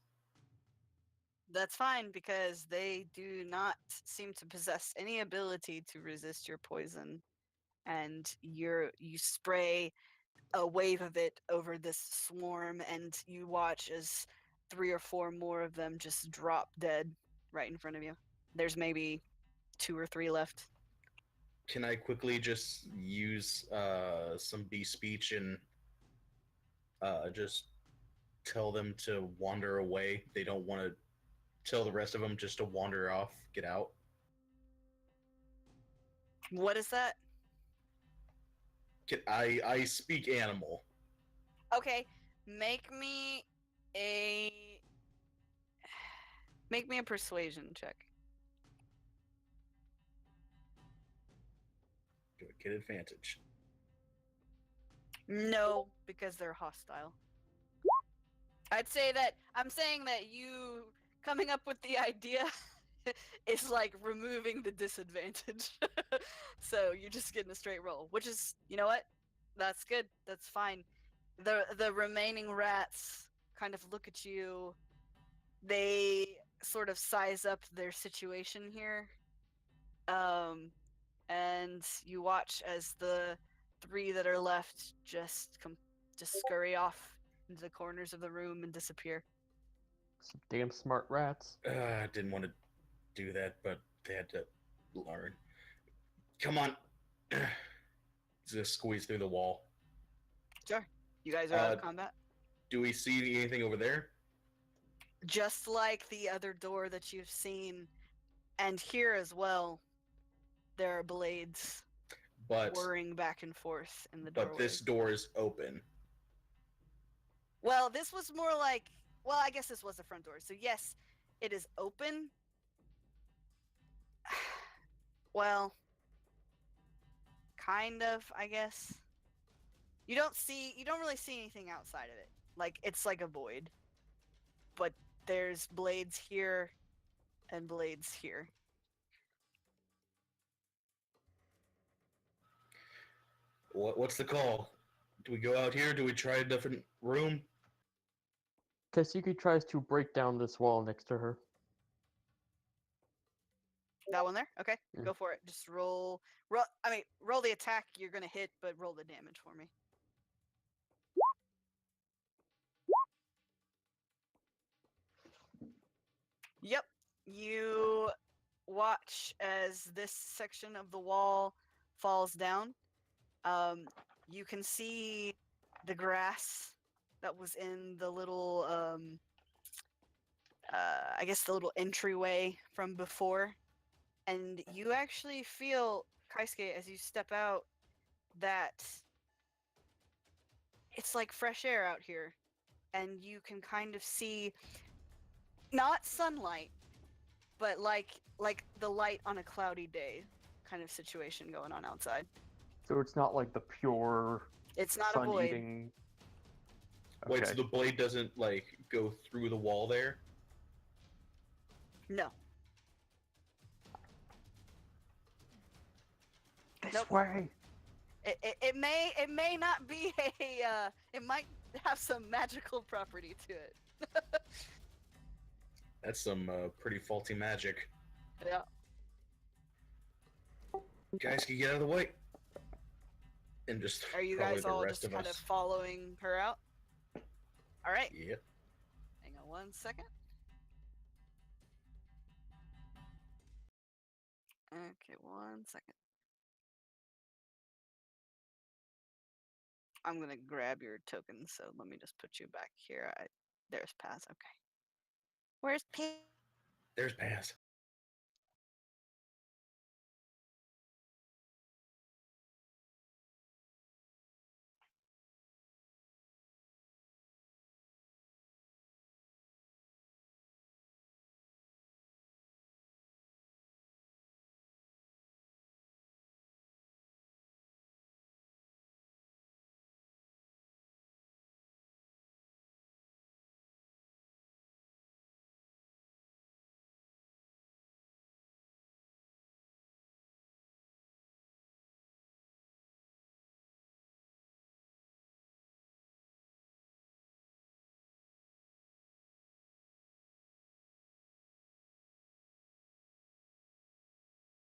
That's fine because they do not seem to possess any ability to resist your poison. And you spray a wave of it over this swarm, and you watch as 3 or 4 more of them just drop dead right in front of you. There's maybe 2 or 3 left. Can I quickly just use some bee speech and just tell them to wander away? They don't want to tell the rest of them just to wander off, get out. What is that? I speak animal. Okay, make me a persuasion check. Do I get advantage? No, because they're hostile. I'd say that I'm saying that you coming up with the idea is like removing the disadvantage. So you're just getting a straight roll, which is, you know what? That's good. That's fine. The remaining rats kind of look at you. They sort of size up their situation here. And you watch as the 3 that are left just scurry off into the corners of the room and disappear. Some damn smart rats. I didn't want to do that, but they had to learn. Come on. Just squeeze through the wall. Sure. You guys are out of combat. Do we see anything over there? Just like the other door that you've seen, and here as well, there are blades whirring back and forth in the doorway. But this door is open. Well, this was more like, well, I guess this was the front door. So yes, it is open. Well, kind of, I guess. You don't really see anything outside of it. Like, it's like a void. But there's blades here and blades here. What's the call? Do we go out here? Do we try a different room? Kasiki tries to break down this wall next to her. That one there? Okay, Mm. go for it. Just roll the attack you're gonna hit, but roll the damage for me. Yep. You watch as this section of the wall falls down. You can see the grass that was in the little, I guess the little entryway from before. And you actually feel, Kaisuke, as you step out, that it's like fresh air out here. And you can kind of see, not sunlight, but like the light on a cloudy day kind of situation going on outside. So it's not like the pure It's not a void. sun-eating... Wait, Okay. so the blade doesn't, like, go through the wall there? No. This Nope. way! It may not be a it might have some magical property to it. That's some pretty faulty magic. Yeah. Guys, can you get out of the way? And just Are you probably guys the all rest just of kind us. of following her out? All right. Yep. Hang on one second. Okay, one second. I'm gonna grab your token. So let me just put you back here. There's Paz. Okay. Where's Paz? There's Paz.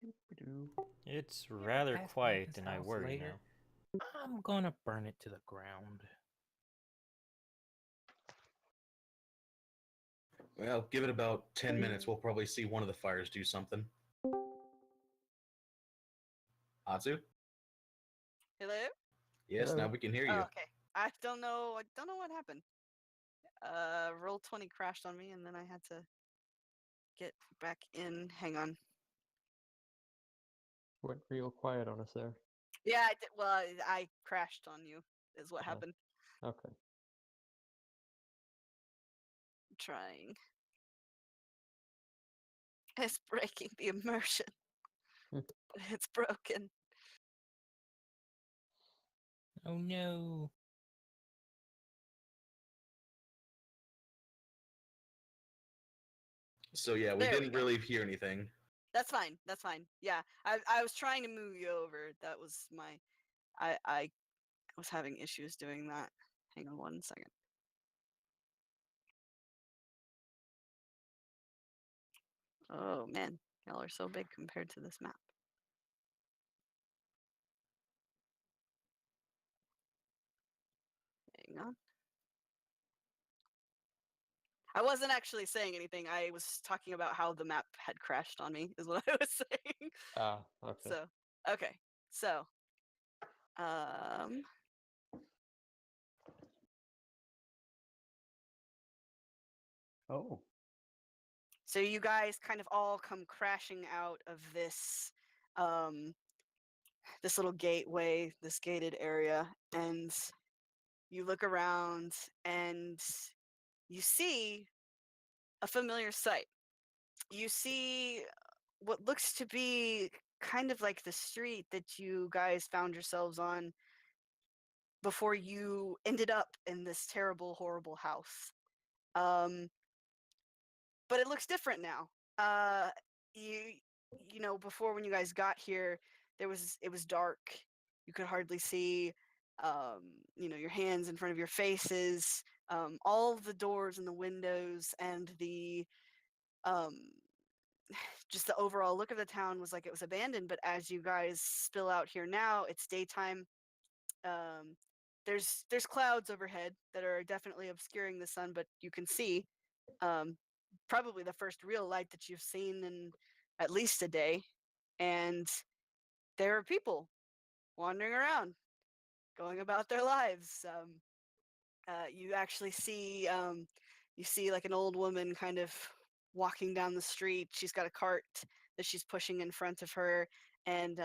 Doop-a-doo. It's Yeah, rather pass by quiet, this and I house worry later. now. I'm gonna burn it to the ground. Well, give it about 10 minutes. We'll probably see one of the fires do something. Atsu? Hello? Yes, Hello. now we can hear Oh, you. okay. I don't know. I don't know what happened. Roll 20 crashed on me, and then I had to get back in. Hang on. Went real quiet on us there. Yeah, I did. Well, I crashed on you. Is what Oh. happened. Okay. Trying. It's breaking the immersion. Hmm. But it's broken. Oh no. So yeah, we There we didn't go. really hear anything. That's fine. That's fine. Yeah, I was trying to move you over. That was my. I was having issues doing that. Hang on 1 second. Oh man, y'all are so big compared to this map. Hang on. I wasn't actually saying anything. I was talking about how the map had crashed on me, is what I was saying. Ah, okay. So, okay. So, um, Oh. so you guys kind of all come crashing out of um, this little gateway, this gated area, and you look around and you see a familiar sight. You see what looks to be kind of like the street that you guys found yourselves on before you ended up in this terrible, horrible house. Um, but it looks different now. Uh, you you know, before when you guys got here, it was dark. You could hardly see, you know, your hands in front of your faces. All of the doors and the windows and the um, just the overall look of the town was like it was abandoned. But as you guys spill out here now, it's daytime. Um, there's clouds overhead that are definitely obscuring the sun, but you can see um, probably the first real light that you've seen in at least a day. And there are people wandering around, going about their lives. You actually see you see like an old woman kind of walking down the street. She's got a cart that she's pushing in front of her, and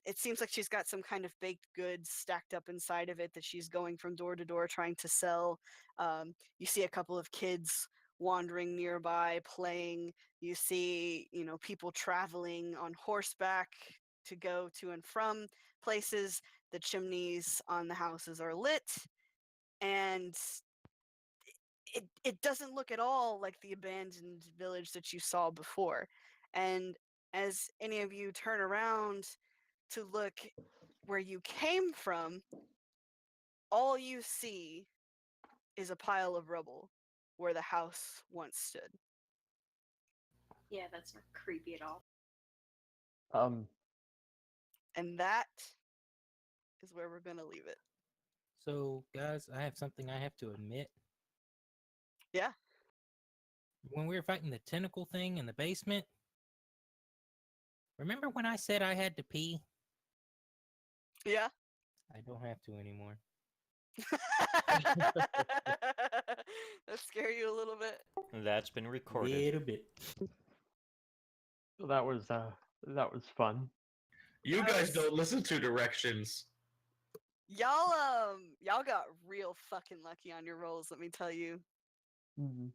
it seems like she's got some kind of baked goods stacked up inside of it that she's going from door to door trying to sell. You see a couple of kids wandering nearby playing. You see, you know, people traveling on horseback to go to and from places. The chimneys on the houses are lit, and it doesn't look at all like the abandoned village that you saw before. And as any of you turn around to look where you came from, all you see is a pile of rubble where the house once stood. Yeah, that's not creepy at all. Um. And that is where we're going to leave it. So, guys, I have something I have to admit. Yeah. When we were fighting the tentacle thing in the basement, remember when I said I had to pee? Yeah. I don't have to anymore. That scare you a little bit? That's been recorded. Little bit. So that was fun. You I guys was- don't listen to directions. Y'all got real fucking lucky on your rolls, let me tell you. Mhm.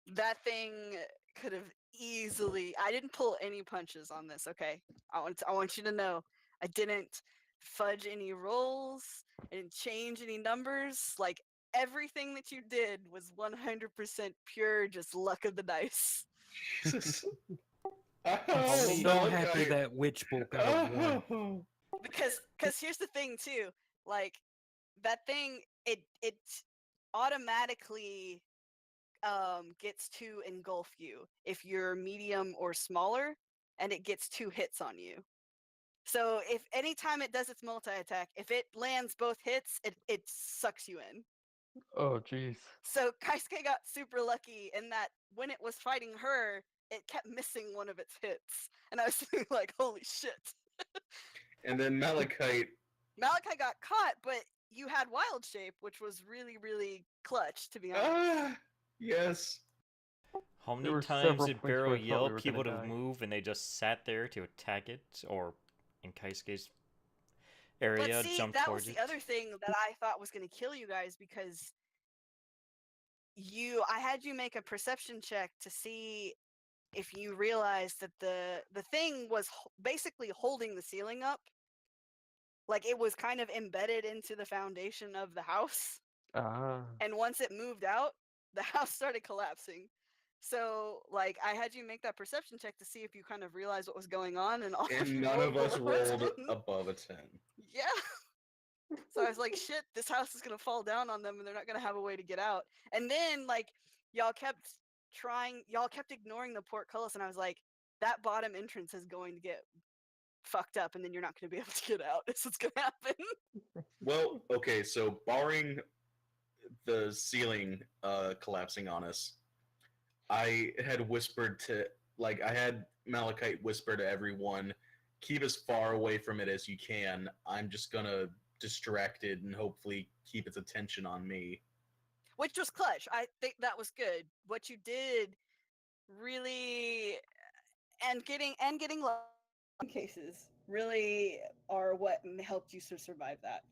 That thing could have easily. I didn't pull any punches on this, okay? I want you to know. I didn't fudge any rolls, I didn't change any numbers. Like everything that you did was 100% pure just luck of the dice. Jesus. I'm Oh, so happy Malachi. that Witch Bolt got a 1. Oh. Because here's the thing too. Like that thing it automatically gets to engulf you if you're medium or smaller, and it gets 2 hits on you. So if anytime it does its multi attack, if it lands both hits, it sucks you in. Oh jeez. So Kaisuke got super lucky in that when it was fighting her, it kept missing one of its hits, and I was thinking like, holy shit. And then Malachite. Malachi got caught, but you had wild shape, which was really really clutch, to be honest. Ah, yes. How There many were times several did points Barrow where I thought yell we were people to gonna die. move and they just sat there to attack it? Or in Kaisuke's But area, see, jump that was towards the it? other thing that I thought was going to kill you guys, because I had you make a perception check to see if you realized that the thing was basically holding the ceiling up, like it was kind of embedded into the foundation of the house, Ah. and once it moved out, the house started collapsing. So like I had you make that perception check to see if you kind of realized what was going on, and all of And you none of us below a rolled 10. above a 10. Yeah. So I was like, shit, this house is gonna fall down on them and they're not gonna have a way to get out. And then like y'all kept y'all kept ignoring the portcullis, and I was like, that bottom entrance is going to get fucked up and then you're not gonna be able to get out. This is gonna happen. Well, okay, so barring the ceiling collapsing on us, I had whispered to, like, I had Malachite whisper to everyone, keep as far away from it as you can. I'm just gonna distract it and hopefully keep its attention on me. Which was clutch. I think that was good. What you did really, and getting cases really are what helped you survive that.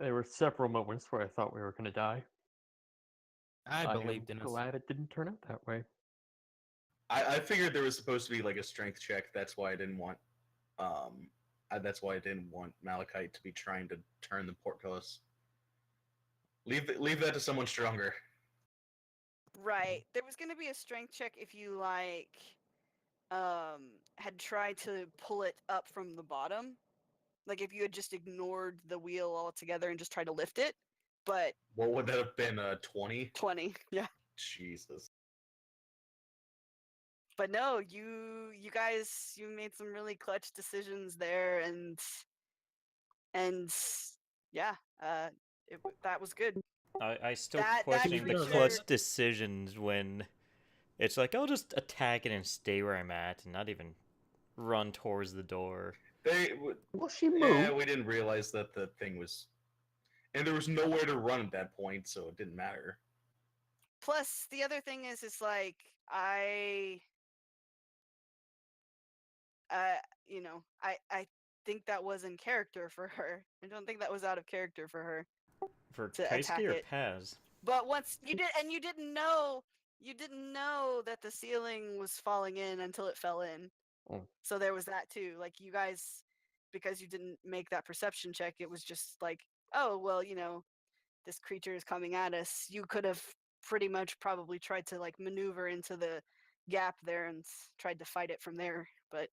There were several moments where I thought we were gonna die. I am believed in us. glad it didn't turn out that way. I figured there was supposed to be like a strength check. That's why I didn't want that's why I didn't want Malachite to be trying to turn the portcullis. Leave that to someone stronger. Right. There was going to be a strength check if you like had tried to pull it up from the bottom. Like if you had just ignored the wheel altogether and just tried to lift it. But What would that have been? 20? 20. Yeah. Jesus. But no, you guys, you made some really clutch decisions there, and yeah, that was good. I still That question the creature- clutch decisions when it's like, I'll just attack it and stay where I'm at and not even run towards the door. Well, she moved. Yeah, we didn't realize that the thing was, and there was nowhere to run at that point, so it didn't matter. Plus, the other thing is like you know, I think that was in character for her. I don't think that was out of character for her For to attack Kaisuke or it. Paz? But once you did, and you didn't know that the ceiling was falling in until it fell in. Oh. So there was that too. Like you guys, because you didn't make that perception check, it was just like, oh well, you know, this creature is coming at us. You could have pretty much probably tried to like maneuver into the gap there and tried to fight it from there. But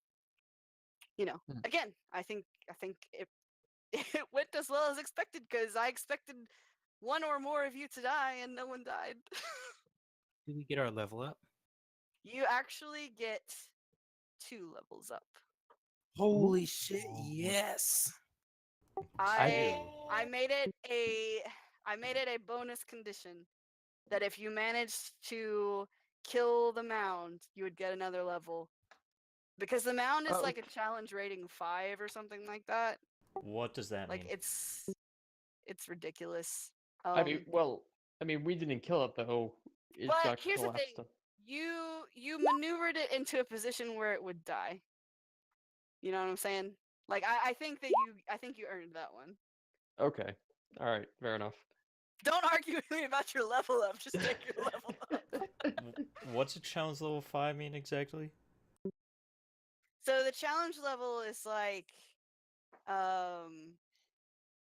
you know, Hmm. again, I think it it went as well as expected, because I expected one or more of you to die and no one died. Did we get our level up? You actually get 2 levels up. Holy shit! Yes. I made it a bonus condition that if you managed to kill the mound, you would get another level. Because the mound is Oh, like a challenge rating 5 or something like that. What does that Like mean? It's ridiculous. I mean, well, I mean, we didn't kill it though. It but got here's the collapsed. thing: you maneuvered it into a position where it would die. You know what I'm saying? Like I think that you earned that one. Okay. All right. Fair enough. Don't argue with me about your level up. Just take your level up. What's a challenge level 5 mean exactly? So the challenge level is like,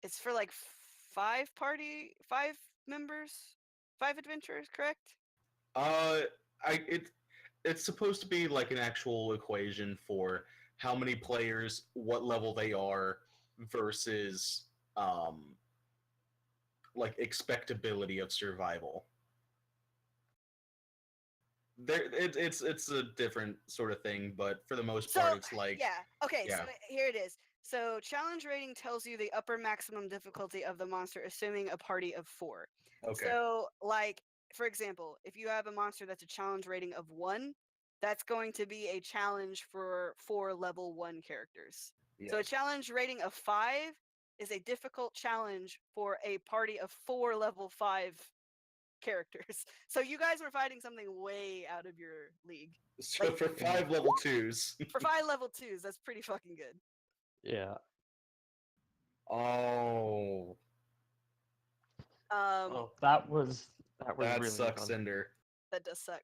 it's for like five members, 5 adventurers, correct? It's supposed to be like an actual equation for how many players, what level they are, versus like expectability of survival. It's a different sort of thing, but for the most part, it's like yeah. Okay, so yeah. here it is. So challenge rating tells you the upper maximum difficulty of the monster, assuming a party of 4. Okay. So, like, for example, if you have a monster that's a challenge rating of 1, that's going to be a challenge for 4 level 1 characters. So a Yes. challenge rating of 5 is a difficult challenge for a party of 4 level 5 characters. So you guys were fighting something way out of your league. So Like- for 5 level 2s. For 5 level 2s, that's pretty fucking good. Yeah. Oh, Oh, that was that really sucks, fun. Cinder. That does suck.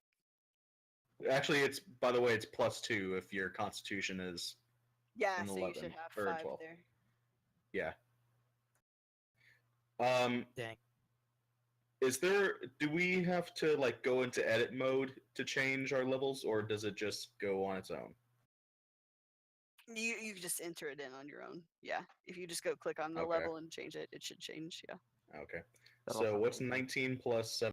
Actually, it's by the way, it's +2 if your Constitution is Yeah, an so you should 11 have or 5 12. there. Yeah. Dang. Do we have to like go into edit mode to change our levels, or does it just go on its own? You can just enter it in on your own. Yeah, if you just go click on the Okay. level and change it, it should change. Yeah. Okay. That'll So sound what's amazing. 19 plus 7?